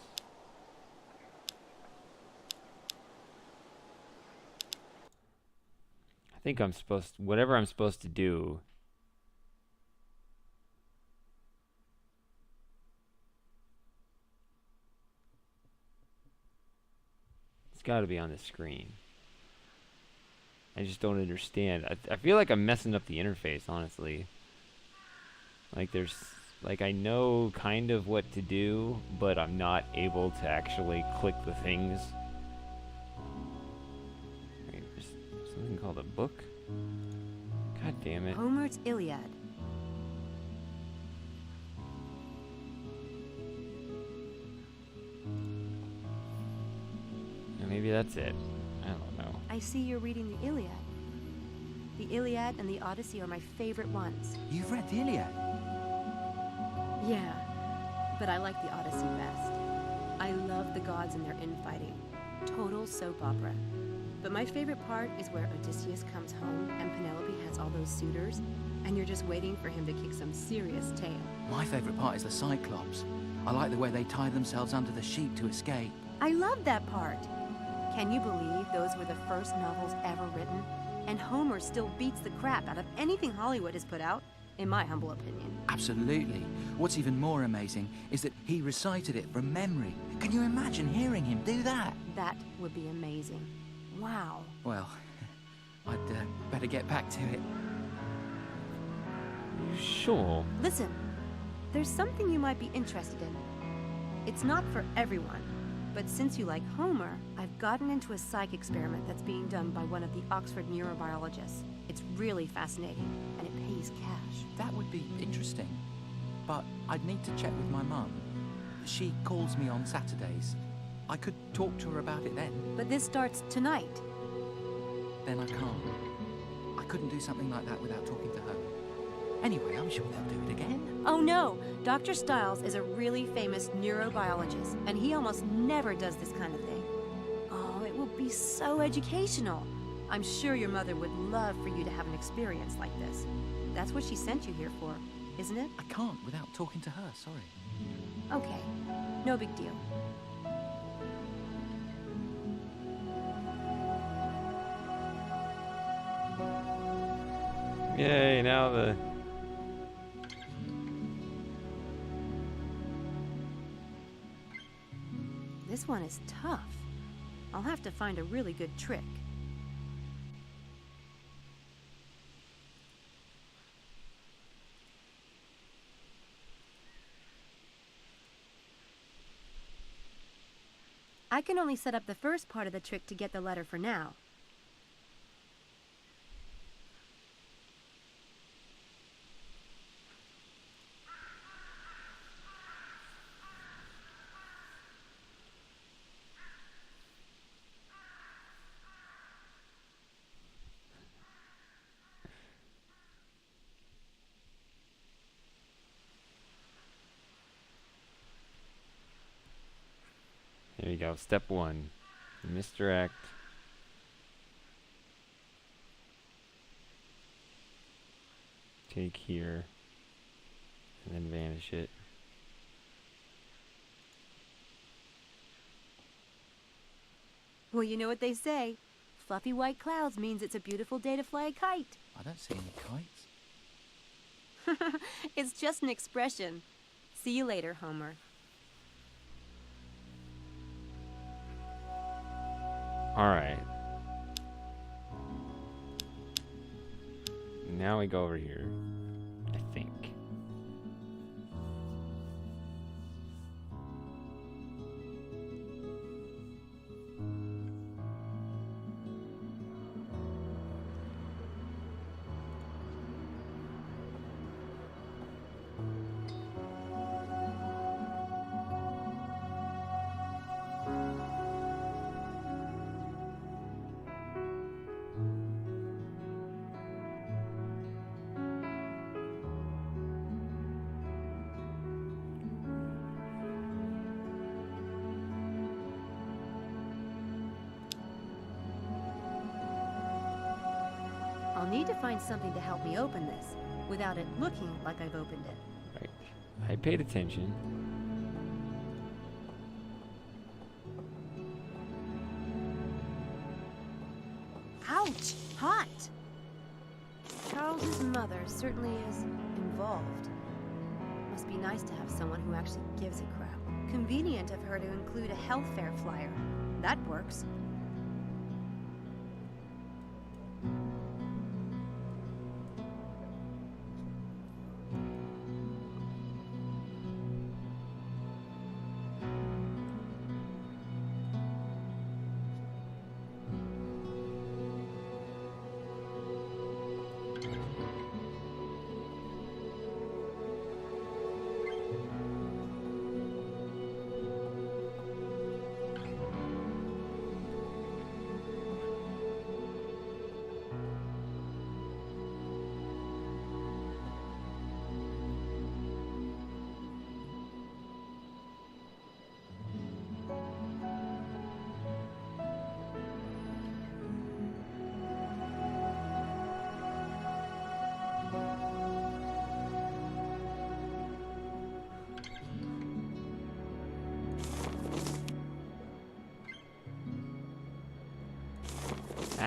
I think I'm supposed to, whatever I'm supposed to do. It's got to be on the screen. I just don't understand. I feel like I'm messing up the interface, honestly. Like I know kind of what to do, but I'm not able to actually click the things. Wait, there's something called a book? God damn it. Homer's Iliad. Maybe that's it. I don't know. I see you're reading the Iliad. The Iliad and the Odyssey are my favorite ones. You've read the Iliad? Yeah, but I like the Odyssey best. I love the gods and their infighting. Total soap opera. But my favorite part is where Odysseus comes home and Penelope has all those suitors, and you're just waiting for him to kick some serious tail. My favourite part is the Cyclops. I like the way they tie themselves under the sheet to escape. I love that part. Can you believe those were the first novels ever written? And Homer still beats the crap out of anything Hollywood has put out, in my humble opinion. Absolutely. What's even more amazing is that he recited it from memory. Can you imagine hearing him do that? That would be amazing. Wow. Well, I'd better get back to it. You sure? Listen, there's something you might be interested in. It's not for everyone. But since you like Homer, I've gotten into a psych experiment that's being done by one of the Oxford neurobiologists. It's really fascinating, and it pays cash. That would be interesting. But I'd need to check with my mum. She calls me on Saturdays. I could talk to her about it then. But this starts tonight. Then I can't. I couldn't do something like that without talking to her. Anyway, I'm sure they'll do it again. Oh no! Dr. Stiles is a really famous neurobiologist, and he almost never does this kind of thing. Oh, it will be so educational. I'm sure your mother would love for you to have an experience like this. That's what she sent you here for, isn't it? I can't without talking to her, sorry. Okay, no big deal. Yay, now the... This one is tough. I'll have to find a really good trick. I can only set up the first part of the trick to get the letter for now. There you go. Step 1. Misdirect. Take here. And then vanish it. Well, you know what they say. Fluffy white clouds means it's a beautiful day to fly a kite. I don't see any kites. It's just an expression. See you later, Homer. Alright. now we go over here, I think. I'll need to find something to help me open this, without it looking like I've opened it. Right. I paid attention. Ouch! Hot! Charles's mother certainly is involved. Must be nice to have someone who actually gives a crap. Convenient of her to include a health fair flyer. That works.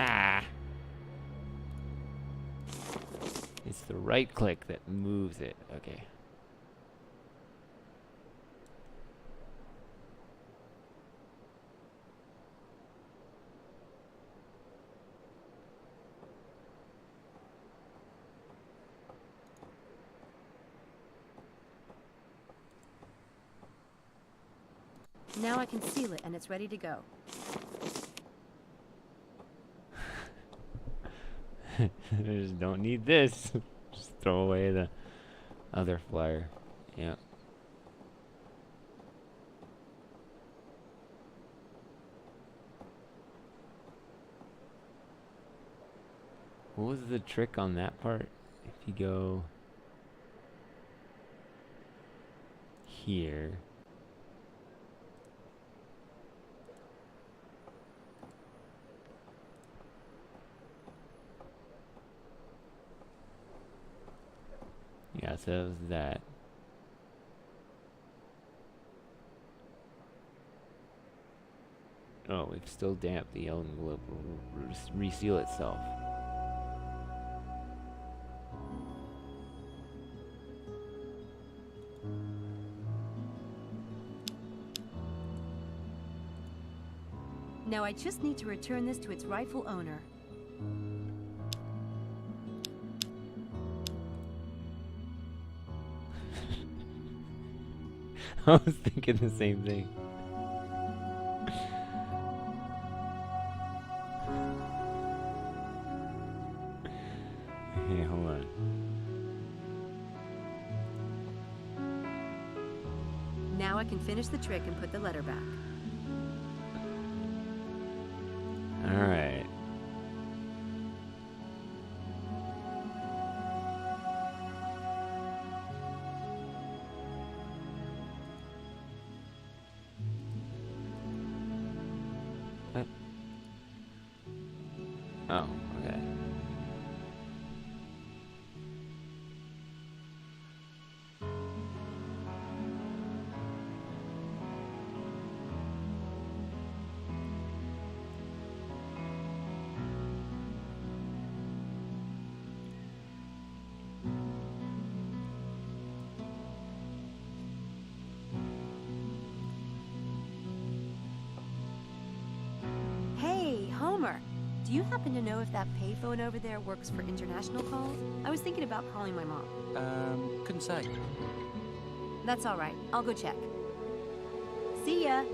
Ah! It's the right click that moves it. Okay. Now I can seal it and it's ready to go. I just don't need this. Just throw away the other flyer. Yeah. What was the trick on that part? If you go here. Yeah, so it was that. Oh, it's still damp. The envelope will reseal itself. Now I just need to return this to its rightful owner. I was thinking the same thing. Okay, hold on. Now I can finish the trick and put the letter back. Alright. What? Oh, okay. Do you happen to know if that payphone over there works for international calls? I was thinking about calling my mom. Couldn't say. That's all right. I'll go check. See ya.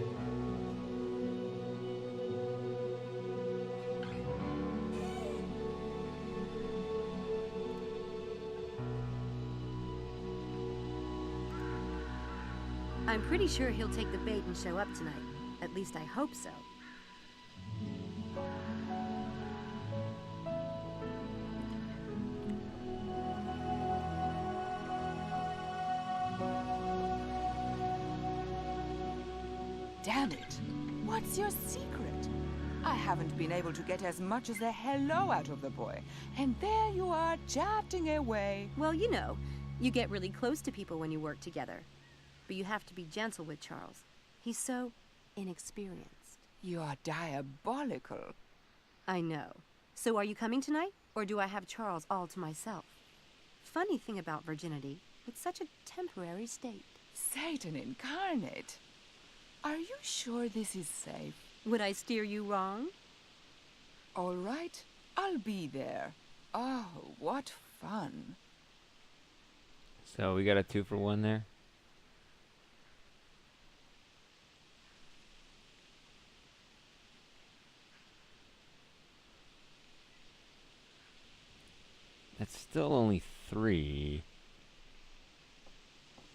I'm pretty sure he'll take the bait and show up tonight. At least I hope so. Damn it! What's your secret? I haven't been able to get as much as a hello out of the boy, and there you are chatting away. Well, you know, you get really close to people when you work together. But you have to be gentle with Charles. He's so inexperienced. You are diabolical. I know. So are you coming tonight? Or do I have Charles all to myself? Funny thing about virginity, it's such a temporary state. Satan incarnate. Are you sure this is safe? Would I steer you wrong? All right, I'll be there. Oh, what fun. So we got a 2-for-1 there. That's still only 3.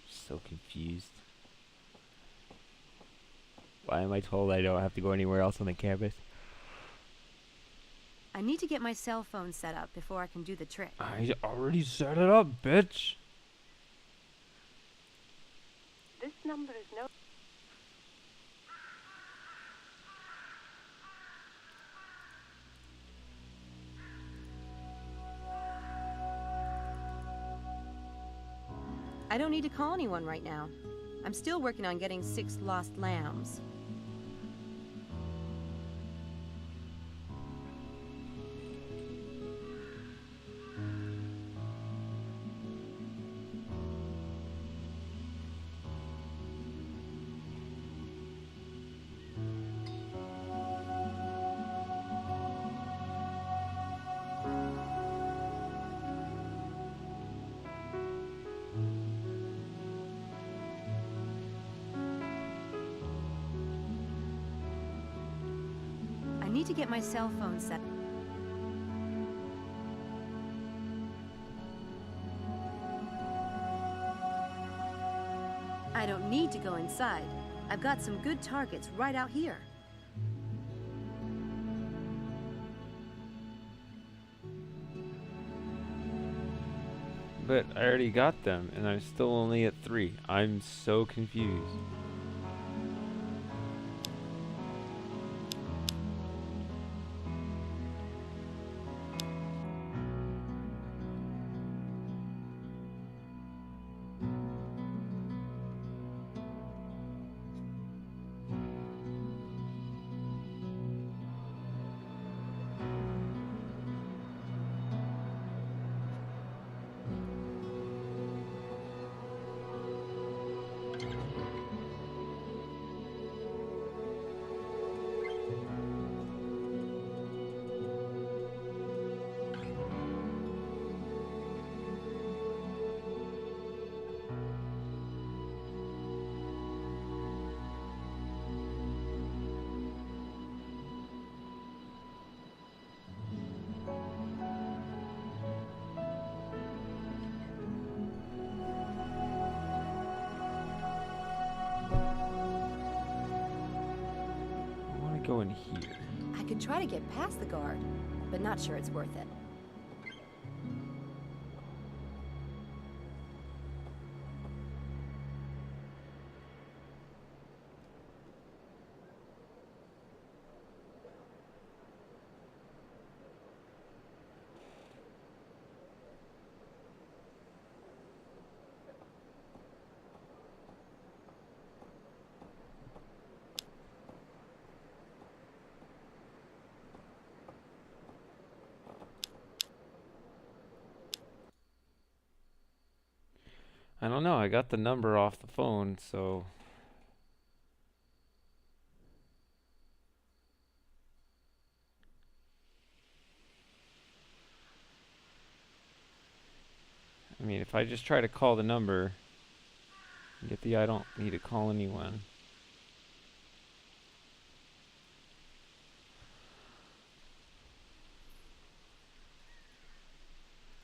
So confused. Why am I told I don't have to go anywhere else on the campus? I need to get my cell phone set up before I can do the trick. I already set it up, bitch. This number is no... I don't need to call anyone right now. I'm still working on getting 6 lost lambs. I need to get my cell phone set. I don't need to go inside. I've got some good targets right out here. But I already got them, and I'm still only at 3. I'm so confused. Go in here. I could try to get past the guard, but not sure it's worth it. I don't know. I got the number off the phone, so... if I just try to call the number, get the I don't need to call anyone.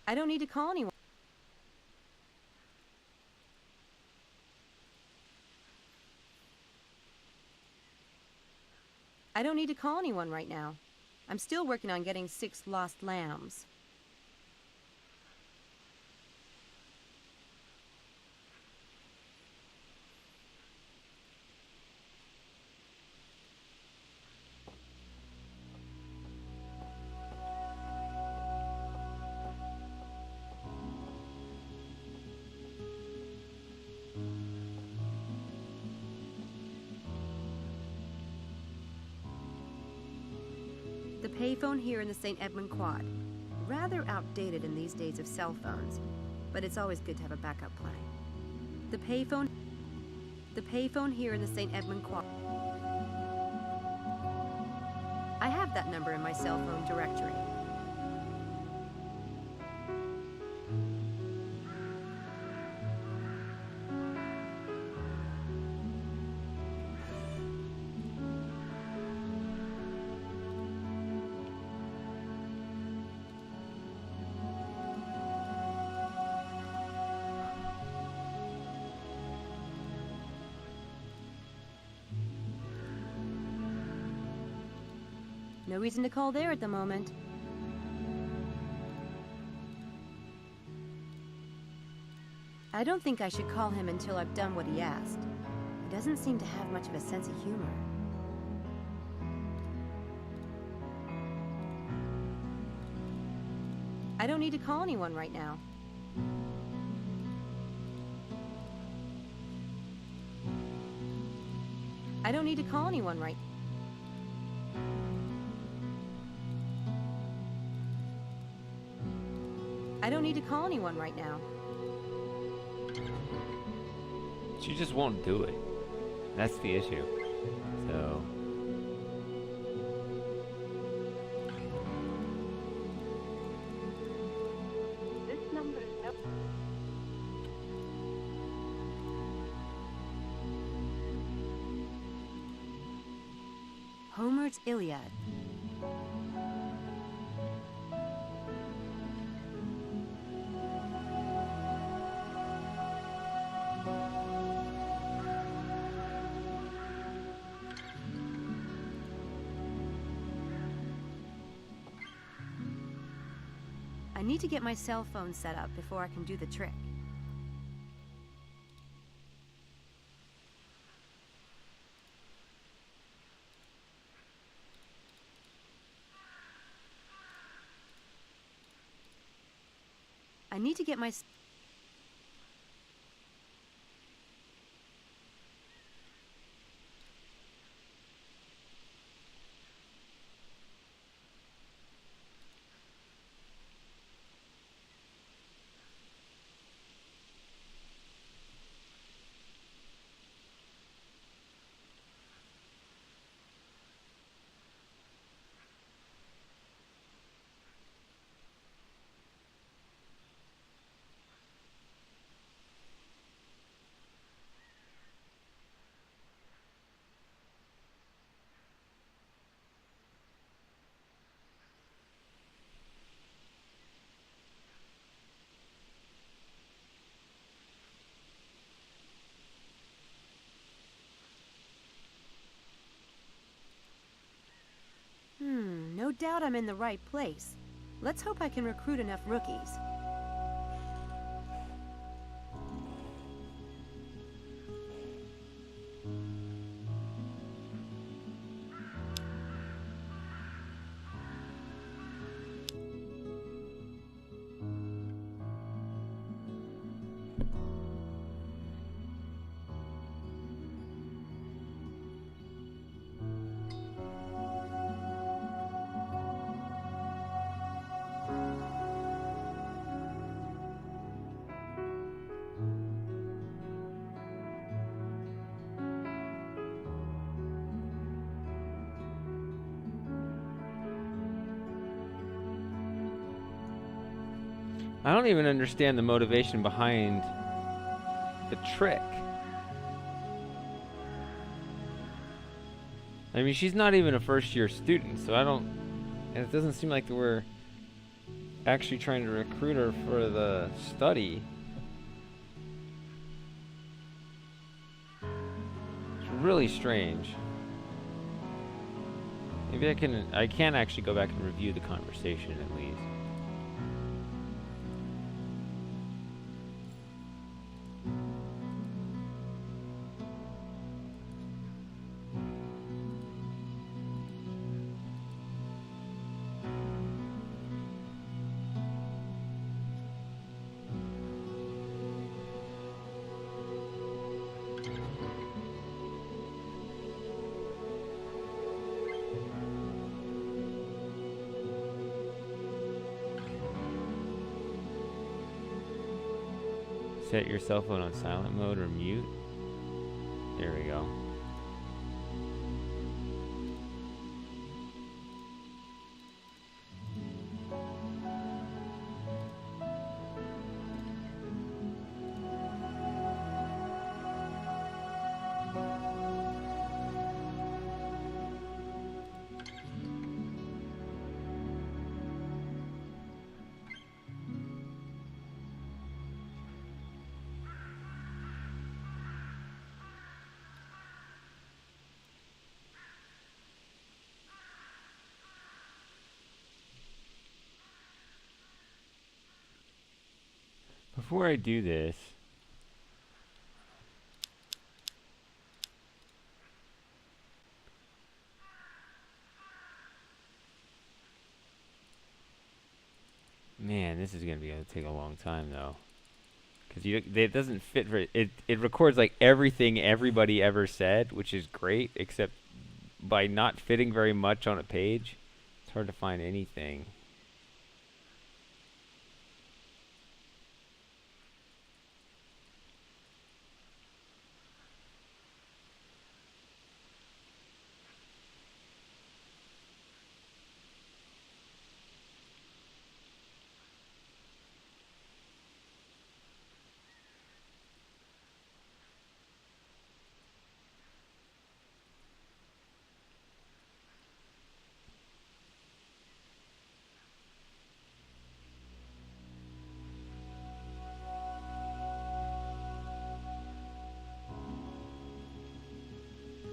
I don't need to call anyone. I don't need to call anyone right now. I'm still working on getting 6 lost lambs. The payphone here in the St. Edmund Quad. Rather outdated in these days of cell phones, but it's always good to have a backup plan. The payphone here in the St. Edmund Quad. I have that number in my cell phone directory. No reason to call there at the moment. I don't think I should call him until I've done what he asked. He doesn't seem to have much of a sense of humor. I don't need to call anyone right now. I don't need to call anyone right now. I don't need to call anyone right now. She just won't do it. That's the issue. So... This number is no... Homer's Iliad. I need to get my cell phone set up before I can do the trick. I need to get my... No doubt I'm in the right place. Let's hope I can recruit enough rookies. I don't even understand the motivation behind the trick. I mean, she's not even a first-year student, so I don't... And it doesn't seem like we're actually trying to recruit her for the study. It's really strange. Maybe I can actually go back and review the conversation at least. Set your cell phone on silent mode or mute. There we go. Before I do this, man, this is gonna take a long time though, because it doesn't fit for it. It records like everything everybody ever said, which is great, except by not fitting very much on a page, it's hard to find anything.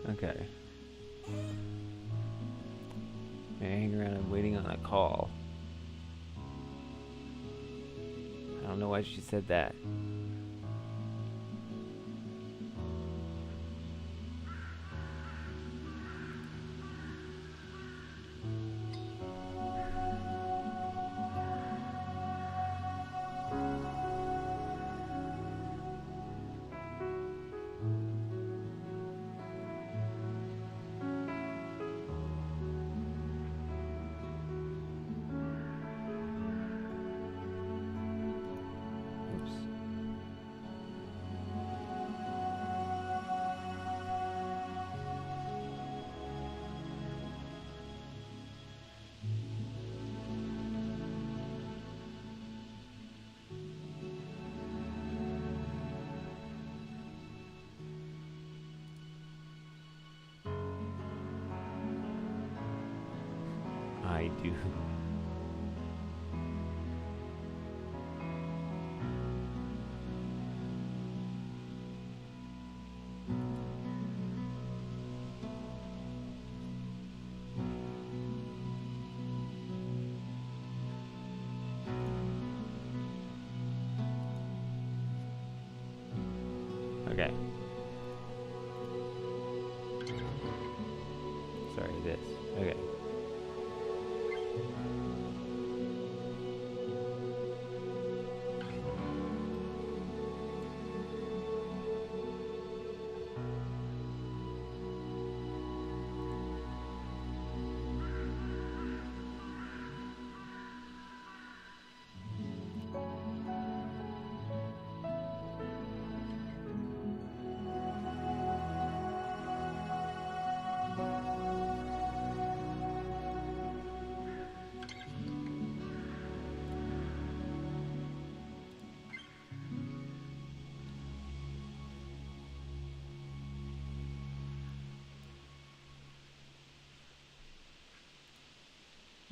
Okay. Hanging around and waiting on a call. I don't know why she said that. I do. Okay. Sorry, this. Okay.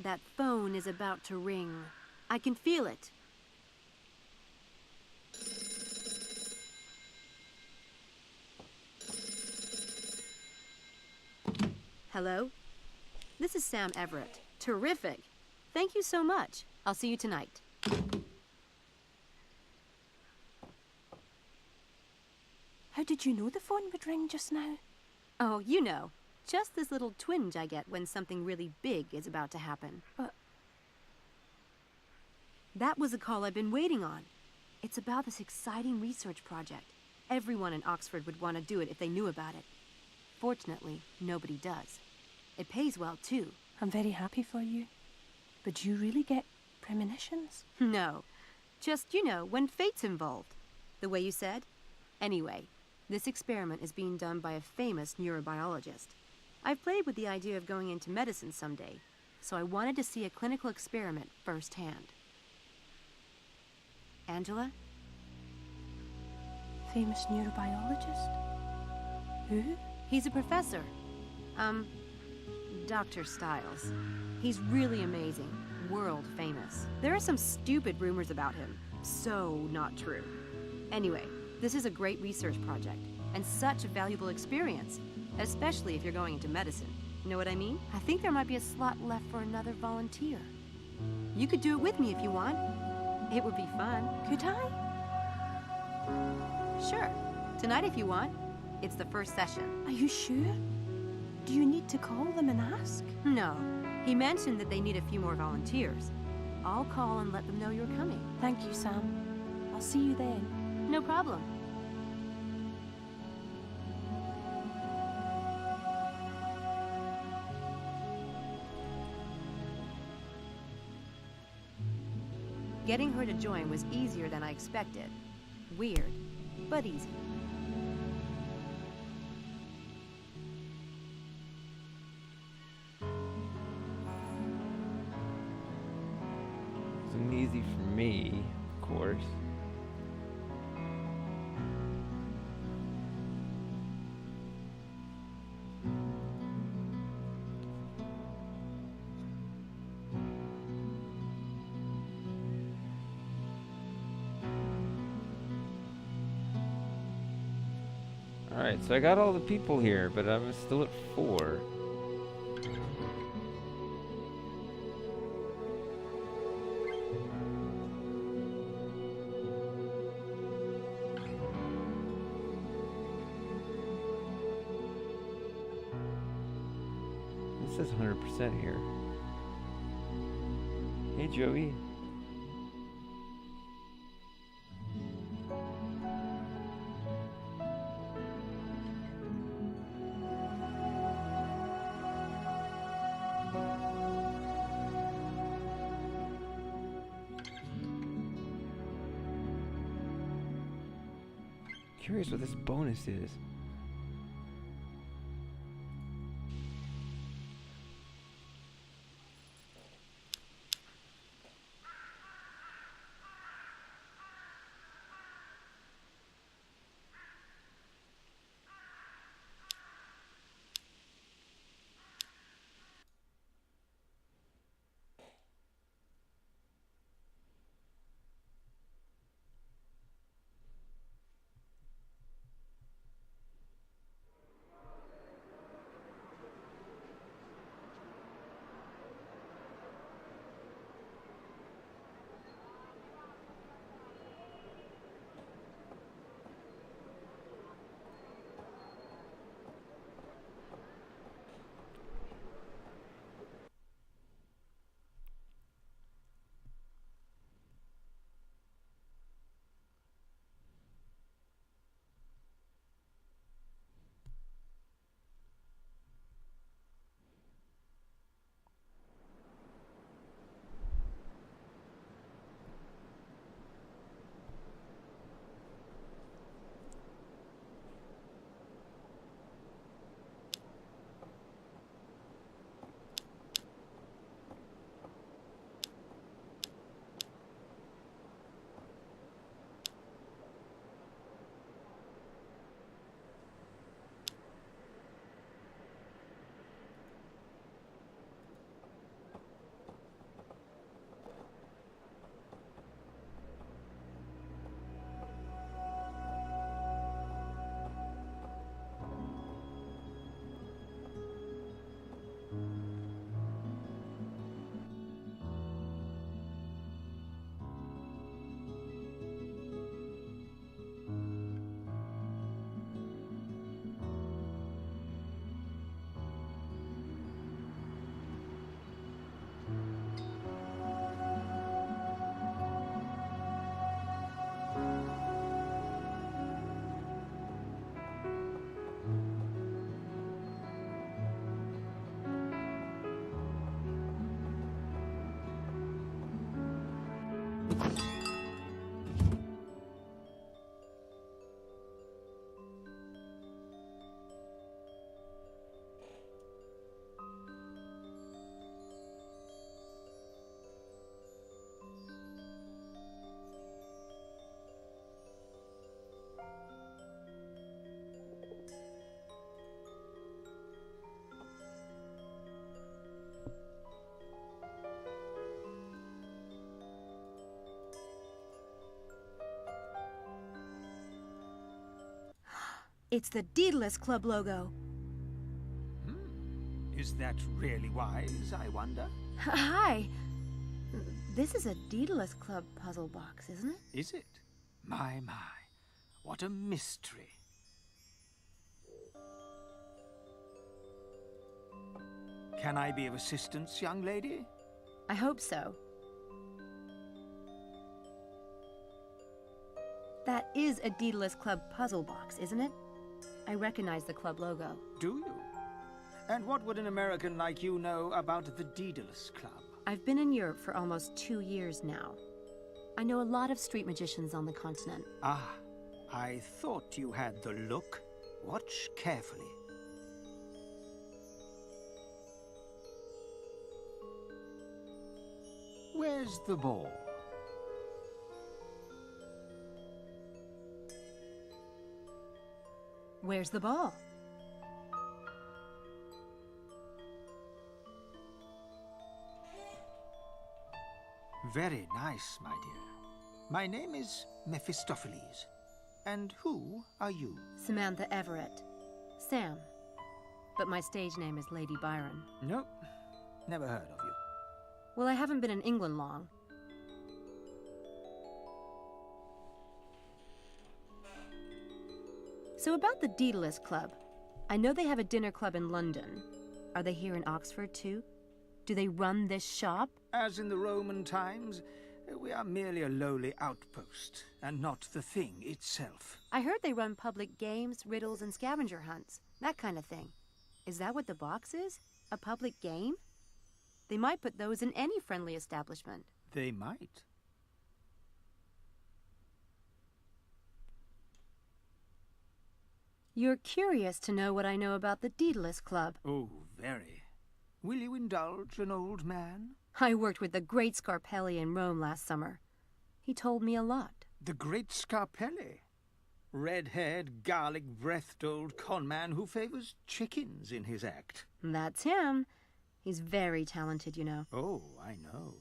That phone is about to ring. I can feel it. Hello? This is Sam Everett. Terrific. Thank you so much. I'll see you tonight. How did you know the phone would ring just now? Oh, you know. Just this little twinge I get when something really big is about to happen. But that was a call I've been waiting on. It's about this exciting research project. Everyone in Oxford would want to do it if they knew about it. Fortunately, nobody does. It pays well, too. I'm very happy for you. But do you really get premonitions? No. Just, you know, when fate's involved. The way you said. Anyway, this experiment is being done by a famous neurobiologist. I've played with the idea of going into medicine someday, so I wanted to see a clinical experiment firsthand. Angela? Famous neurobiologist? Who? He's a professor. Dr. Stiles. He's really amazing. World famous. There are some stupid rumors about him. So not true. Anyway, this is a great research project, and such a valuable experience, especially if you're going into medicine. Know what I mean? I think there might be a slot left for another volunteer. You could do it with me if you want. It would be fun. Could I? Sure. Tonight if you want. It's the first session. Are you sure? Do you need to call them and ask? No. He mentioned that they need a few more volunteers. I'll call and let them know you're coming. Thank you, Sam. I'll see you then. No problem. Getting her to join was easier than I expected. Weird, but easy. Wasn't easy for me, of course. Alright, so I got all the people here, but I'm still at 4. This says 100% here. Hey, Joey. Curious what this bonus is. It's the Daedalus Club logo. Is that really wise, I wonder? Hi. This is a Daedalus Club puzzle box, isn't it? Is it? My. What a mystery. Can I be of assistance, young lady? I hope so. That is a Daedalus Club puzzle box, isn't it? I recognize the club logo. Do you? And what would an American like you know about the Daedalus Club? I've been in Europe for almost 2 years now. I know a lot of street magicians on the continent. Ah, I thought you had the look. Watch carefully. Where's the ball? Where's the ball? Very nice, my dear. My name is Mephistopheles. And who are you? Samantha Everett. Sam. But my stage name is Lady Byron. Nope. Never heard of you. Well, I haven't been in England long. So about the Daedalus Club. I know they have a dinner club in London. Are they here in Oxford, too? Do they run this shop? As in the Roman times, we are merely a lowly outpost, and not the thing itself. I heard they run public games, riddles, and scavenger hunts. That kind of thing. Is that what the box is? A public game? They might put those in any friendly establishment. They might. You're curious to know what I know about the Daedalus Club. Oh, very. Will you indulge an old man? I worked with the great Scarpelli in Rome last summer. He told me a lot. The great Scarpelli? Red-haired, garlic-breathed old conman who favors chickens in his act. That's him. He's very talented, you know. Oh, I know.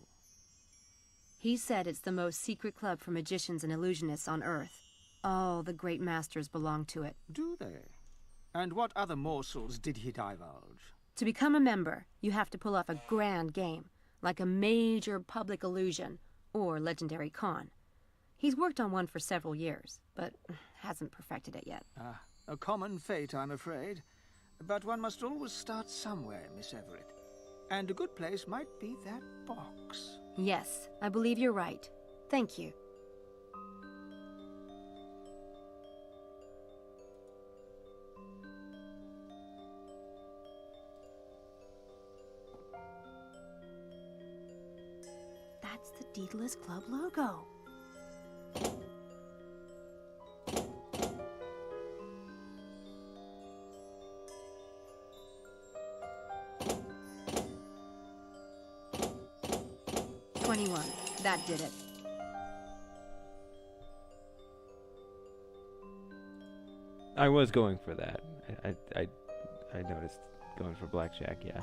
He said it's the most secret club for magicians and illusionists on Earth. All the great masters belong to it. Do they? And what other morsels did he divulge? To become a member, you have to pull off a grand game, like a major public illusion or legendary con. He's worked on one for several years, but hasn't perfected it yet. Ah, a common fate, I'm afraid. But one must always start somewhere, Miss Everett. And a good place might be that box. Yes, I believe you're right. Thank you. That's the Daedalus Club logo. That did it. I was going for that. I noticed going for blackjack, yeah.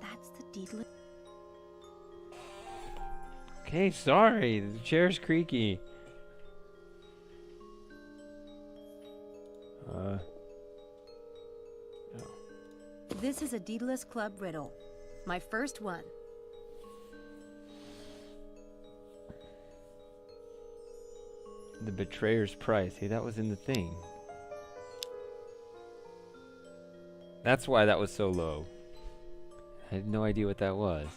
That's the Daedalus. Okay, sorry. The chair's creaky. Oh. This is a Daedalus Club riddle. My first one. The Betrayer's Price. Hey, that was in the thing. That's why that was so low. I had no idea what that was.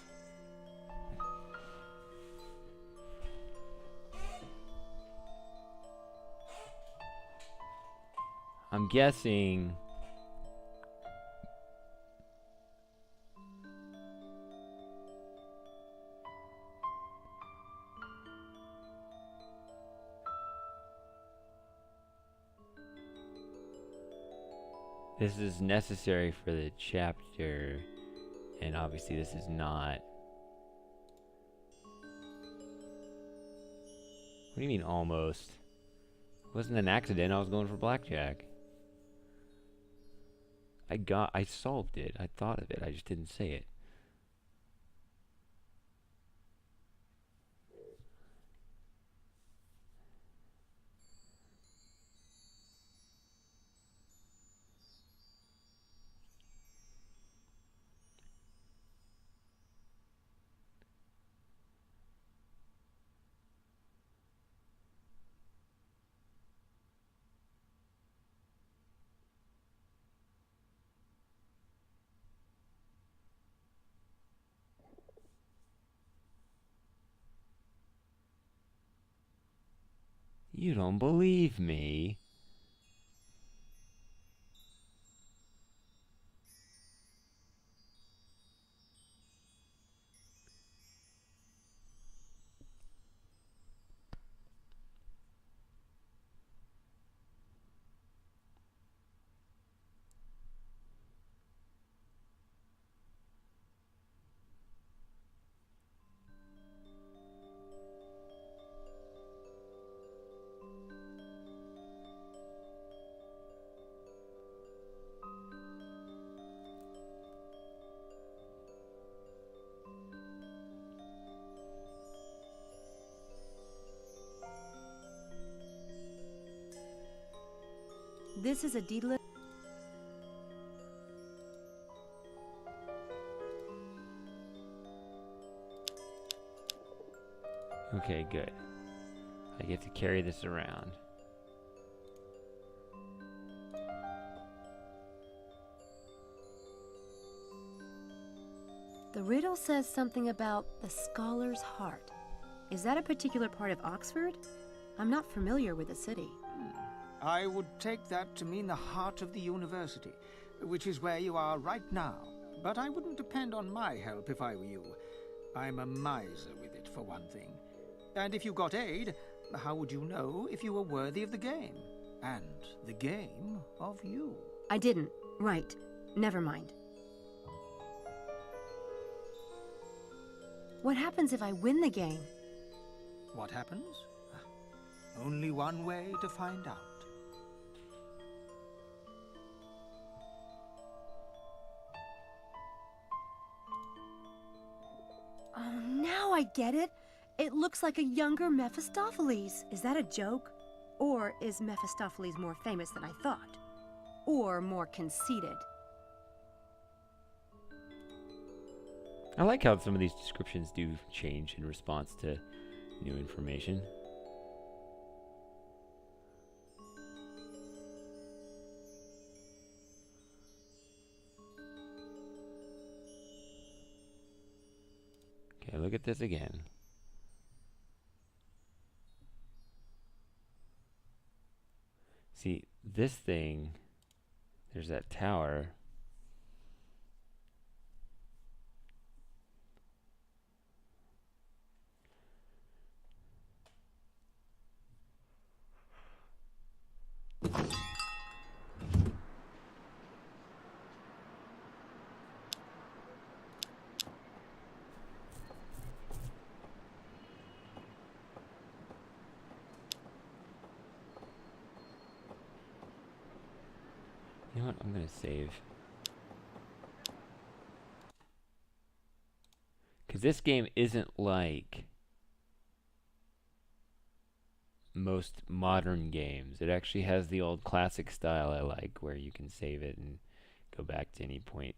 I'm guessing... This is necessary for the chapter, and obviously this is not. What do you mean almost? It wasn't an accident, I was going for blackjack. I solved it. I thought of it. I just didn't say it. You don't believe me. This is a deedless. Okay, good. I get to carry this around. The riddle says something about the scholar's heart. Is that a particular part of Oxford? I'm not familiar with the city. I would take that to mean the heart of the university, which is where you are right now. But I wouldn't depend on my help if I were you. I'm a miser with it, for one thing. And if you got aid, how would you know if you were worthy of the game? And the game of you? I didn't. Right. Never mind. What happens if I win the game? What happens? Only one way to find out. Oh, now I get it. It looks like a younger Mephistopheles. Is that a joke? Or is Mephistopheles more famous than I thought? Or more conceited? I like how some of these descriptions do change in response to new information. Okay, look at this again. See, this thing, there's that tower. You know what? I'm gonna save. Because this game isn't like most modern games. It actually has the old classic style I like, where you can save it and go back to any point.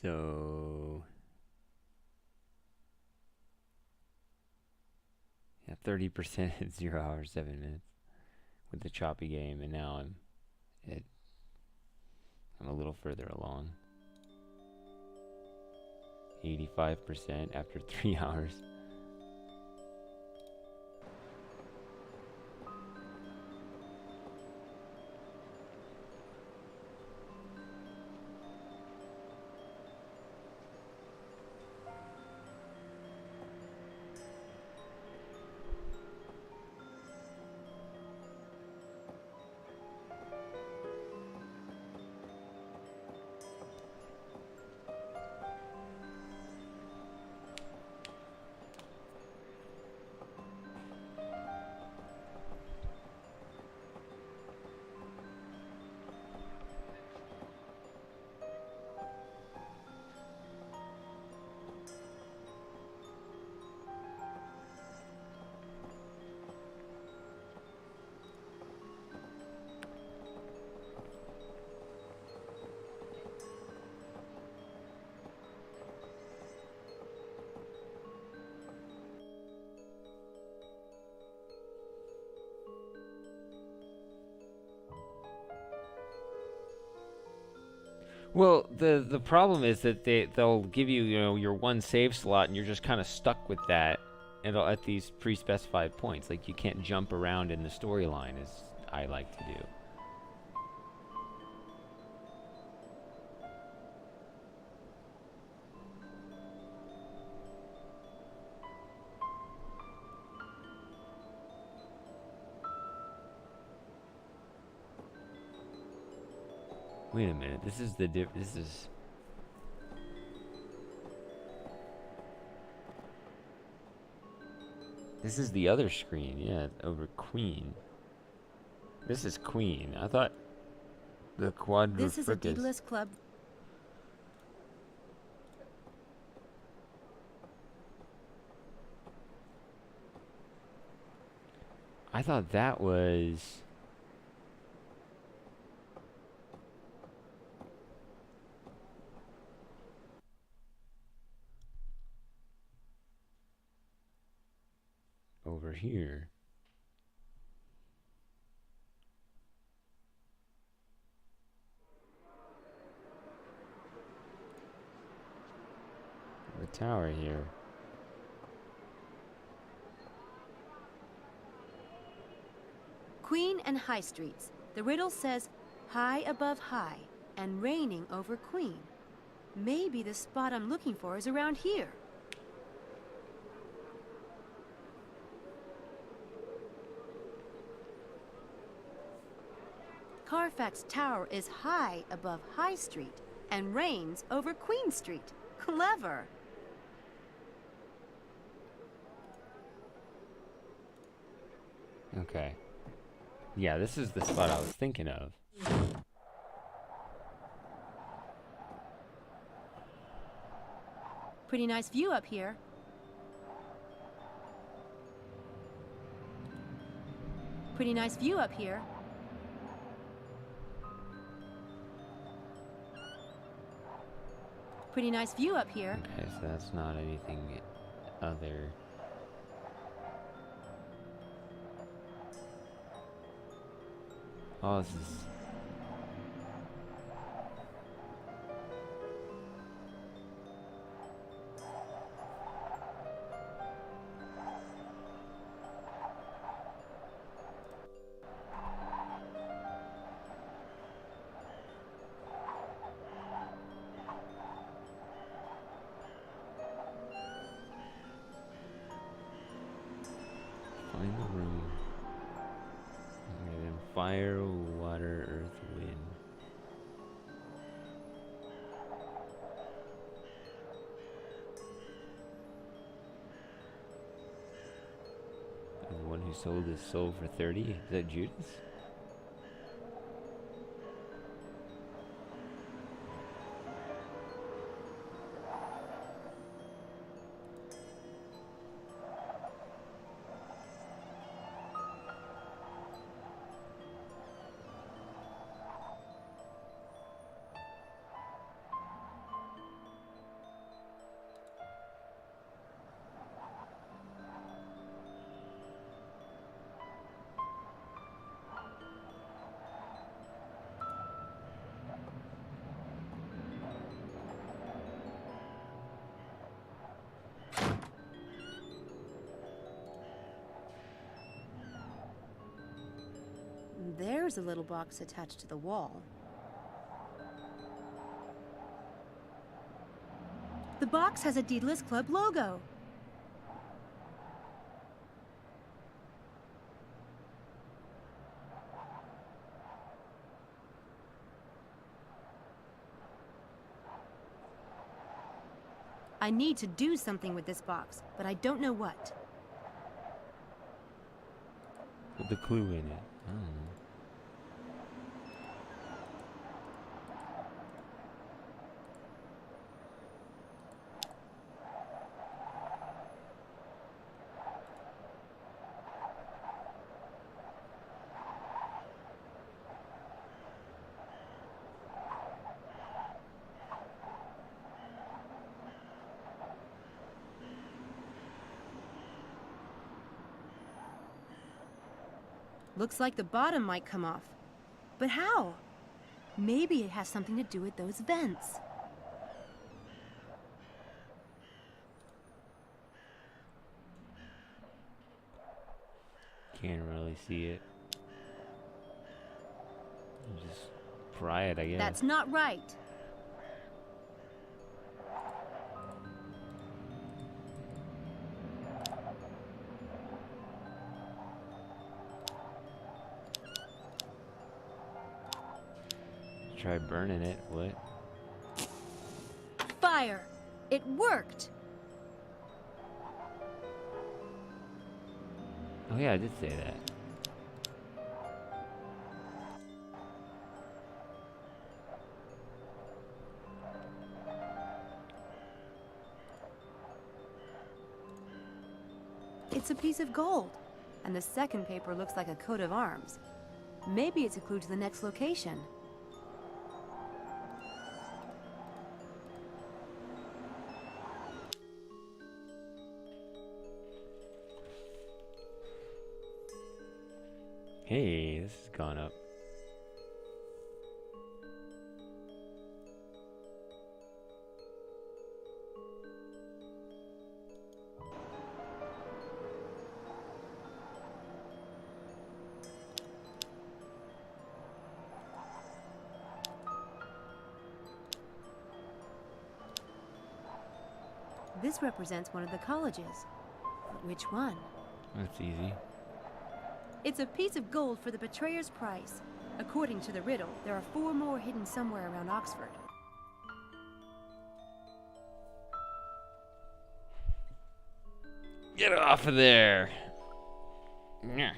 So yeah, 30% at 0 hours 7 minutes with the choppy game, and now I'm a little further along. 85% after 3 hours. Well, the problem is that they'll give you, you know, your one save slot, and you're just kind of stuck with that at these pre-specified points. Like, you can't jump around in the storyline, as I like to do. Wait a minute. This is This is the other screen, yeah, over Queen. This is Queen. I thought the Quadrifricus. This is a Daedalus Club. I thought that was... over here. The tower here. Queen and High Streets. The riddle says, high above high and reigning over Queen. Maybe the spot I'm looking for is around here. Carfax Tower is high above High Street and reigns over Queen Street. Clever. Okay. Yeah, this is the spot I was thinking of. Pretty nice view up here. Pretty nice view up here. Pretty nice view up here. Okay, so that's not anything other. Oh, this is... Find the room. Okay, then fire, water, earth, wind. The one who sold his soul for 30? Is that Judas? There's a little box attached to the wall. The box has a Daedalus Club logo. I need to do something with this box, but I don't know what. Put the clue in it. I don't know. Looks like the bottom might come off. But how? Maybe it has something to do with those vents. Can't really see it. Just pry it, I guess. That's not right. Try burning it. What? Fire! It worked! Oh yeah, I did say that. It's a piece of gold. And the second paper looks like a coat of arms. Maybe it's a clue to the next location. Hey, this has gone up. This represents one of the colleges. But which one? That's easy. It's a piece of gold for the betrayer's price. According to the riddle, there are 4 more hidden somewhere around Oxford. Get off of there! Nyeh.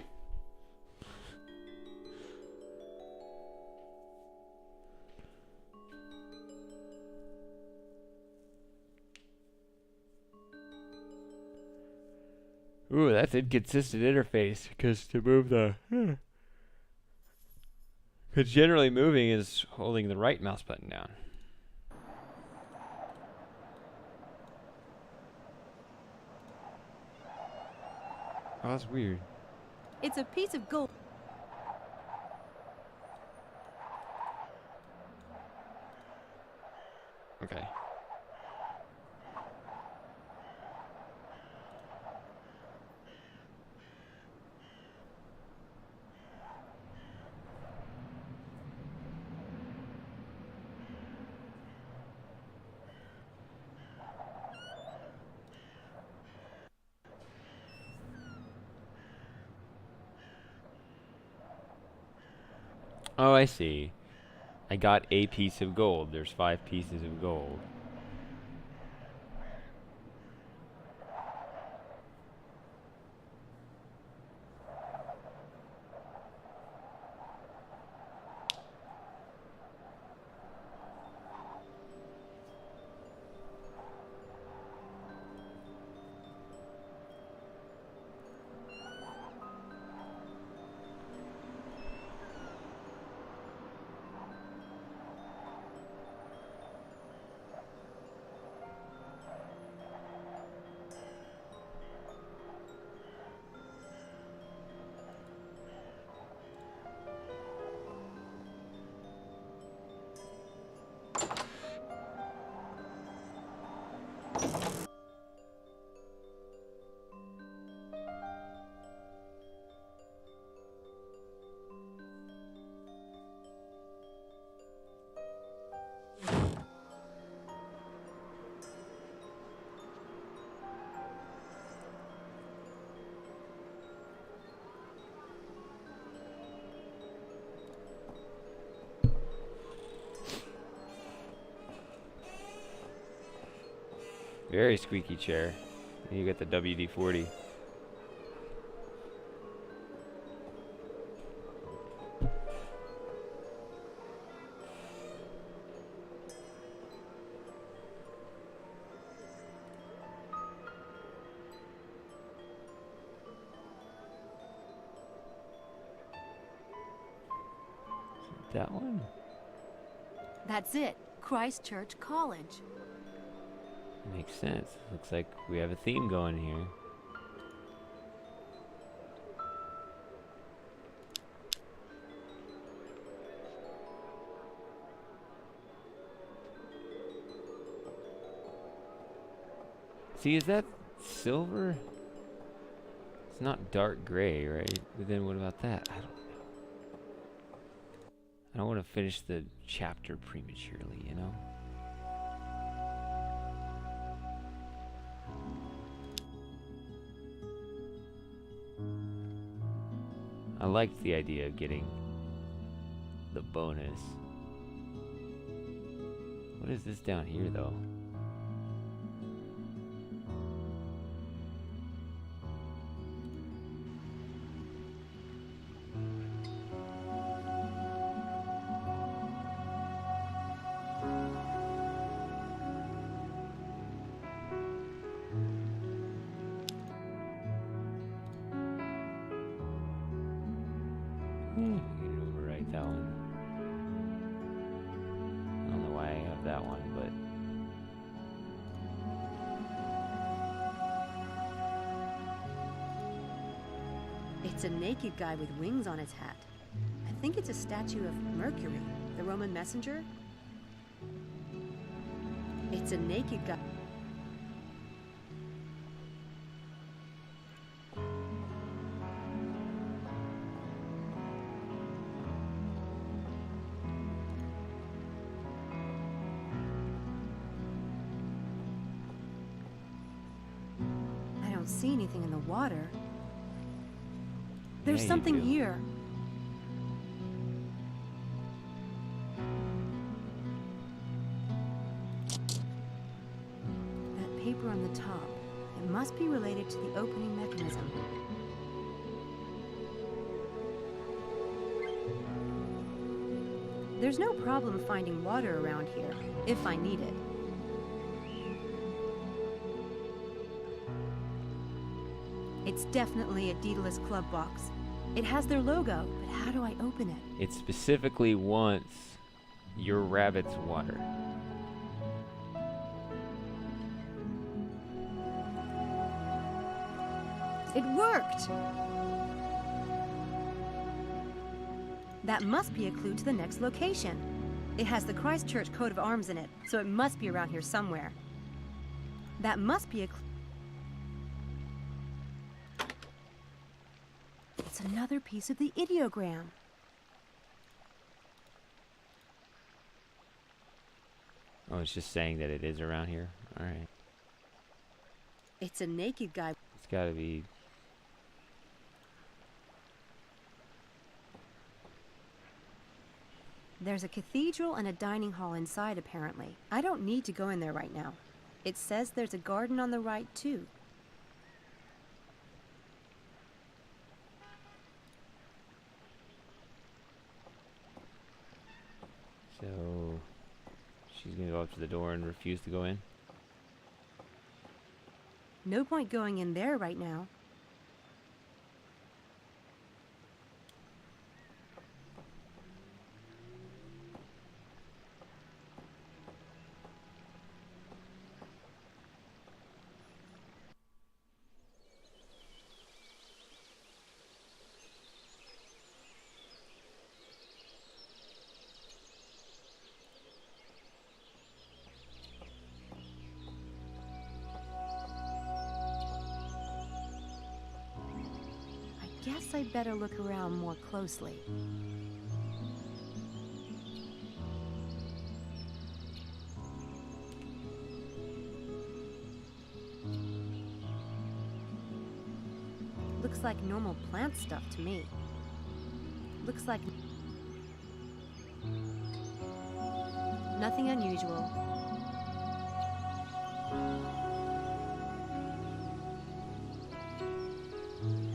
Ooh, that's inconsistent interface, because to move the... Because generally moving is holding the right mouse button down. Oh, that's weird. It's a piece of gold. Okay. Oh, I see. I got a piece of gold. There's 5 pieces of gold. Very squeaky chair. You get the WD-40. That one? That's it. Christchurch College. Makes sense. Looks like we have a theme going here. See, is that silver? It's not dark gray, right? But then what about that? I don't know. I don't want to finish the chapter prematurely, you know? I liked the idea of getting the bonus. What is this down here, though? I'm gonna overwrite that one. I don't know why I have that one, but It's a naked guy with wings on his hat. I think it's a statue of Mercury, the Roman messenger. It's a naked guy. I don't see anything in the water. There's Yeah, you something do. here. That paper on the top. It must be related to the opening mechanism. There's no problem finding water around here, if I need it. It's definitely a Daedalus Club box. It has their logo, but how do I open it? it specifically wants your rabbit's water. It worked! That must be a clue to the next location. It has the Christchurch coat of arms in it, so it must be around here somewhere. That must be a clue. It's another piece of the ideogram. Oh, it's just saying that it is around here? Alright. It's a naked guy. It's gotta be... There's a cathedral and a dining hall inside, apparently. I don't need to go in there right now. It says there's a garden on the right, too. So... she's gonna go up to the door and refuse to go in? No point going in there right now. Guess I'd better look around more closely. Looks like normal plant stuff to me. Looks like nothing unusual.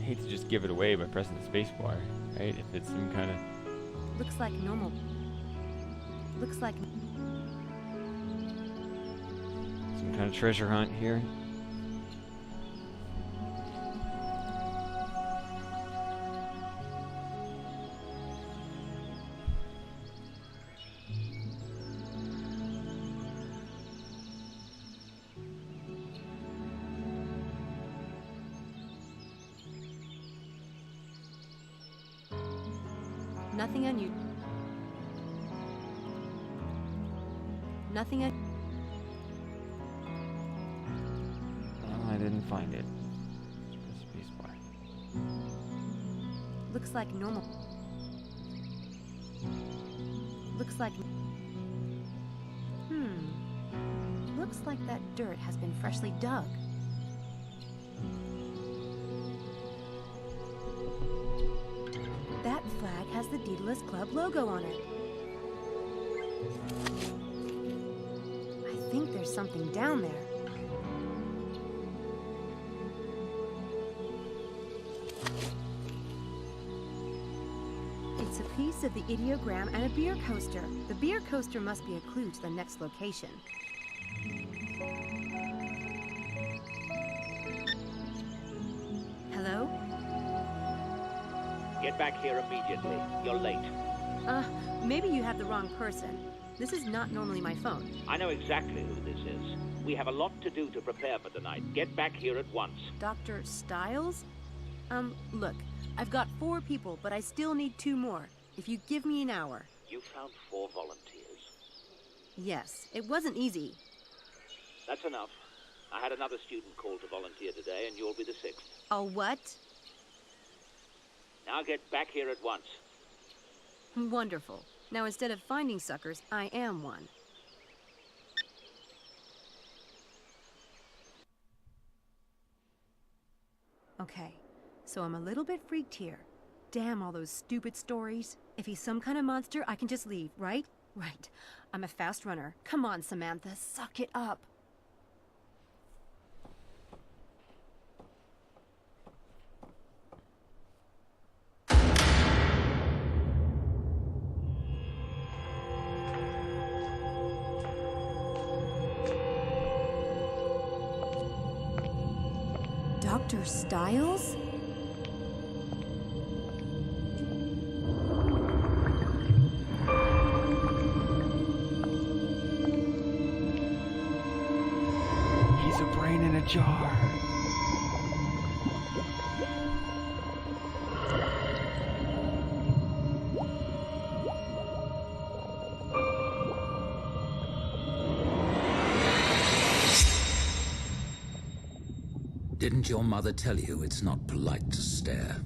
I hate to just give it away by pressing the space bar, right? If it's some kind of... Looks like normal. Looks like some kind of treasure hunt here. nothing unusual. Nothing find it. Spacebar. Looks like normal. Looks like... Looks like that dirt has been freshly dug. That flag has the Daedalus Club logo on it. I think there's something down there. It's a piece of the ideogram and a beer coaster. The beer coaster must be a clue to the next location. Hello? Get back here immediately. You're late. Maybe you have the wrong person. This is not normally my phone. I know exactly who this is. We have a lot to do to prepare for tonight. Get back here at once. Dr. Stiles? Look, I've got 4 people, but I still need 2 more. If you give me an hour. You found 4 volunteers. Yes, it wasn't easy. That's enough. I had another student call to volunteer today, and you'll be the 6th. A what? Now get back here at once. Wonderful. Now instead of finding suckers, I am one. Okay, so I'm a little bit freaked here. Damn all those stupid stories. If he's some kind of monster, I can just leave, right? Right. I'm a fast runner. Come on, Samantha, suck it up. Dr. Stiles? He's a brain in a jar. Didn't your mother tell you it's not polite to stare?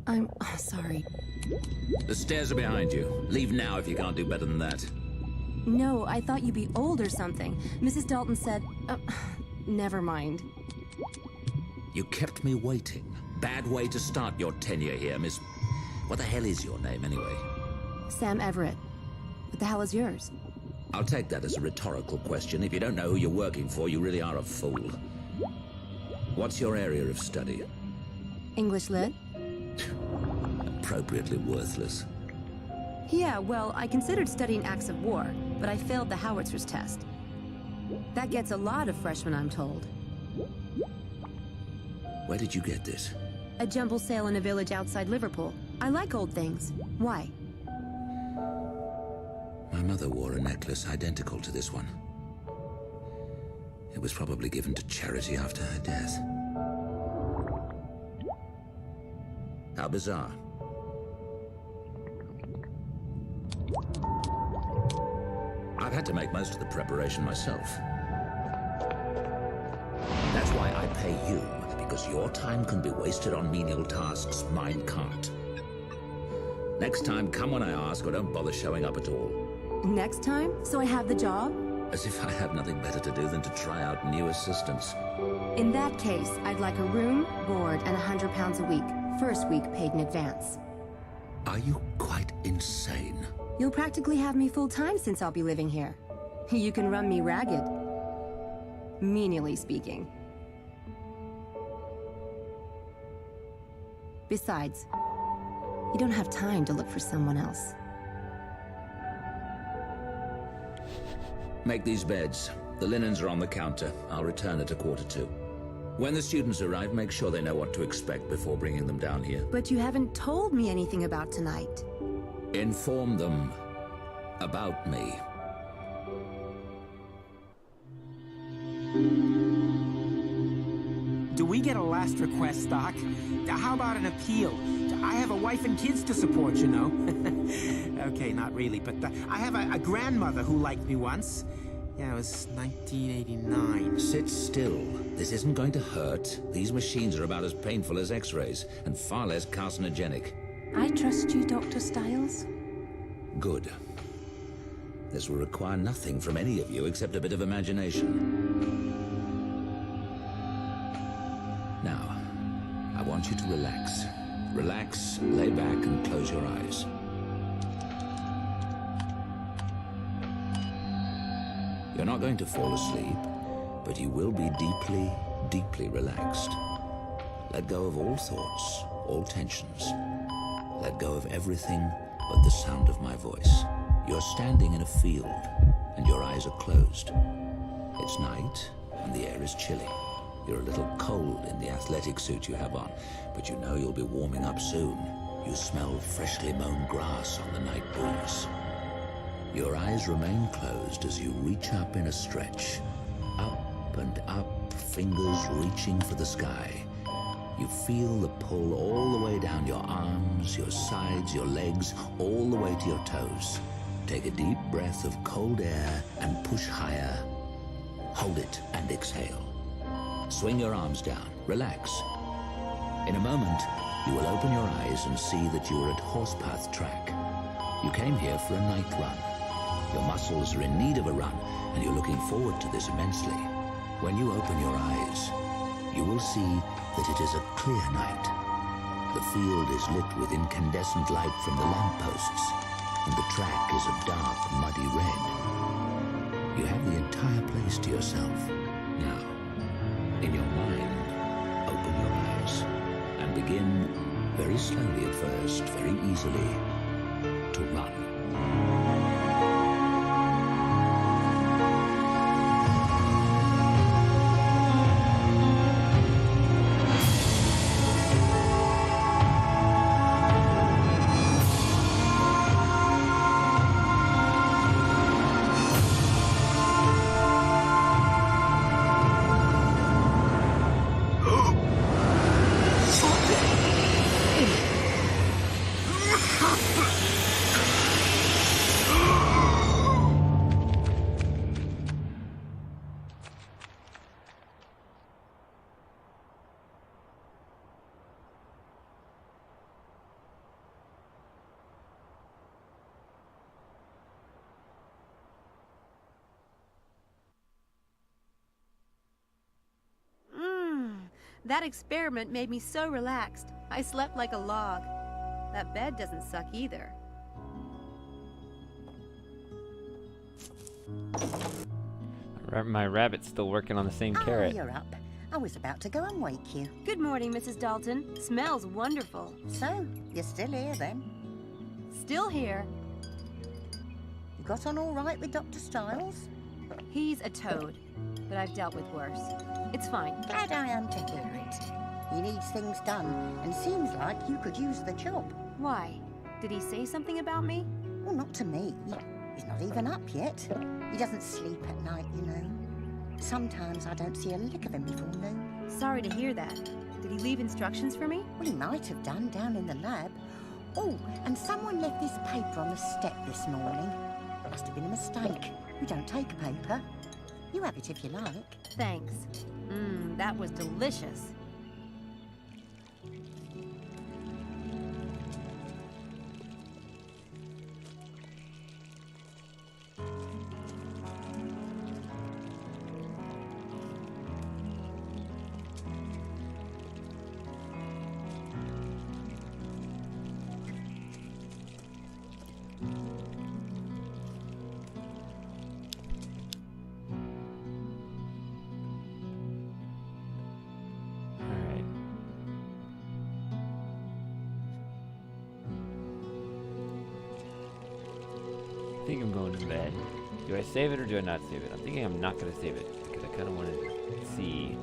I'm sorry. The stairs are behind you. Leave now if you can't do better than that. No, I thought you'd be old or something. Mrs. Dalton said... never mind. You kept me waiting. Bad way to start your tenure here, Miss... What the hell is your name, anyway? Sam Everett. What the hell is yours? I'll take that as a rhetorical question. If you don't know who you're working for, you really are a fool. What's your area of study? English Lit? Appropriately worthless. Yeah, well, I considered studying acts of war, but I failed the howitzer's test. That gets a lot of freshmen, I'm told. Where did you get this? A jumble sale in a village outside Liverpool. I like old things. Why? My mother wore a necklace identical to this one. It was probably given to charity after her death. How bizarre. I've had to make most of the preparation myself. That's why I pay you, because your time can be wasted on menial tasks, mine can't. Next time, come when I ask, or don't bother showing up at all. Next time? So I have the job? As if I have nothing better to do than to try out new assistants. In that case, I'd like a room, board, and £100 a week. First week paid in advance. Are you quite insane? You'll practically have me full-time since I'll be living here. You can run me ragged. Menially speaking. Besides, you don't have time to look for someone else. Make these beds. The linens are on the counter. I'll return at 1:45. When the students arrive, make sure they know what to expect before bringing them down here. But you haven't told me anything about tonight. Inform them about me. Do we get a last request, Doc? How about an appeal? I have a wife and kids to support, you know. Okay, not really, but I have a grandmother who liked me once. Yeah, it was 1989. Sit still. This isn't going to hurt. These machines are about as painful as X-rays, and far less carcinogenic. I trust you, Dr. Styles. Good. This will require nothing from any of you except a bit of imagination. Now, I want you to relax. Relax, lay back, and close your eyes. You're not going to fall asleep, but you will be deeply, deeply relaxed. Let go of all thoughts, all tensions. Let go of everything but the sound of my voice. You're standing in a field, and your eyes are closed. It's night, and the air is chilly. You're a little cold in the athletic suit you have on, but you know you'll be warming up soon. You smell freshly mown grass on the night breeze. Your eyes remain closed as you reach up in a stretch. Up and up, fingers reaching for the sky. You feel the pull all the way down your arms, your sides, your legs, all the way to your toes. Take a deep breath of cold air and push higher. Hold it and exhale. Swing your arms down. Relax. In a moment, you will open your eyes and see that you are at Horsepath Track. You came here for a night run. Your muscles are in need of a run, and you're looking forward to this immensely. When you open your eyes, you will see that it is a clear night. The field is lit with incandescent light from the lampposts, and the track is a dark, muddy red. You have the entire place to yourself. Now, in your mind, open your eyes, and begin, very slowly at first, very easily, to run. That experiment made me so relaxed. I slept like a log. That bed doesn't suck either. My rabbit's still working on the same carrot. You're up. I was about to go and wake you. Good morning, Mrs. Dalton. Smells wonderful. So, you're still here then? Still here. You got on all right with Dr. Styles? He's a toad, but I've dealt with worse. It's fine. Glad I am to hear it. He needs things done, and seems like you could use the job. Why? Did he say something about me? Well, not to me. He's not even up yet. He doesn't sleep at night, you know. Sometimes I don't see a lick of him before noon. Sorry to hear that. Did he leave instructions for me? Well, he might have done down in the lab. Oh, and someone left this paper on the step this morning. Must have been a mistake. We don't take paper. You have it if you like. Thanks. That was delicious. I think I'm going to bed. Do I save it or do I not save it? I'm thinking I'm not going to save it because I kind of want to see.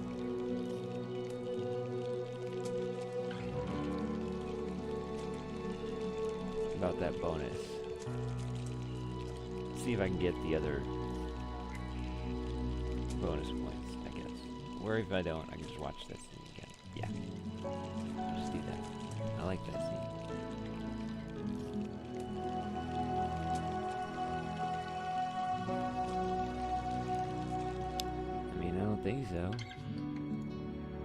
About that bonus. See if I can get the other bonus points, I guess. Or if I don't, I can just watch that scene again. Yeah. Just do that. I like that scene. think so.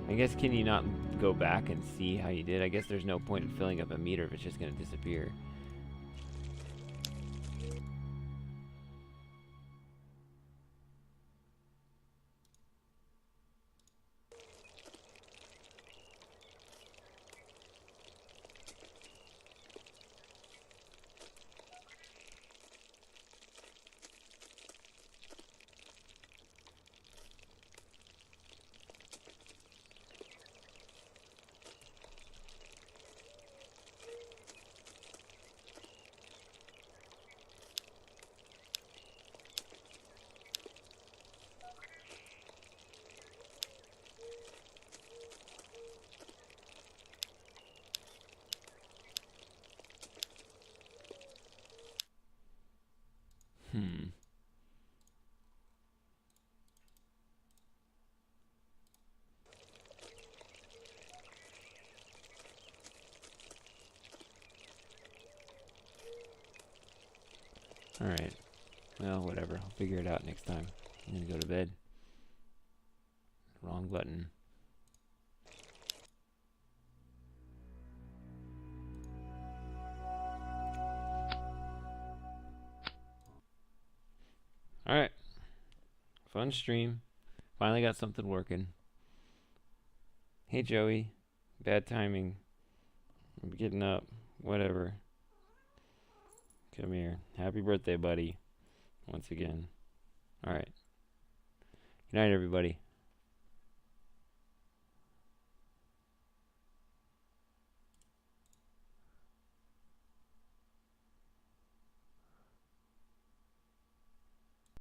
I guess, can you not go back and see how you did? I guess there's no point in filling up a meter if it's just going to disappear. Alright. Well, whatever. I'll figure it out next time. I'm gonna go to bed. Wrong button. Alright. Fun stream. Finally got something working. Hey, Joey. Bad timing. I'm getting up. Whatever. Come here. Happy birthday, buddy. Once again. Alright. Good night, everybody.